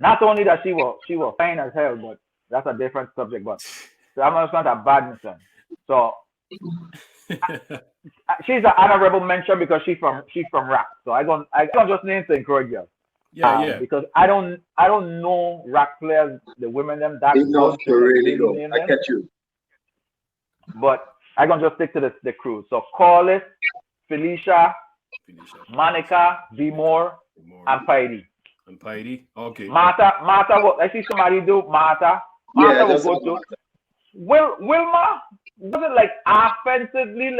Not only that she was fine as hell, but that's a different subject. But so I'm not a badminton. So she's an honorable mention because she's from Rock. So I don't just name to encourage her. Yeah. Because I don't know rack players, the women them that Enough good to to like really really know. name I them. catch you. But I gonna just stick to the crew. So Corliss, Felicia, Monica, B More, and Piety. And Piety. Okay. Martha, I see somebody do Martha. Yeah, Martha will just go to. Wilma wasn't like offensively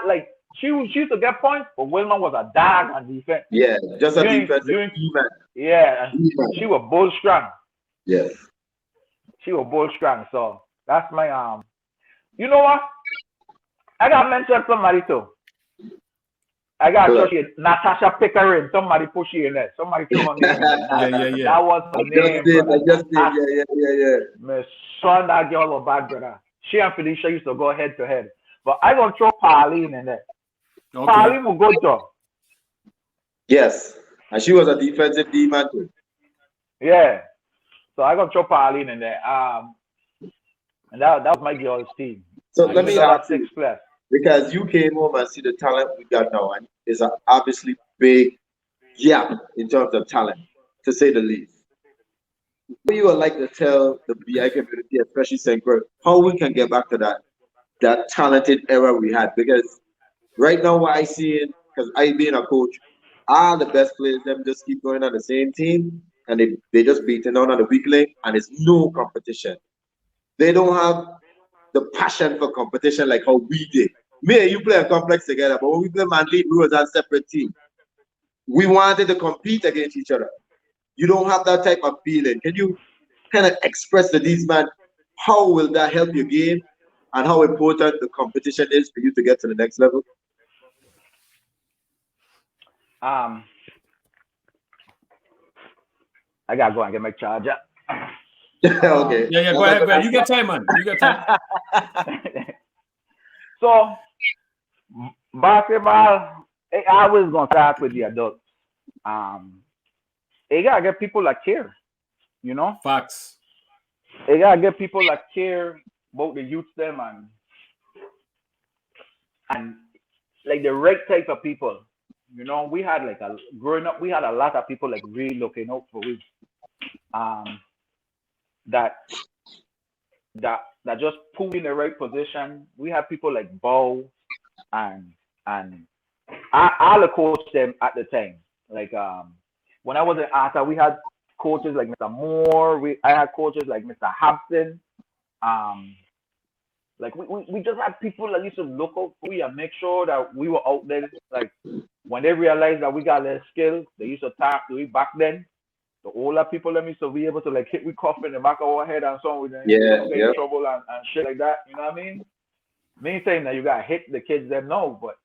like she used to get points, but Wilma was a dog on defense. yeah, just a defensive man. Yeah, she was bull strong. Yes. She was bull strong. So that's my You know what? I got mentioned somebody too. I got Natasha Pickering. Somebody push you in there. Somebody threw her name in there. Yeah. That was her name. I just did. Yeah. My son, that girl was bad, brother. She and Felicia used to go head to head. But I gonna throw Pauline in there. Okay. Pauline will go to. Yes. And she was a defensive D-man too. Yeah. So I gonna throw Pauline in there. And that was my girl's team. So let me ask you, 6 plus. because you came home and see the talent we got now, and it's an obviously big gap in terms of talent, to say the least. What you would like to tell the BI community, especially St. Croix, how we can get back to that talented era we had? Because right now, what I see, because I being a coach, all the best players them just keep going on the same team, and they just beating down on the weak link, and it's no competition. They don't have the passion for competition like how we did. Me and you play a complex together, but when we play Manly, we was on separate team. We wanted to compete against each other. You don't have that type of feeling. Can you kind of express to these man how will that help your game and how important the competition is for you to get to the next level? I gotta go and get my charger. Okay. Yeah. Go ahead. You get time, man. You get time. So basketball, I always gonna start with the adults. You gotta get people that care, you know. Facts. You gotta get people that care about the youth them and like the right type of people. You know, we had like growing up, we had a lot of people like really looking out for we. That just put in the right position. We had people like Bo and I coach them at the time. Like when I was in Arthur, we had coaches like Mr. Moore. I had coaches like Mr. Hobson. Like we just had people that used to look out for we and make sure that we were out there. Like when they realized that we got less skill, they used to talk to me back then. The older people let me to be able to like hit we cough in the back of our head and so on with them, get in trouble and shit like that. You know what I mean? Me saying that you gotta hit the kids them no, but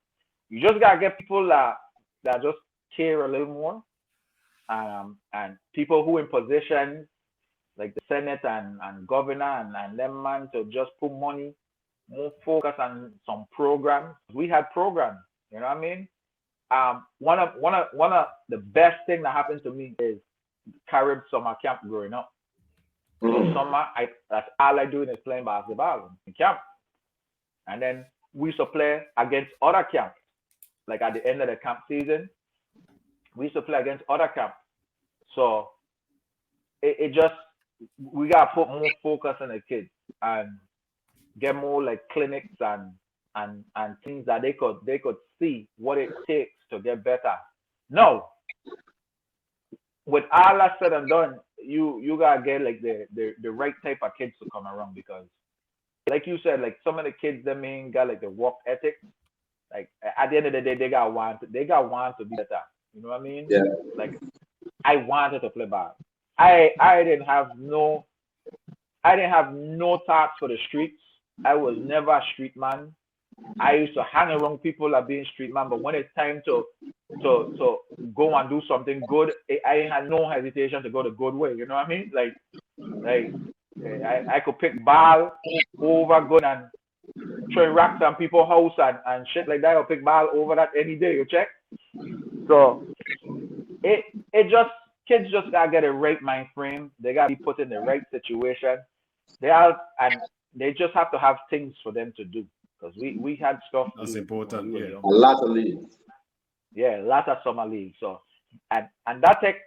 you just gotta get people that just care a little more. And people who in position like the Senate and governor and them man to just put money, more focus on some programs. We had programs, you know what I mean? One of the best thing that happened to me is Carib summer camp growing up. So summer, that's all I do is playing basketball in camp. And then we used to play against other camps. Like at the end of the camp season, we used to play against other camps. So it just, we got to put more focus on the kids and get more like clinics and things that they could see what it takes to get better. No, with all that said and done, you gotta get like the right type of kids to come around, because like you said, like some of the kids that mean got like the work ethic. Like at the end of the day, they got want to be better. You know what I mean? Yeah. Like I wanted to play ball. I didn't have no thoughts for the streets. I was never a street man. I used to hang around people that being street man, but when it's time to go and do something good, I had no hesitation to go the good way. You know what I mean? Like I could pick ball over going and throwing rocks on people's house and shit like that. I'll pick ball over that any day. You check? So it just, kids just gotta get a right mind frame. They gotta be put in the right situation. They just have to have things for them to do. Because we had stuff. That's important. Yeah. A lot of leagues. Yeah, a lot of summer leagues. So and that take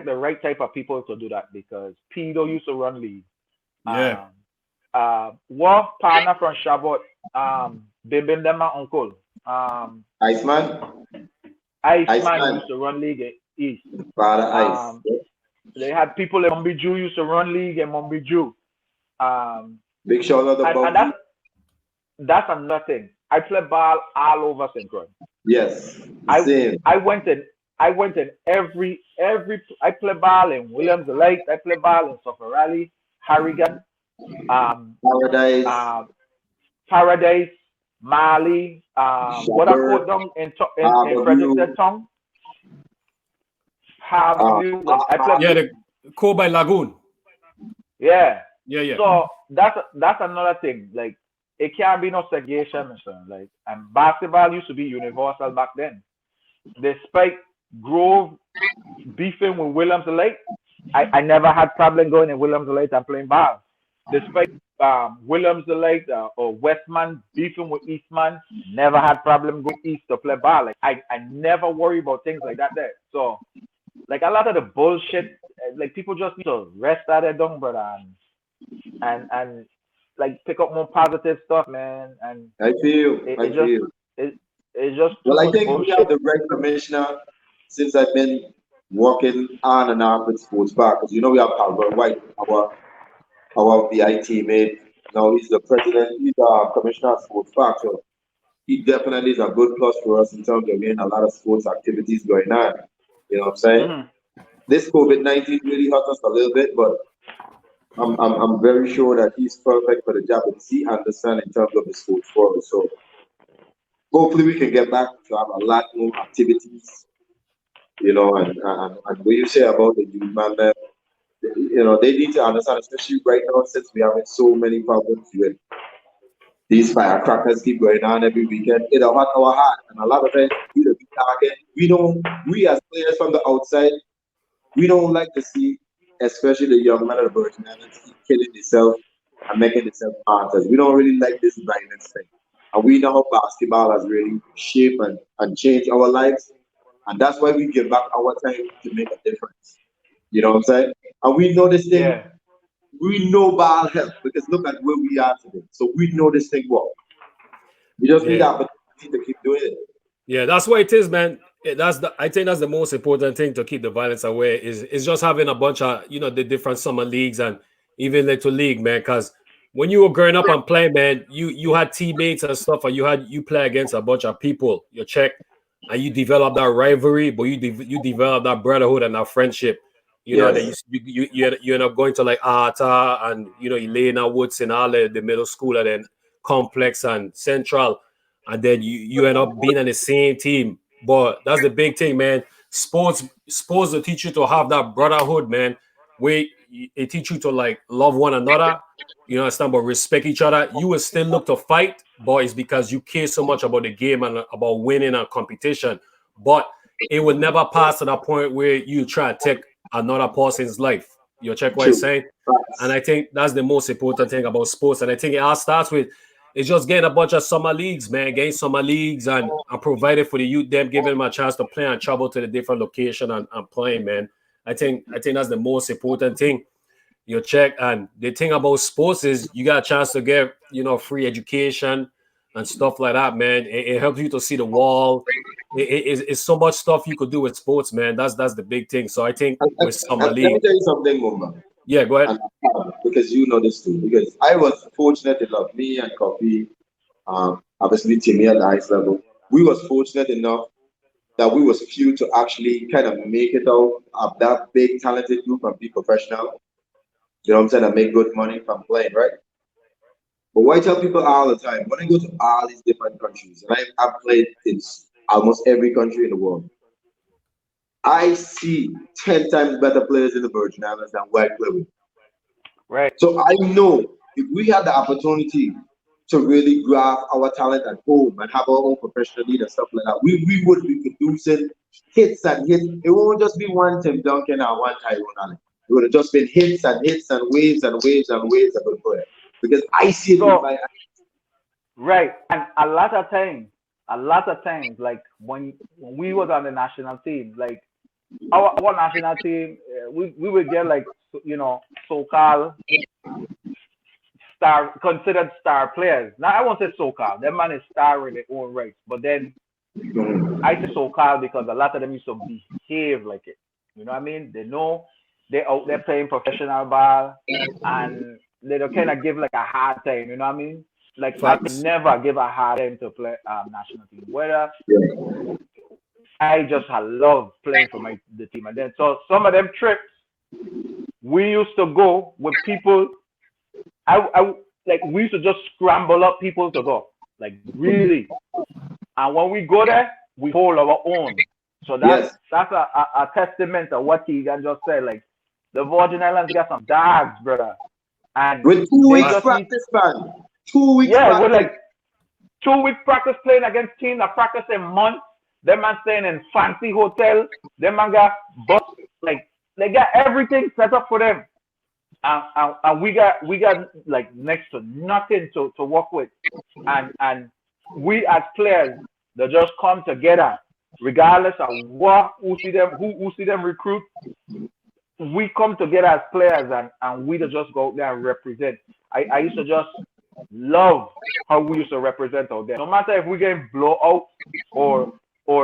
the right type of people to do that because Pedo used to run league. Yeah. War partner from Shabbat, Bim them my uncle. Iceman. Iceman used to run league in East. Father Ice. They had people in Mumbai Jew used to run league in Mumbai Jew. Big shout out and that's another thing. I play ball all over Central. Yes. Same. I went in every I play ball in Williams Lake, I play ball in Suffolk Raleigh, Harrigan, Paradise, Mali, what I call down in Frederickson Town. Harvey, I play the Kobe Lagoon. Yeah. Yeah. So that's another thing. Like it can't be no segregation, like, and basketball used to be universal back then. Despite Grove beefing with Williams Lake, I never had problem going in Williams Lake and playing ball. Despite Williams Lake or Westman beefing with Eastman, never had problem going east to play ball. Like I never worry about things like that there. So like a lot of the bullshit, like people just need to rest out their dung, brother, and like pick up more positive stuff, man. And I feel. It's just well, I think bullshit. we have the right commissioner since I've been working on and off with Sports Park. Because we have Albert White, our VI teammate. Now he's the president, he's the commissioner of Sports Park. So he definitely is a good plus for us in terms of getting a lot of sports activities going on. You know what I'm saying? Mm-hmm. This COVID-19 really hurt us a little bit, but I'm very sure that he's perfect for the job because he understands in terms of the sports world. So hopefully we can get back to have a lot more activities, and what you say about the youth man, they need to understand, especially right now since we having so many problems with these firecrackers keep going on every weekend. It'll hurt our heart, and a lot of times we as players from the outside, we don't like to see, especially the young men of the Virgin Islands, keep killing themselves and making themselves martyrs. We don't really like this violence thing. And we know how basketball has really shaped and changed our lives. And that's why we give back our time to make a difference. You know what I'm saying? And we know this thing. Yeah. We know ball help because look at where we are today. So we know this thing works. We just need the opportunity to keep doing it. Yeah, that's what it is, man. I think that's the most important thing to keep the violence away is just having a bunch of the different summer leagues and even little league, man. Because when you were growing up and playing, man, you had teammates and stuff, and you play against a bunch of people. You check, and you develop that rivalry, but you develop that brotherhood and that friendship. That you end up going to like Arta and Elena Woods and all the middle school and then Complex and Central, and then you end up being on the same team. But that's the big thing, man. Sports will teach you to have that brotherhood, man. Where it teach you to like love one another, understand, but respect each other. You will still look to fight, but it's because you care so much about the game and about winning and competition. But it will never pass to that point where you try to take another person's life. You check what I'm saying? And I think that's the most important thing about sports. And I think it all starts with it's just getting a bunch of summer leagues, man. Getting summer leagues and provided for the youth, them giving them a chance to play and travel to the different location and playing, man. I think that's the most important thing. You check, and the thing about sports is you got a chance to get free education and stuff like that, man. It helps you to see the wall. It's so much stuff you could do with sports, man. That's the big thing. So I think with summer league. Let me tell you something, Mumba. Yeah, go ahead. Because you know this too. Because I was fortunate enough, me and Coffee, obviously Timmy at the highest level, we was fortunate enough that we was few to actually kind of make it out of that big talented group and be professional. You know what I'm saying? And make good money from playing, right? But what I tell people all the time, when I go to all these different countries, and I've played in almost every country in the world, I see 10 times better players in the Virgin Islands than what I play with. Right. So I know if we had the opportunity to really grab our talent at home and have our own professional league and stuff like that, we would be producing hits and hits. It won't just be one Tim Duncan or one Tyrone Allen. It would have just been hits and hits and waves and waves and waves of player. Because I see it with my eyes. Right. And a lot of times a lot of times, like when we was on the national team, like our national team, we would get like so-called considered star players. Now I won't say so-called. That man is star in their own right, but then I say so-called because a lot of them used to behave like it. You know what I mean? They know they're out there playing professional ball, and they don't kind of give like a hard time. You know what I mean? Like I could never give a hard time to play national team. Whether I just love playing for the team, and then so some of them trips we used to go with people. I like we used to just scramble up people to go, like really. And when we go there, we hold our own. So that's a testament of what Keegan just said. Like the Virgin Islands got some dogs, brother. And with 2 weeks practice, man. 2 weeks. Yeah, with like 2 weeks practice playing against teams that practice in months. Them man staying in fancy hotels. Them man got bus, like they got everything set up for them. And we got like next to nothing to work with. And we as players, they just come together, regardless of who see them recruit. We come together as players and we just go out there and represent. I used to just love how we used to represent out there. No matter if we get blown out or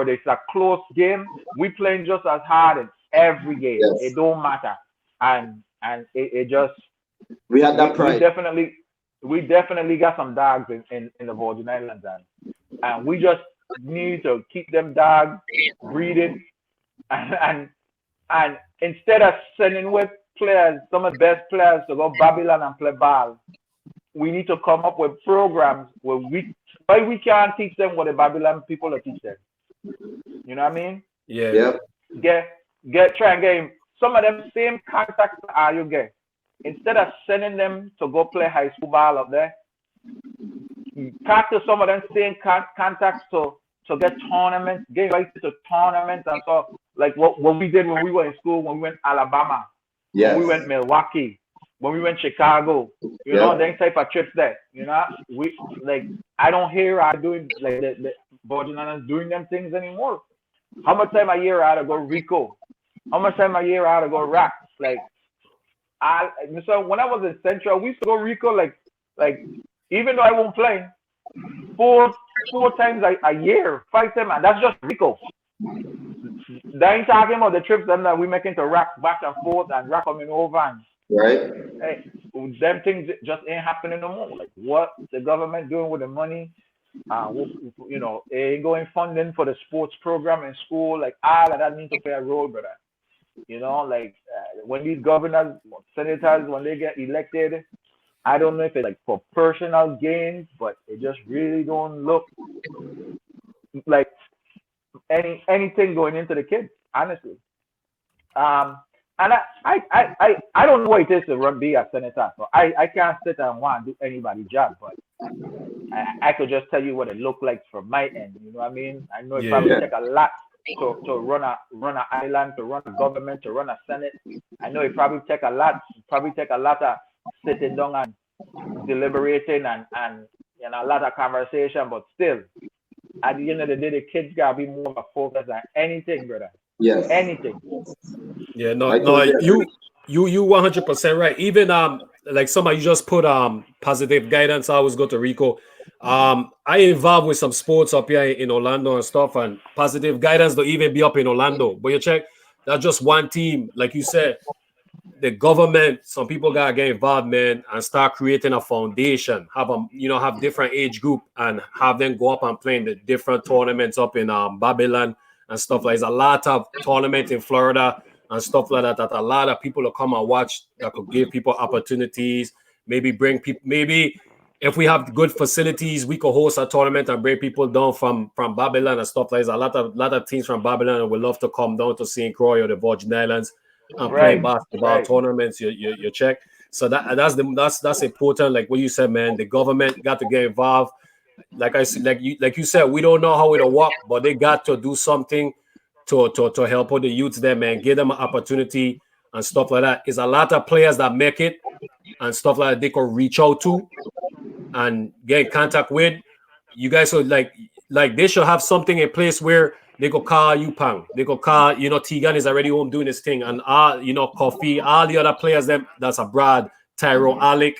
it's a close game, we playing just as hard in every game. Yes. It don't matter. And it just we had that pride. We definitely got some dogs in the Virgin Islands, and we just need to keep them dogs breeding, and instead of sending with players, some of the best players to go Babylon and play ball, we need to come up with programs where we can't teach them what the Babylon people are teach them. You know what I mean? Yeah. Try and get some of them same contacts that you get. Instead of sending them to go play high school ball up there, talk to some of them same contacts to get tournaments, get invited to tournaments and stuff. Like what we did when we were in school, when we went Alabama, when we went Milwaukee, when we went Chicago, you know, them type of trips there. You know, we like I don't hear I doing like the Virgin Islands doing them things anymore. How much time a year I had to go Rico? How much time a year I had to go Rack? Like so when I was in Central, we used to go Rico like even though I won't play, four times a year, 5 times, and that's just Rico. They ain't talking about the trips that we making to Rack back and forth and Rack coming over and hey, them things just ain't happening no more. Like what the government doing with the money? You know, it ain't going funding for the sports program in school. Like all of that needs to play a role, brother. You know, like when these governors, senators, when they get elected, I don't know if it's like for personal gains, but it just really don't look like anything going into the kids, honestly. And I don't know what it is to be a senator, so I can't sit and want to do anybody's job, but I could just tell you what it looked like from my end. You know what I mean? I know it probably take a lot to run an island, to run a government, to run a senate. I know it probably take a lot of sitting down and deliberating and you know, a lot of conversation, but still at the end of the day the kids gotta be more of a focus on anything, brother. Yes. Anything. Yeah, no, you 100% right. Even like somebody just put positive guidance. I always go to Rico. I involved with some sports up here in Orlando and stuff, and positive guidance don't even be up in Orlando. But you check, that's just one team. Like you said, the government, some people gotta get involved, man, and start creating a foundation. Have different age group and have them go up and play in the different tournaments up in Babylon and stuff like that. There's a lot of tournaments in Florida and stuff like that a lot of people will come and watch that could give people opportunities. Maybe bring people. Maybe if we have good facilities, we could host a tournament and bring people down from Babylon and stuff like that. A lot of teams from Babylon would love to come down to St. Croix or the Virgin Islands and play basketball tournaments. You check. So that's important. Like what you said, man. The government got to get involved. Like you said, we don't know how it'll work, but they got to do something to help out the youths there, man. Give them an opportunity and stuff like that. It's a lot of players that make it and stuff like that they could reach out to and get in contact with. You guys are like like they should have something in place where they go call you Pang. They go call, Tegan is already home doing his thing. And Coffee, all the other players them that's abroad, Tyro, Alec,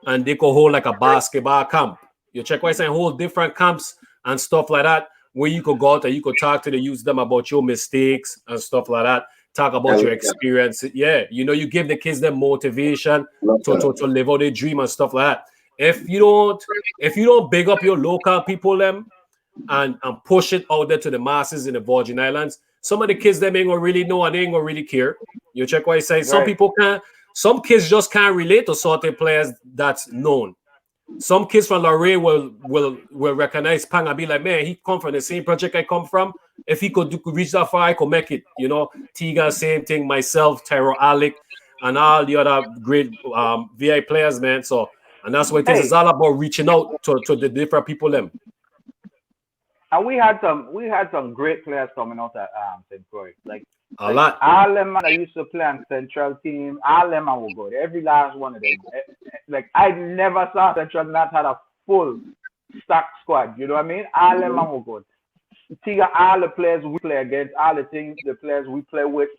and they go hold like a basketball camp. You check what I'm saying, hold different camps and stuff like that, where you could go out and you could talk to the youth them about your mistakes and stuff like that. Talk about your experience. Yeah, you give the kids them motivation to live out their dream and stuff like that. If you don't big up your local people them and push it out there to the masses in the Virgin Islands, some of the kids them ain't gonna really know and they ain't gonna really care. You check what I say. Some people can't. Some kids just can't relate to certain players that's known. Some kids from Lorraine will recognize Pang and be like, man, he come from the same project I come from. If he could reach that far, I could make it. Tiga, same thing. Myself, Tyro, Alec, and all the other great VI players, man. So, and that's what it is. It's all about reaching out to the different people. Them. And we had some great players coming out at St. Croix. Like a lot. All them man that used to play on Central team, all them man will go there. Every last one of them. Like I never saw Central not had a full stack squad. You know what I mean? All them man will go. Tiga, all the players we play against, all the players we play with,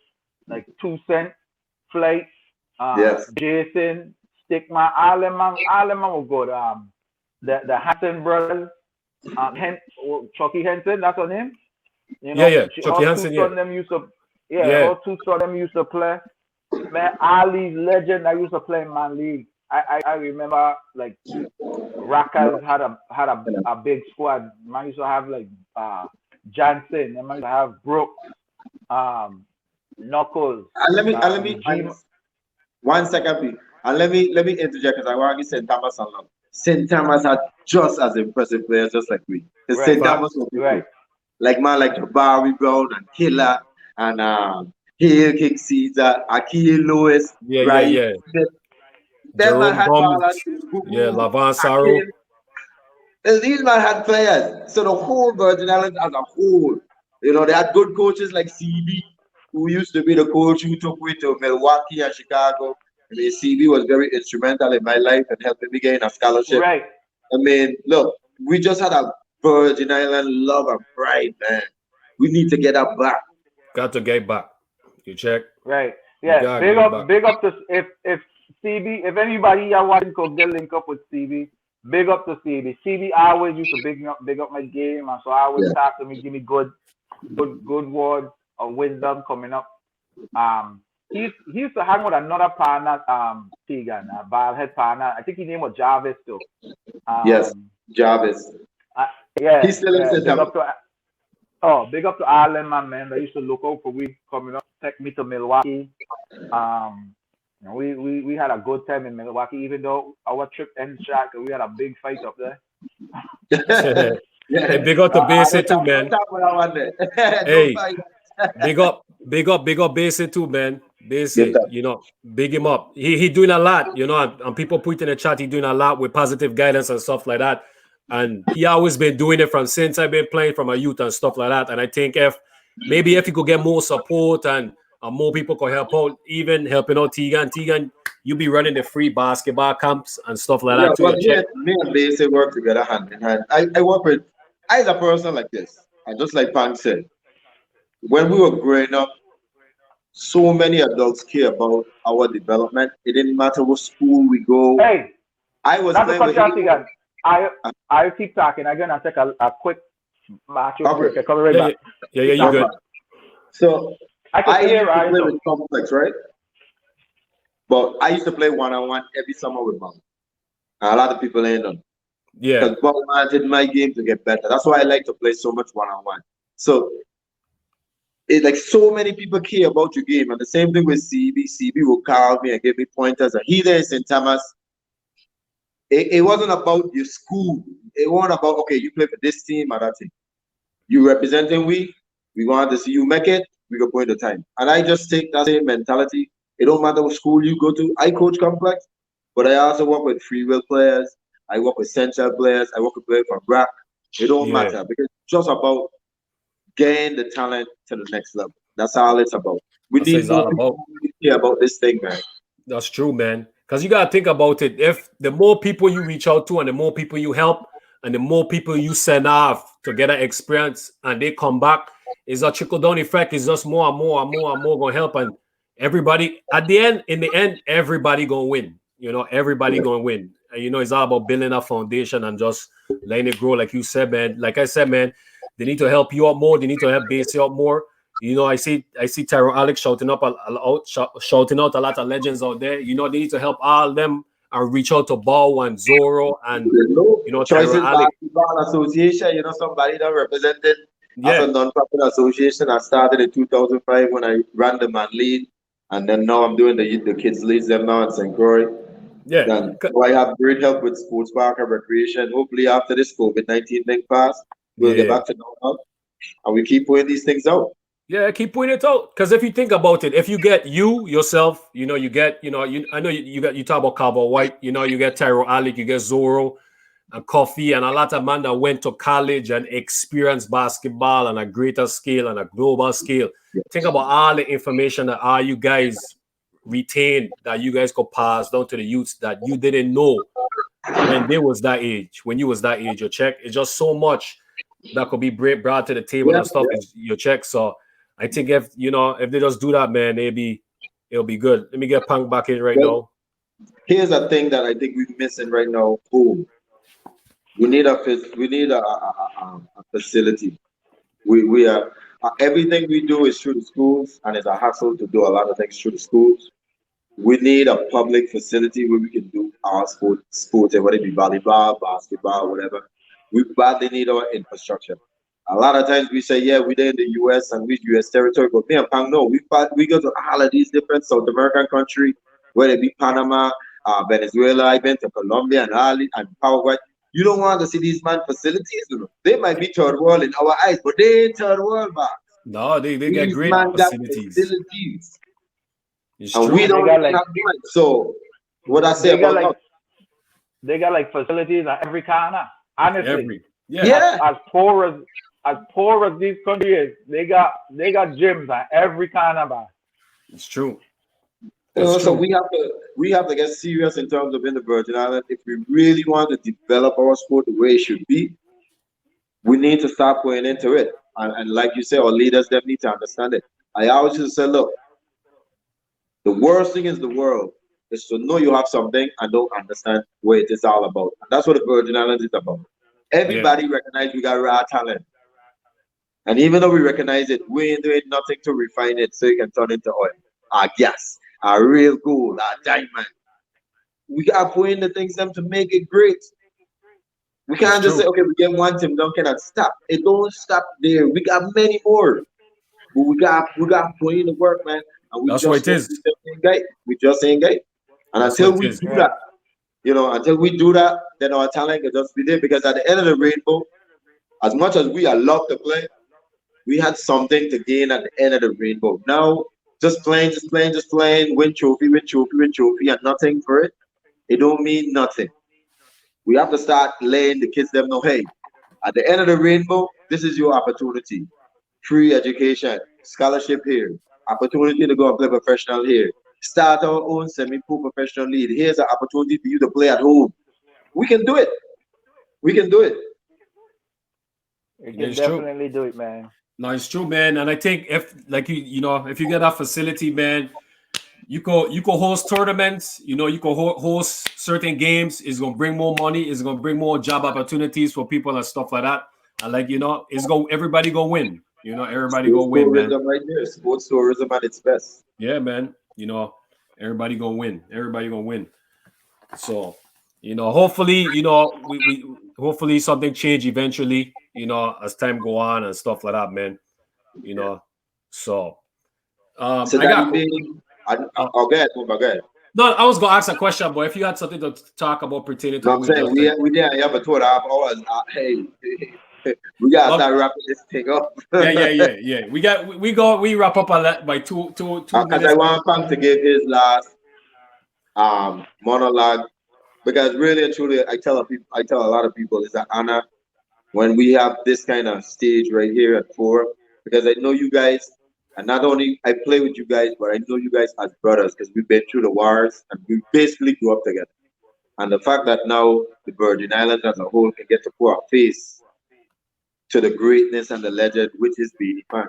like 2 Cent, Flight, Jason, Stickman, all them man will go. The Hansen brothers, Chucky Henson, that's on him. Chucky Henson. All 2 of them used to play. Man, all these legends that used to play in my league. I remember like Rackers had a big squad. Man used to have like Johnson. Man used to have Brooke, Knuckles. Let me 1 second, please. And let me interject because I already said Thomas and Long. St. Thomas had just as impressive players, just like we. Because St. Thomas was like Jabari Brown and Killer and Hale Kick Caesar, Akil Lewis, Them man had Lavan Saro. These man had players. So the whole Virgin Islands as a whole, they had good coaches like CB, who used to be the coach who took me to Milwaukee and Chicago. I mean, CB was very instrumental in my life and helping me gain a scholarship. Right. I mean, look, we just had a Virgin Island love and pride, man. We need to get that back. Got to get back. You check. Right. Yeah. Big up to if CB, if anybody y'all watching could get link up with CB, big up to CB. CB always used to big up my game, and so I always talk to me, give me good words of wisdom coming up. He used to hang with another partner, Tegan, a bald head partner. I think his name was Jarvis too. Yes, Jarvis. He's still in big up to Ireland, man. They used to look out for we coming up, take me to Milwaukee. We had a good time in Milwaukee, even though our trip ended short. We had a big fight up there. Hey, big up to Basic too, man. Hey, big up Basic too, man. Basic, big him up. He doing a lot, and people put in the chat, he doing a lot with positive guidance and stuff like that. And he always been doing it from since I've been playing from a youth and stuff like that. And I think if he could get more support and more people could help out, even helping out Tegan, you be running the free basketball camps and stuff like that too. Me and Basic work together hand in hand. I work with, as a person like this, and just like Pang said, when we were growing up, so many adults care about our development. It didn't matter what school we go. Hey, I was not the I keep talking. I'm gonna take a quick match break. I'm coming right back. Yeah, you good. So I used to play with Complex, right? But I used to play one-on-one every summer with Mom. A lot of people ain't done. Yeah. Because Bob wanted my game to get better. That's why I like to play so much one-on-one. So it's like so many people care about your game. And the same thing with CB. CB will call me and give me pointers. And he there in St. Thomas. It wasn't about your school. It wasn't about, okay, you play for this team or that team. You representing we want to see you make it, we go put in the time. And I just take that same mentality. It don't matter what school you go to. I coach Complex, but I also work with free will players. I work with central players. I work with players from RAC. It don't matter because it's just about getting the talent to the next level. That's all it's about. We need more people to care about this thing, man. That's true, man. Because you got to think about it. If the more people you reach out to and the more people you help, and the more people you send off to get an experience and they come back, it's a trickle down effect. It's just more and more and more and more gonna help. And everybody at the end, in the end, everybody gonna win. Everybody gonna win. And it's all about building a foundation and just letting it grow, like you said, man. Like I said, man, they need to help you out more. They need to help base you up more. I see Tyro Alex shouting out a lot of legends out there. They need to help all them and reach out to Bow and Zorro and Choices Tyro Alex. Basketball Association. Somebody that represented as Yeah. a non-profit association. I started in 2005 when I ran the man lead, and then now I'm doing the kids leads them now in St. Croix. Yeah. And so I have great help with sports park and recreation. Hopefully after this COVID-19 thing pass, we'll get back to normal and we keep putting these things out. Yeah, keep pointing it out. Because if you think about it, if you get you yourself, you get, I know you talk about Cowboy White, you get Tyro Alec, you get Zorro and Coffee, and a lot of men that went to college and experienced basketball on a greater scale and a global scale. Yes. Think about all the information that all you guys retained that you guys could pass down to the youths that you didn't know when they was that age, when you was that age. Your check, it's just so much that could be brought to the table and stuff. Your check. So I think if they just do that, man, it'll be good. Let me get Punk back in right now. Here's a thing that I think we're missing right now. Boom. We need a facility. We are everything we do is through the schools, and it's a hassle to do a lot of things through the schools. We need a public facility where we can do our sports, whether it be volleyball, basketball, whatever. We badly need our infrastructure. A lot of times we say, yeah, we're in the U.S. and we U.S. territory, but me and Pang, no, we go to all of these different South American countries, whether it be Panama, Venezuela, I've been to Colombia and Paraguay. You don't want to see these man facilities. They might be third world in our eyes, but they ain't third world, man. No, they get great facilities. And we don't have money. So what I say about they got like facilities in every corner. Honestly, as poor as these countries, they got gyms at every corner, man. It's true. So we have to get serious in terms of in the Virgin Islands. If we really want to develop our sport the way it should be, we need to start putting into it. And like you say, our leaders them need to understand it. I always just say, look, the worst thing in the world is to know you have something and don't understand what it is all about. And that's what the Virgin Islands is about. Everybody recognize we got raw talent. And even though we recognize it, we ain't doing nothing to refine it so it can turn into oil, gas, real gold, diamond. We got to put in the things them to make it great. We can't just say, okay, we get one Tim Duncan and stop. It don't stop there. We got many more. But we got to put in the work, man. And that's what it is. We just ain't gay. And until we do that, until we do that, then our talent can just be there. Because at the end of the rainbow, as much as we are love to play, we had something to gain at the end of the rainbow. Now, just playing, win trophy, and nothing for it. It don't mean nothing. We have to start letting the kids them know, hey, at the end of the rainbow, this is your opportunity. Free education, scholarship here, opportunity to go and play professional here. Start our own semi-pro professional league. Here's an opportunity for you to play at home. We can do it. We can do it. You can definitely do it, man. No, it's true, man. And I think if you get a facility, man, you could host tournaments, you could host certain games. It's gonna bring more money, it's gonna bring more job opportunities for people and stuff like that. And everybody gonna win. Everybody gonna win, man. Right there. Sports tourism at its best. Yeah, man. Everybody gonna win. Everybody gonna win. So, hopefully, we hopefully something change eventually, as time go on and stuff like that, man. So I got go ahead. No, I was gonna ask a question, but if you had something to talk about pertaining to I'm saying we didn't have a 2.5 hours. Hey, we gotta start wrapping this thing up. Yeah. We wrap up on that by two minutes. I want Punk to give his last monologue, because really and truly, I tell a lot of people it's an honor when we have this kind of stage right here at 4, because I know you guys, and not only I play with you guys, but I know you guys as brothers because we've been through the wars and we basically grew up together. And the fact that now the Virgin Islands as a whole can get to put a face to the greatness and the legend, which is Beanie Man.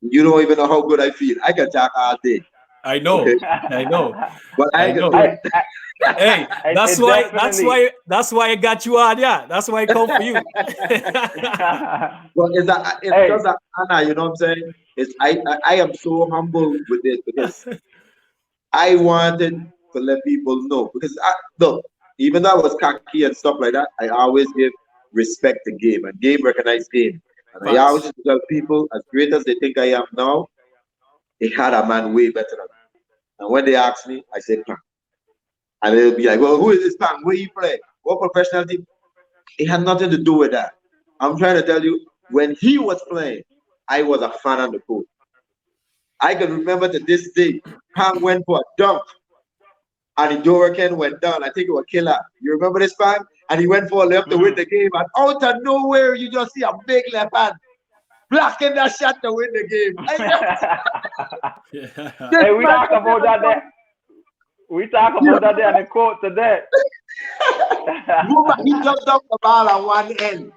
You don't even know how good I feel. I can talk all day. I know, Okay? I know, But I I can know. do it. Hey, that's why I got you on. Yeah, that's why I come for you. Well, it's just an honor, you know what I'm saying? I am so humble with this because I wanted to let people know. Because look, even though I was cocky and stuff like that, I always give respect to game and game recognize game. And I always Facts. tell people, as great as they think I am now, they had a man way better than me. And when they ask me, I say Pang. And they'll be like, well, who is this Pang? Where you play? What professional team? It had nothing to do with that. I'm trying to tell you, when he was playing, I was a fan of the coach. I can remember to this day, Pang went for a dunk and the Dorican went down. I think it was Killer. You remember this Pang? And he went for a left to win the game. And out of nowhere, you just see a big left hand blocking that shot to win the game. Hey, we talk about that there. We talk about that there in the court today. He just dunked the ball on one end.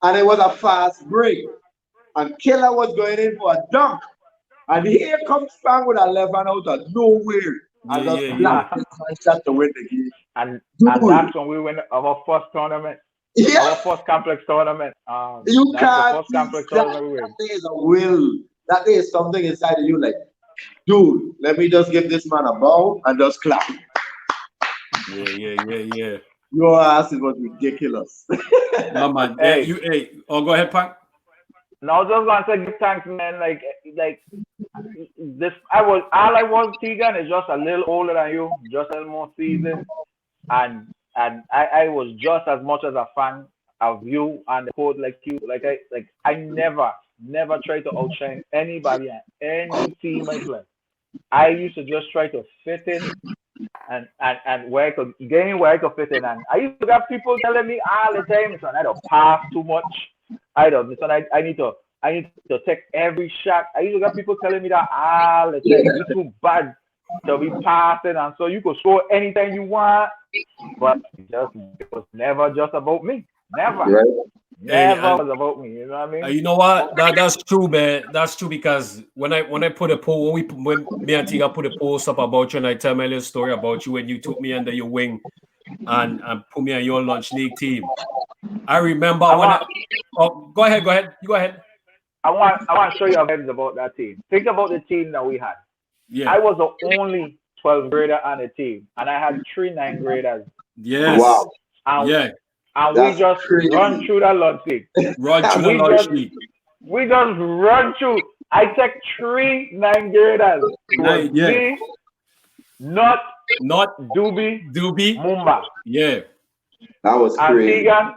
And it was a fast break. And Killer was going in for a dunk. And here comes Pang with a left hand out of nowhere. And just blocked this shot to win the game. And that's when we win our first tournament. Yeah. Our first complex tournament. You that's can't. The first complex tournament we win. That day is a will. That day is something inside of you like, dude, let me just give this man a ball and just clap. Yeah. Your ass is was ridiculous. No man. Hey. Go ahead, Pang. No, just want to say give thanks, man. Like this, I was Tegan is just a little older than you, just a little more seasoned, and I was just as much as a fan of you and the code like you. I never try to outshine anybody at any team I play. I used to just try to fit in and where I could gain where I could fit in. And I used to have people telling me all the time, son, I don't pass too much. I need to take every shot. I used to have people telling me that all the time. You're too bad to be passing, and so you could score anything you want. But it was never just about me. Never. Right. Never was about me. You know what I mean? You know what? That's true, man. That's true because when I put a poll, when me and Tiga put a post up about you, and I tell my little story about you when you took me under your wing and put me on your lunch league team. I remember go ahead. You go ahead. I want to show you vibes about that team. Think about the team that we had. Yeah. I was the only 12th grader on the team, and I had 3 9th graders. Yes. Wow. And we just run through that lunch league. We just run through. I take 3 9th graders. Me, not Doobie, Mumba. Yeah. That was crazy. Tegan,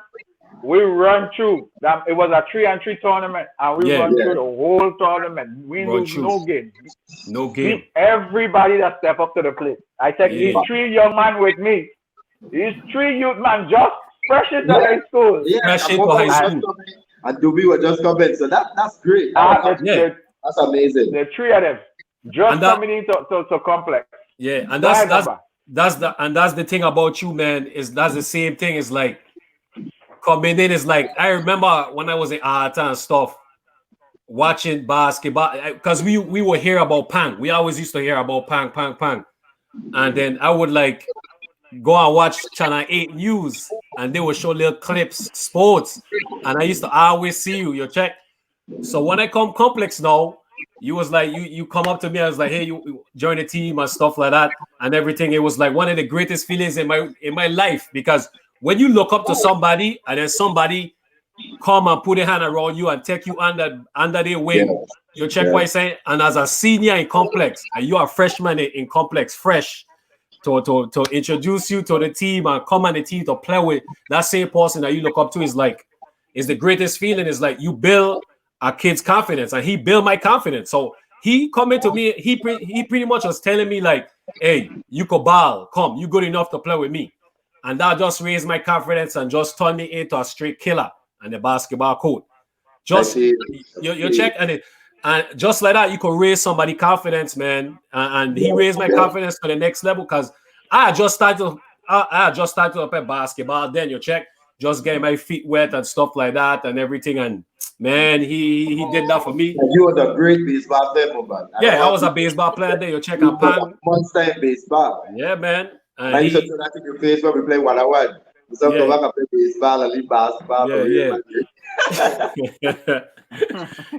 we run through. It was a 3-on-3 tournament, and we run through the whole tournament. We lose no game. No game. Beat everybody that step up to the plate. I take these 3 young men with me. These 3 youth men just fresh into high school. Yeah, fresh into high school. And Doobie was just coming. So that's great. That's amazing. The 3 of them just coming into complex. Yeah, and that's the thing about you, man. That's the same thing. It's like coming in is like I remember when I was in Arta and stuff, watching basketball because we would hear about Pang. We always used to hear about Pang, and then I would like go and watch Channel 8 News, and they would show little clips, sports, and I used to always see you check. So when I come complex now, you was like you come up to me. I was like, hey, you join the team and stuff like that and everything. It was like one of the greatest feelings in my life because when you look up to somebody and then somebody come and put a hand around you and take you under their wing, you check what I'm saying. And as a senior in complex, and you are a freshman in complex, fresh to introduce you to the team and come on the team to play with that same person that you look up to is the greatest feeling. Is like you build a kid's confidence, and he built my confidence. So he coming to me, he pretty much was telling me like, hey, you could ball, come, you good enough to play with me. And that just raised my confidence and just turned me into a straight killer and the basketball court. Just you check and just like that, you could raise somebody's confidence, man. And he raised my confidence to the next level because I just started I just started to play basketball. Then you check, just getting my feet wet and stuff like that and everything. And man, he did that for me. You was a great baseball player, man. Yeah, I was a baseball player. Then you check You and was pan. a monster in baseball. Yeah, man. And I used to do that in your face when we play 1-on-1. So come back and play baseball and leave basketball for real.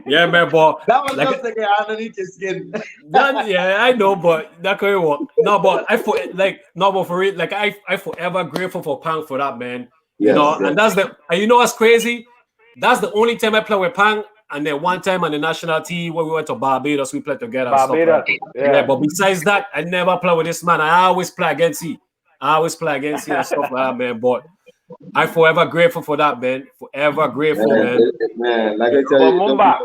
Yeah, man, but that was like, just like underneath your skin. yeah, I know, but that could work. No, but but for it, like I forever grateful for Pang for that, man. You know, and that's and you know what's crazy? That's the only time I play with Pang. And then one time on the national team when we went to Barbados, we played together. Barbados, yeah. But besides that, I never play with this man. I always play against him. and stuff like that, man. But I'm forever grateful for that, man. Forever grateful, man. Like I tell you, Mumba,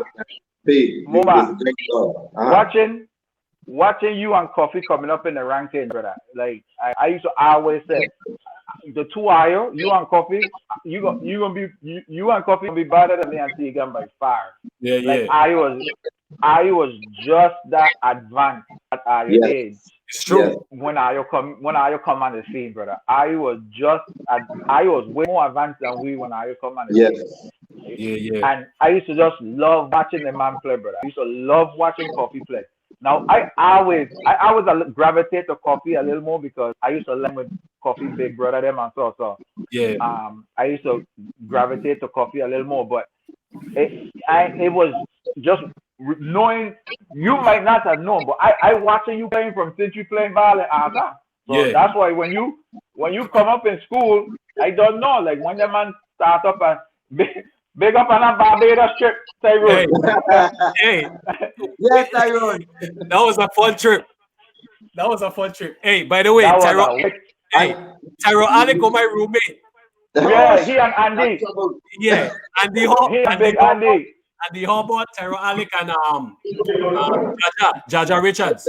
watching you and Coffee coming up in the ranking, brother. Like I used to always say, the two are you and Coffee, you and Coffee gonna be better than me and Tegan by far. Yeah, like, yeah. I was just that advanced at our age. It's true. When I come on the scene, brother, I was way more advanced than we when I come on the scene. Yeah. And I used to just love watching the man play, brother. I used to love watching Coffee play. Now I always gravitate to Coffee a little more because I used to learn with Coffee big brother them and so. Yeah. I used to gravitate to Coffee a little more, but it was just knowing. You might not have known, but I watching you playing from since you playing ball at Arthur. So that's why when you come up in school, I don't know. Like when the man start up and big up on a Barbados trip, Tyrone. Hey. Yes, Tyrone. That was a fun trip. Hey, by the way, Tyrone. Tyrone Alec was my roommate. Yeah, he and Andy. Yeah, Andy Hall. Andy Hall, Tyrone Alec, and Jaja Richards.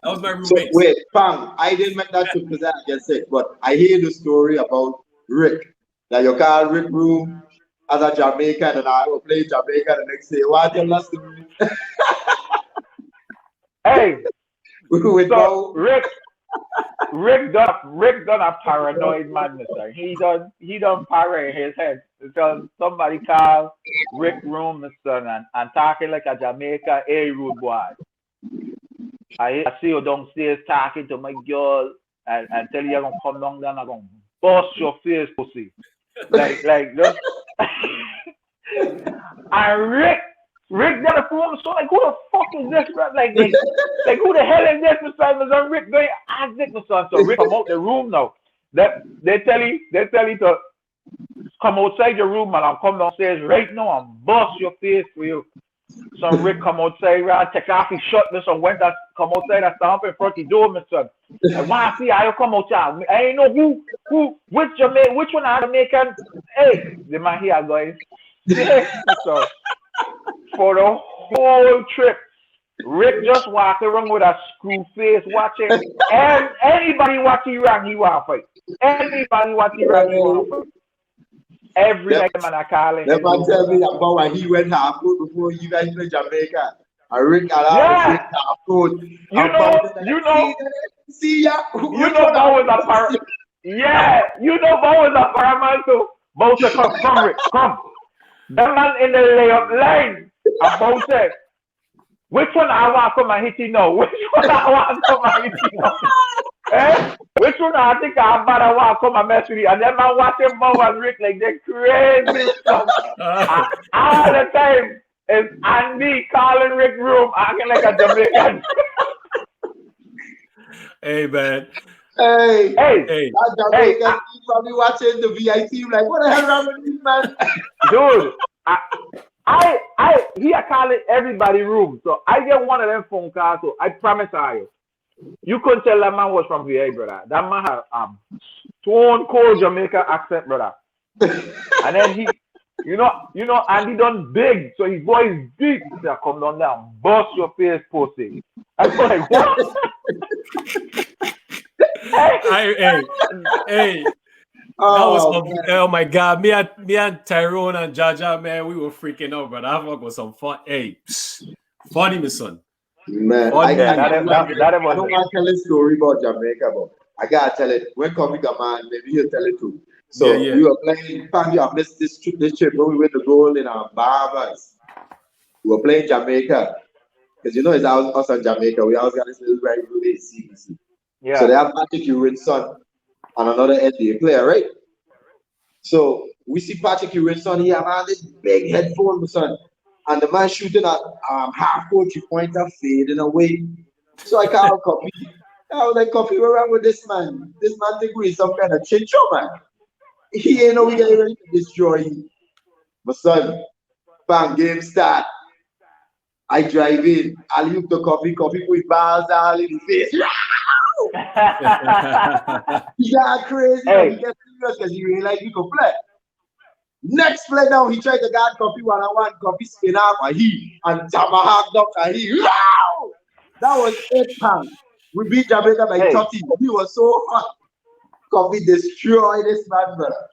That was my roommate. So, wait, Pam, I didn't make that trip because I just said, but I hear the story about Rick. That you call Rick room as a Jamaican, and I will play Jamaica the next day. What your last story? Hey, so Rick done a paranoid madness. He done para in his head because somebody called Rick room, Mr. and talking like a Jamaica rude boy. I see you downstairs talking to my girl and tell you you're gonna come down there and I'm gonna bust your face, pussy. Like just and Rick got a phone, so like, who the fuck is this, bro? Like who the hell is this, Mr. Rick going ask this, Mr. So Rick come out the room now. They tell you to come outside your room, man. I'll come downstairs right now and bust your face for you. So Rick come outside, right, take off his shirt, Mr. Went to come outside and stand up in front of the door, Mr. I want to see how you come outside. I ain't know which one are Jamaican. Hey, the man here, guys. So for the whole trip, Rick just walked around with a screw face watching. And anybody watching around, he want to fight. Anybody watching around, he want to fight. Every night, man, I call him. Let me tell me about when he went half court before you guys played Jamaica. And Rick half court. You know, see ya. You know that was a paramount. Yeah, you know that was a paramount too. Both come, Rick, come. The man in the layup line. About said, which one I want to come and hit you now? Which one I want to come and hit you now? Which one I think I want to come and mess with you? And then man watching Bob and Rick like they crazy stuff. All the time is Andy calling Rick room acting like a Jamaican. Hey man. Hey. That Jamaican probably watching the VI team like, what the hell wrong with this man? Dude, he calling everybody room. So I get one of them phone calls. So I promise you couldn't tell that man was from VA, brother. That man had a stone cold Jamaica accent, brother. And then he, you know, Andy done big, so his voice is deep. He said, come down there and bust your face, pussy. I was like, what? Hey. Oh my God, me and Tyrone and Jaja, man, we were freaking out, but that was some fun. Hey, funny, my son. Man, I don't want to tell a story about Jamaica, but I gotta tell it. When Coffee come on, maybe he'll tell it too. Yeah, So yeah. we were playing. Family, I missed this trip when we went to goal in Bahamas. We were playing Jamaica because it's us and Jamaica. We always got this little rivalry with CBC. Yeah. So they have Patrick Ewing's son and another NBA player, right? So we see Patrick Ewing's son. He have all this big headphone, son, and the man shooting at half court 3-pointer fading away. So I call Coffee. I was like, Coffee, what's wrong with this man? This man think we some kind of chincho, man. He ain't know we getting ready to destroy him. My son, bang, game start. I drive in. I leave the Coffee with balls all in the face. He got crazy. Hey. He gets serious because he realized he could play. Next play now, he tried to guard Coffee one-on-one. Coffee spin off and tomahawk dunk and that was 8 pounds. We beat Jamaica by 30. He was so hot. Coffee destroyed this man, brother.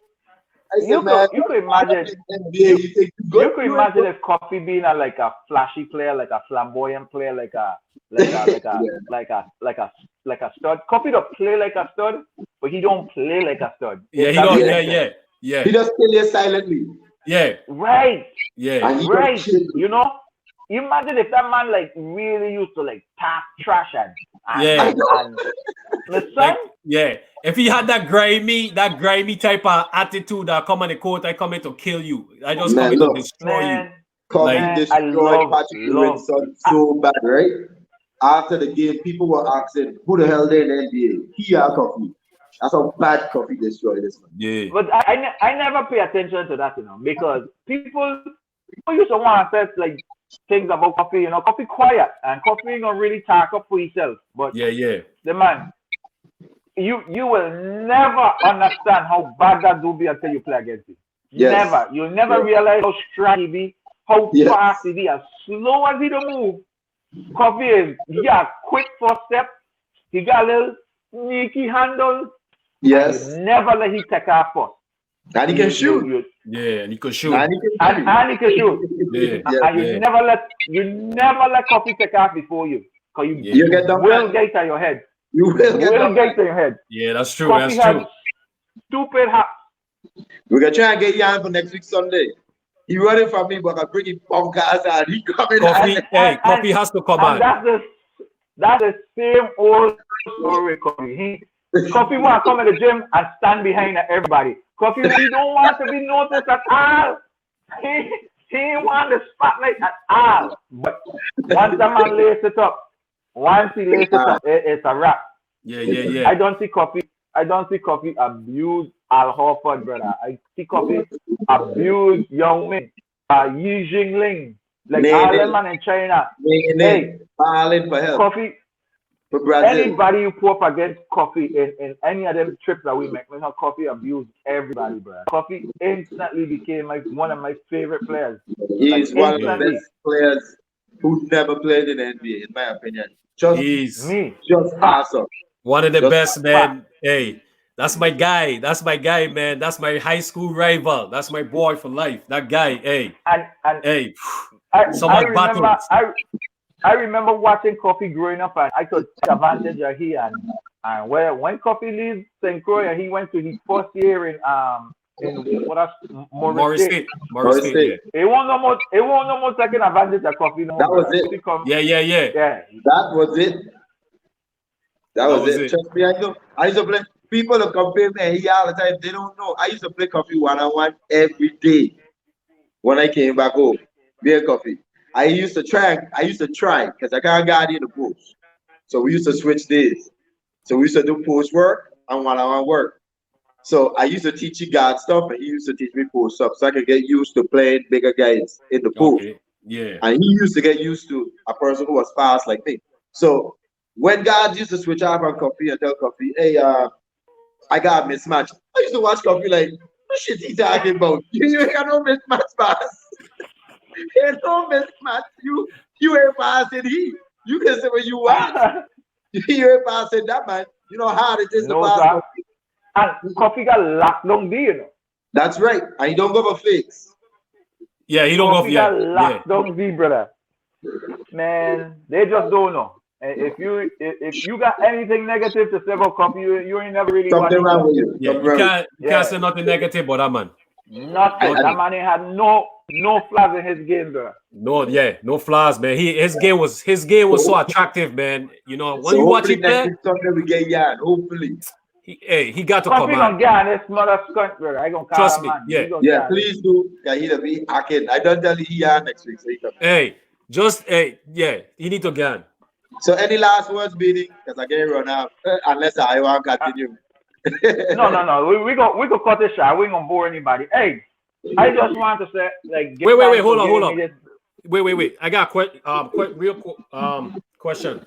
I said, man, you could imagine. NBA, You could imagine if Coffee being like a flashy player, like a flamboyant player, like a stud. Coffee don't play like a stud, but he don't play like a stud. Yeah, he don't. Yeah. He just play silently. Yeah. Right. Yeah. Right. You know, imagine if that man like really used to like talk trash and the son. Yeah. If he had that grimy type of attitude that come on the court, I come in to kill you. I just come in to destroy you. Coffee destroyed Patrick Ewing's son so bad, right? After the game, people were asking, who the hell they in the NBA? He or Coffee. That's how bad Coffee destroyed this man. Yeah. But I never pay attention to that, because people used to want to say like things about Coffee, Coffee quiet and Coffee ain't gonna really talk up for himself. But the man, you will never understand how bad that do be until you play against him. Yes. Never. You'll never realize how strong he be, how fast he be, as slow as he don't move. Coffee he got quick first step. He got a little sneaky handle. Yes. You never let him take off first. And he can shoot. And he can shoot. And he can shoot. And you never let Coffee take off before you. Because you get them will get to your head. You will get to your head. Yeah, that's true. Coffee That's true. Stupid hat. We're gonna try and get Jan for next week Sunday. He running from me, but I bring him bunkers and he coming. Coffee has to come on. That's the same old story, Coffee. Coffee want to come in the gym and stand behind everybody. Coffee, he don't want to be noticed at all. He want the spotlight at all. But once the man lays it up, it's a wrap. Yeah. I don't see Coffee abuse Al Horford, brother. I see Coffee abuse Young Min, Yi Jingling, like all them man in China. Balling for help. Coffee. For Brazil. Anybody who put up against Coffee in any of them trips that we make, Coffee abused everybody, bro. Coffee instantly became one of my favorite players. He's one of the best players who never played in the NBA, in my opinion. Just awesome. One of the best, man. Hey, that's my guy. That's my guy, man. That's my high school rival. That's my boy for life. That guy, hey. Hey. I remember watching Coffee growing up, and I could take advantage of him. And when Coffee leaves St. Croix, he went to his first year in Morris State. It won't no more taking advantage of Coffee. No, that was it. Yeah. That was it. That was it. Trust me, I used to play. People that compare me here all the time. They don't know. I used to play Coffee one-on-one every day. When I came back home, beer Coffee. I used to try because I can't guard in the post. So we used to switch days. So we used to do post work and one-on-one work. So I used to teach you guard stuff and he used to teach me post stuff so I could get used to playing bigger guys in the post. Okay. Yeah. And he used to get used to a person who was fast like me. So when guards used to switch off on Coffee and tell Coffee, hey, I got a mismatch. I used to watch Coffee like, what shit he talking about? You ain't got no mismatch, pass. Ain't no mismatch. You ain't passing he. You can say what you want. You ain't passing that, man. You know how it is to pass. And Coffee got locked down D, That's right. And he don't go for fakes. Yeah, he don't go for locked down D, brother. Man, they just don't know. If you got anything negative to say about Cup, you ain't never really Something watched wrong with you. Yeah, Something you wrong can't Yeah. say nothing negative about that man. nothing. That man ain't had no flaws in his game, bro. No flaws, man. His game was so attractive, man. You know, when So you watch hopefully him next play, week Sunday we get Yan. Hopefully. he got to Cup, he command. gonna get this mother skunt, bro. I gonna call Trust him, me, man. yeah. He gonna Yeah, get please do. Yeah, he'll be hacking. I don't tell you he Yan next week, so he come. Hey, he need to get. So any last words, Beanie? Because I can't run out unless I want to continue. No. We go cut this shot. We ain't gonna bore anybody. Hey, I just want to say, like, Wait, hold on. Wait. I got a question.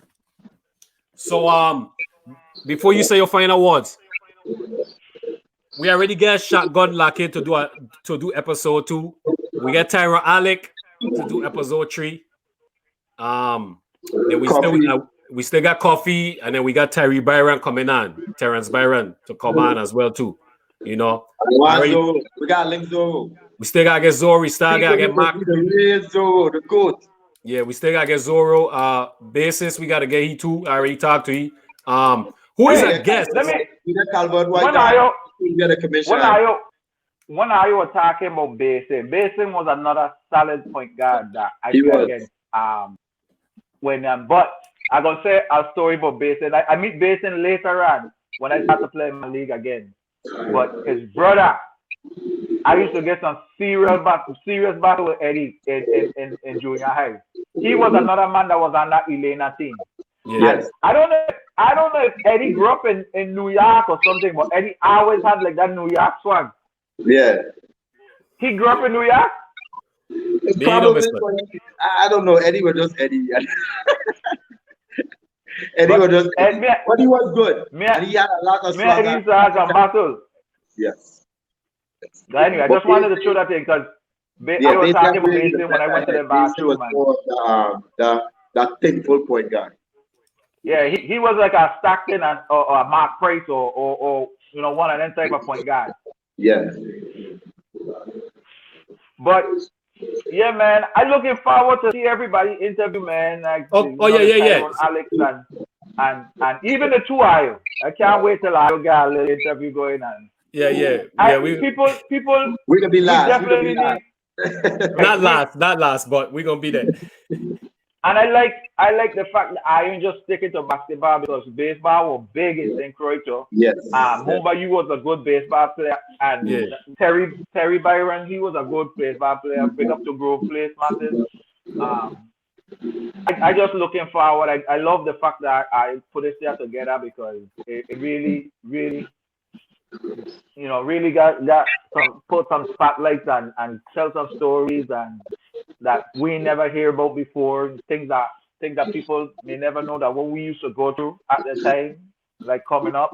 So before you say your final words, we already get Shotgun Lucky to do episode 2. We get Tyra Alec to do episode 3. Then we still got Coffee, and then we got Terry Byron coming on, Terrence Byron to come on as well too. You know, We got Link Zorro. we still gotta get Zorro. We still gotta get Mark. The real Zorro, the goat. Yeah, we still gotta get Zorro. Basis, we gotta get he too. I already talked to he. Who is a guest? We got Calvert White. Get a commission. When are you talking about Basin? Basin was another solid point guard that I He played was. against. But I'm gonna say a story about Basin. I meet Basin later on when I start to play in my league again. But his brother, I used to get some serious battle with Eddie in junior high. He was another man that was on that Elena team. Yes. I don't know if Eddie grew up in New York or something, but Eddie always had like that New York swag. Yeah. He grew up in New York? Probably, I don't know. Eddie was just Eddie. Eddie was just Eddie. But he was good. And he had a lot of swag. He used to have some battles. Yes. But anyway, I just wanted to show that thing because I was talking about Basin when I went to the bathroom. That thankful point guy. Yeah, he was like a Stockton or a Mark Price or one of them type of point guys. Yeah. But yeah, man, I'm looking forward to see everybody interview, man. Like, yeah. Alex and even the two Ayo. I can't wait till I get a little interview going on. Yeah. People. We're gonna be last. Definitely not last, but we're gonna be there. And I like the fact that I ain't just sticking to basketball because baseball was big in St. Croix too. Yes. Mumba, you was a good baseball player, and Terry Byron, he was a good baseball player. Big up to Grove Place, massive. I just looking forward. I love the fact that I put this here together because it really, really, really got put some spotlights and tell some stories and that we never hear about before, things that people may never know that what we used to go through at the time, like coming up.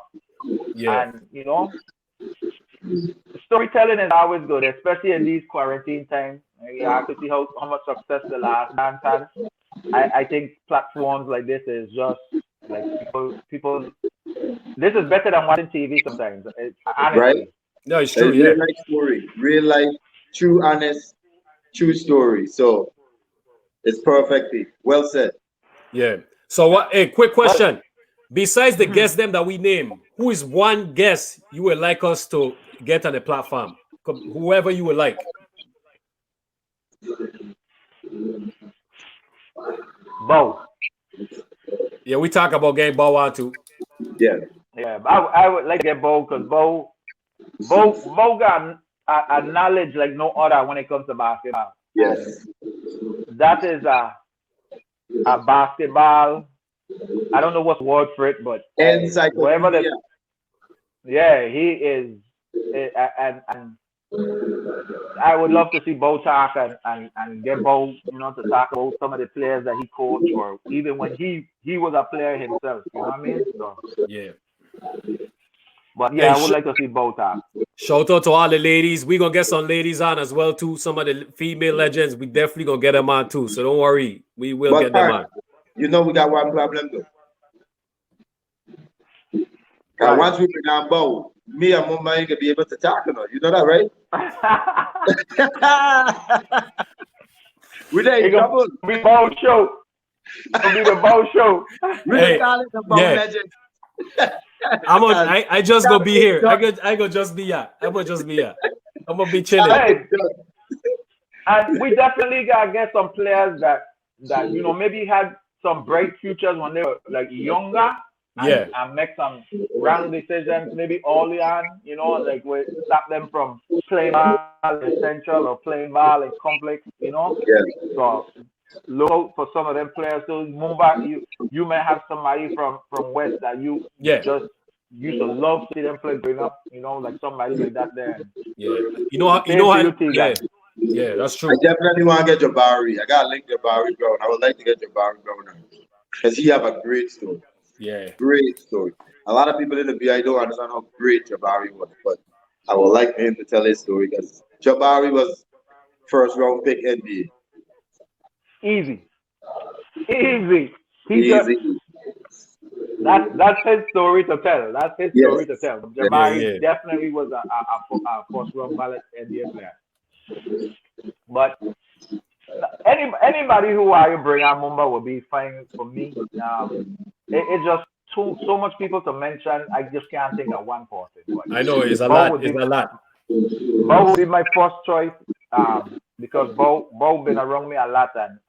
Yeah. And storytelling is always good, especially in these quarantine times. You have to see how much success the last man had. I think platforms like this is just like people. This is better than watching TV sometimes. Honestly. Right? No, it's true. Real life story, real life, true, honest, true story. So it's perfectly well said. Yeah. So what? Hey, quick question. Besides the guests them that we name, who is one guest you would like us to get on the platform? Whoever you would like. Bo. Yeah, we talk about getting Bo on too. Yeah. Yeah, I would like to get Bo because Bo got a knowledge like no other when it comes to basketball. Yes. That is a basketball. I don't know what's the word for it, but whatever the he is, and I would love to see Bo talk and get Bo, to talk about some of the players that he coached, or even when he was a player himself. You know what I mean? So, yeah. But yeah, I would like to see Bo talk. Shout out to all the ladies. We're gonna get some ladies on as well too. Some of the female legends, we definitely gonna get them on too. So don't worry, we will get them on. We got one problem though. Right. Once we bring on Bo, me and Mumba ain't gonna be able to talk to her. You know that, right? We there in trouble. We Bo show. It'll be the Bow Show. Really call it the Bow yeah. Legend. I just gonna be here. I go just be here. I'm gonna be chilling. Hey, and we definitely gotta get some players that maybe had some bright futures when they were like younger. And make some wrong decisions, maybe early on, like we stop them from playing ball in Central or playing ball in Complex, Yeah. So look out for some of them players. So Mumba, you may have somebody from West that you just used to love to see them play growing up, like somebody like that there. Yeah. Yeah, that's true. I definitely want to get Jabari. I got to link Jabari Brown. I would like to get Jabari Brown because he have a great story. Yeah. Great story. A lot of people in the BI don't understand how great Jabari was, but I would like him to tell his story because Jabari was first round pick NBA. Easy. That's his story to tell. Story to tell. Jabari definitely was a first round ballot NBA player. But anybody who I bring on Mumba will be fine for me. It's just so much people to mention. I just can't think of one person. But I know it's a lot. Bo would be my first choice because Bo been around me a lot and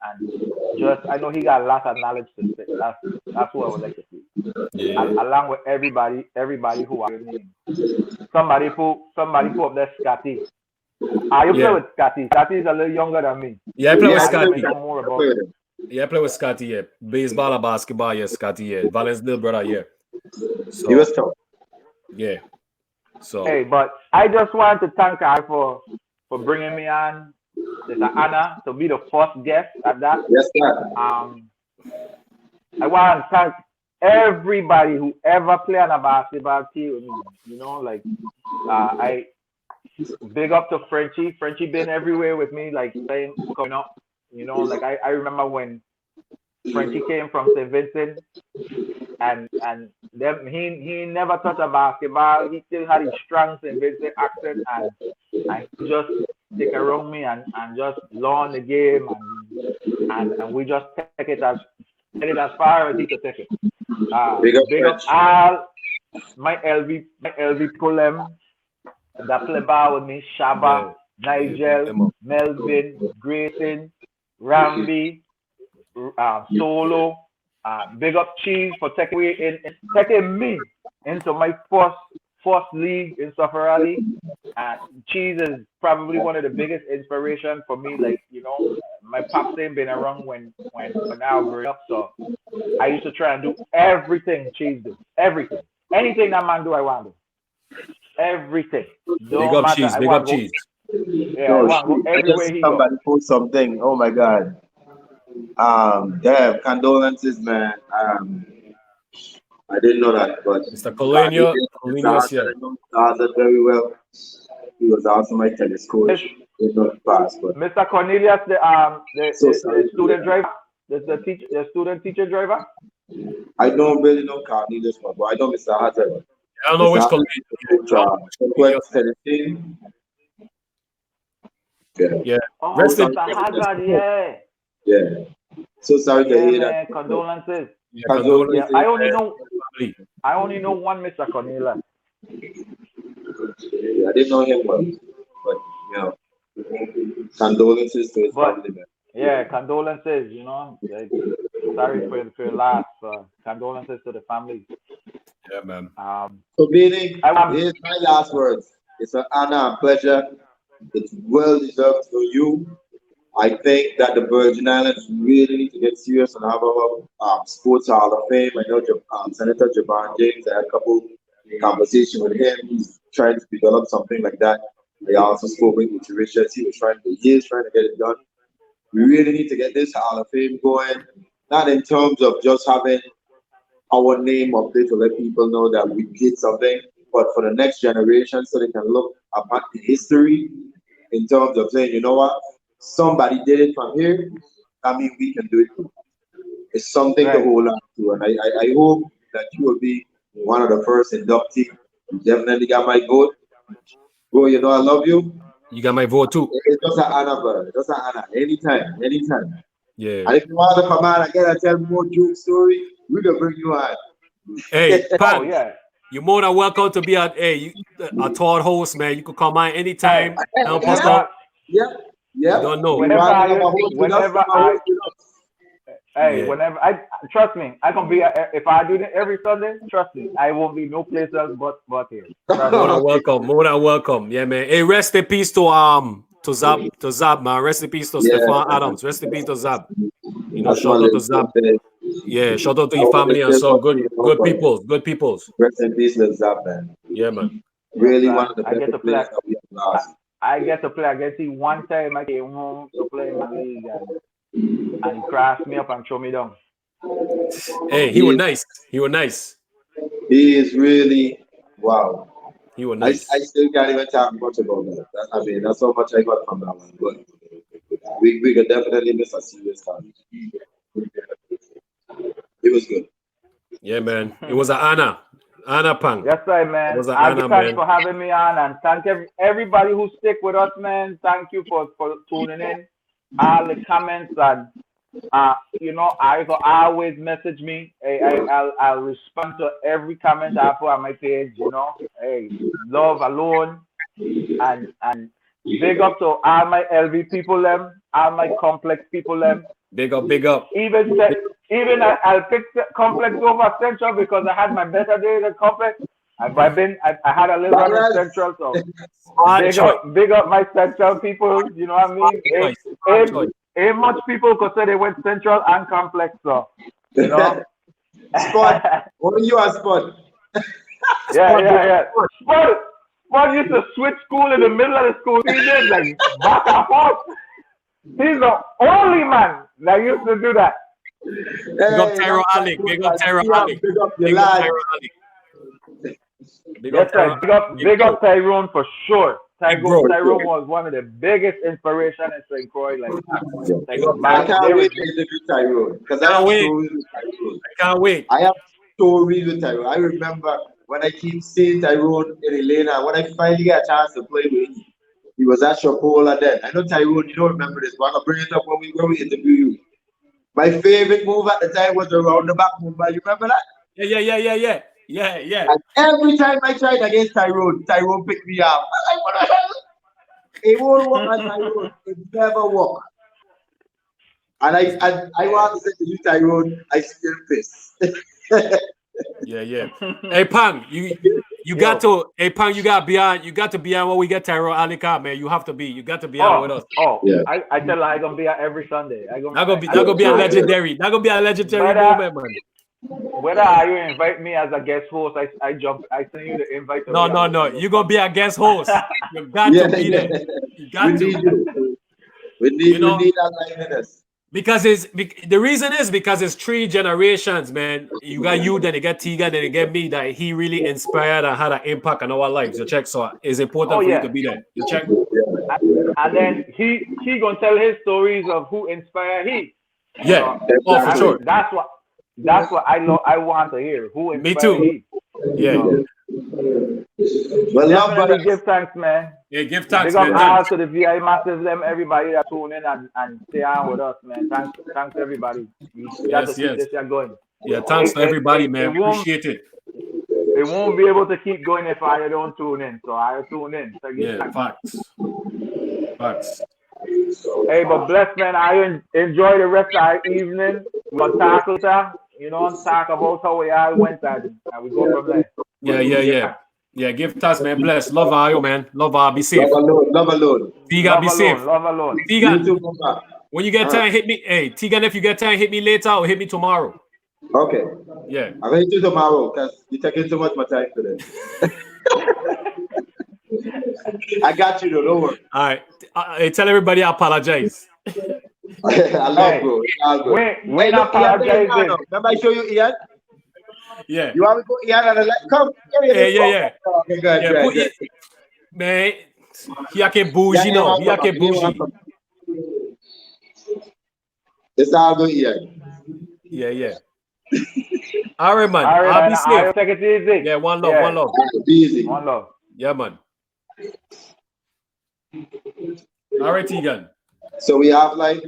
just I know he got a lot of knowledge to say. That's what I would like to see. Yeah. Along with everybody who are me. Somebody put up there Scotty. You play with Scotty. Scotty is a little younger than me. Yeah, I play with Scotty. I play with Scotty, yeah. Baseball and basketball, yeah, Scotty, yeah. Valence little brother, yeah. So, he was tough. Yeah. So hey, but I just want to thank her for bringing me on. It's an honor to be the first guest at that. Yes, sir. I want to thank everybody who ever played on a basketball team with me. I big up to Frenchie. Frenchie been everywhere with me, like saying coming up. I remember when Frenchie came from St. Vincent and then he never touched a basketball. He still had his strong St. Vincent accent and he just stick around me and just learn the game and we just take it as far as he could take it. Big up all my LV Pulem that play ball with me, Shaba, Nigel, Melvin, Grayson, Rambi, Solo. Big up Cheese for taking me into my first league in Safarali. Cheese is probably one of the biggest inspiration for me. My pops ain't been around when I was growing up, so I used to try and do everything Cheese do. Everything. Anything that man do, I want to do. Everything. Big up Cheese. Yeah, I want to go everywhere he goes. Somebody post something. Oh my God. Damn, condolences, man. I didn't know that, but Mr. Colonial, started very well. He was also my tennis coach. Did not pass, but Mr. Cornelius, the student driver, the student teacher driver. I don't really know Cornelius, but I know Mr. Hazard. I don't know which Tennessee. Yeah. Oh, Mr. Hazard, yeah. Yeah. So sorry to hear that. Condolences. Yeah, condolences. Yeah, I only know one Mr. Cornelius. Yeah, I didn't know him well, but condolences to his family, man. Yeah, condolences. Sorry for your loss. Condolences to the family. Yeah, man. So, Beanie, here's my last words. It's an honor and pleasure. It's well deserved for you. I think that the Virgin Islands really need to get serious and have a sports hall of fame. I know Senator Jaban James, I had a couple conversations with him. He's trying to develop something like that. I also spoke with Richards. He was trying to get it done. We really need to get this hall of fame going, not in terms of just having our name up there to let people know that we did something, but for the next generation so they can look upon the history in terms of saying, you know what, somebody did it from here, I mean, we can do it too. It's something to hold on to, and I hope that you will be one of the first inductees. You definitely got my vote. Bro, you know I love you. You got my vote too. It's just an honor, brother. Just an honor. Anytime. Yeah. And if you want to come on again and tell more joke story, we can bring you on. Hey, Pan, Oh yeah. you're more than welcome to be a third host, man. You could come on anytime. Help us out. Yeah. You don't know. Whenever trust me, I can be if I do it every Sunday. Trust me, I won't be no place else but here. More than welcome. More than welcome. Yeah, man. Hey, rest in peace to Zab, man. Rest in peace to Stefan Adams. Rest in peace to Zab. You know, shout out to Zab. Yeah, shout out to your family and some good peoples. Good peoples. Rest in peace to Zab, man. Yeah, man. Really one of the best players that we have lost. I get to play. I get to see one time I came home to play in my league and he crashed me up and threw me down. Hey, he was nice. He was nice. He is really wow. He was nice. I still can't even talk much about that. I mean, that's how much I got from that one. But we could definitely miss a serious time. It was good. Yeah, man. It was an honor. Anna Pang. Yes, sir, man. Thanks for having me on, and thank everybody who stick with us, man. Thank you for tuning in. All the comments and you know, I always message me. I'll respond to every comment I put on my page. You know, hey, love alone, and big up to all my LV people, all my complex people, Big up, big up. Even I'll pick complex over Central because I had my better days at complex. I had a little run in Central, so big up my Central people. You know what I mean? Ain't much people could say they went Central and complex, so you know. Spot. What you are Spot? Yeah. Spot used to switch school in the middle of the school season, like back and forth. He's the only man that used to do that. Big up Tyro Alec. Big up Tyro Alec. Big up Tyro Alec. Big up Tyrone for sure. Tyrone was one of the biggest inspirations in St. Croix. I can't wait to interview Tyrone because I can't wait. I have stories with Tyrone. I remember when I keep seeing Tyrone in Elena, when I finally got a chance to play with him. He was at Shapola then. I know Tyrone, you don't remember this, but I'm gonna bring it up when we interview you. My favorite move at the time was the round the back move. You remember that? Yeah. And every time I tried against Tyrone picked me up. I'm like, what the hell? It won't work on Tyrone. It never work. And I want to say to you, Tyrone, I still pissed. Yeah. Hey Pang, you got to be on when we get Tyro Alika, man. You got to be on with us. Yeah. I tell her I'm gonna be on every Sunday. That gonna be a legendary moment, man. Whether you invite me as a guest host, I send you the invite. No. You're gonna be a guest host. You got to be there. You got to. We need that liveliness. Because the reason is because it's 3 generations, man. You got you, then you get Tiga, then you get me. That he really inspired and had an impact on our lives. You check, so it's important for you to be there. You check, and then he gonna tell his stories of who inspired he. Yeah, for sure. That's what I want to hear. Who inspired me too. He. Yeah. Well, definitely give thanks, man. Yeah, give thanks, man. Big up to the VI Massive, everybody that tune in and stay on with us, man. Thanks everybody. You got to keep this going. Yeah, thanks to everybody, man. Appreciate it. It won't be able to keep going if I don't tune in. So I tune in. So facts. Hey, but bless, man. I enjoy the rest of the evening. We'll talk about, talk about how we all went and we go from there. Yeah, give thanks, man. Bless. Love all you, man. Love all. Be safe. Love alone. Tiga, be safe. Love alone. Tiga, when you get time, hit me. Hey, Tiga, if you get time, hit me later or hit me tomorrow. Okay. Yeah. I'm going to do tomorrow because you're taking too much of my time today. I got you, though. Don't worry. All right. Tell everybody I apologize. I love bro. When I apologize. Remember I show you Ian? Yeah. You want me to put Ian on the left? Come. Yeah. Okay, good. Man, he can bougie now. He can bougie. It's all good, Ian. Yeah. All right, man. I'll be safe. Take it easy. Yeah, one love. Be easy. One love. Yeah, man. All right, Tegan. So we have like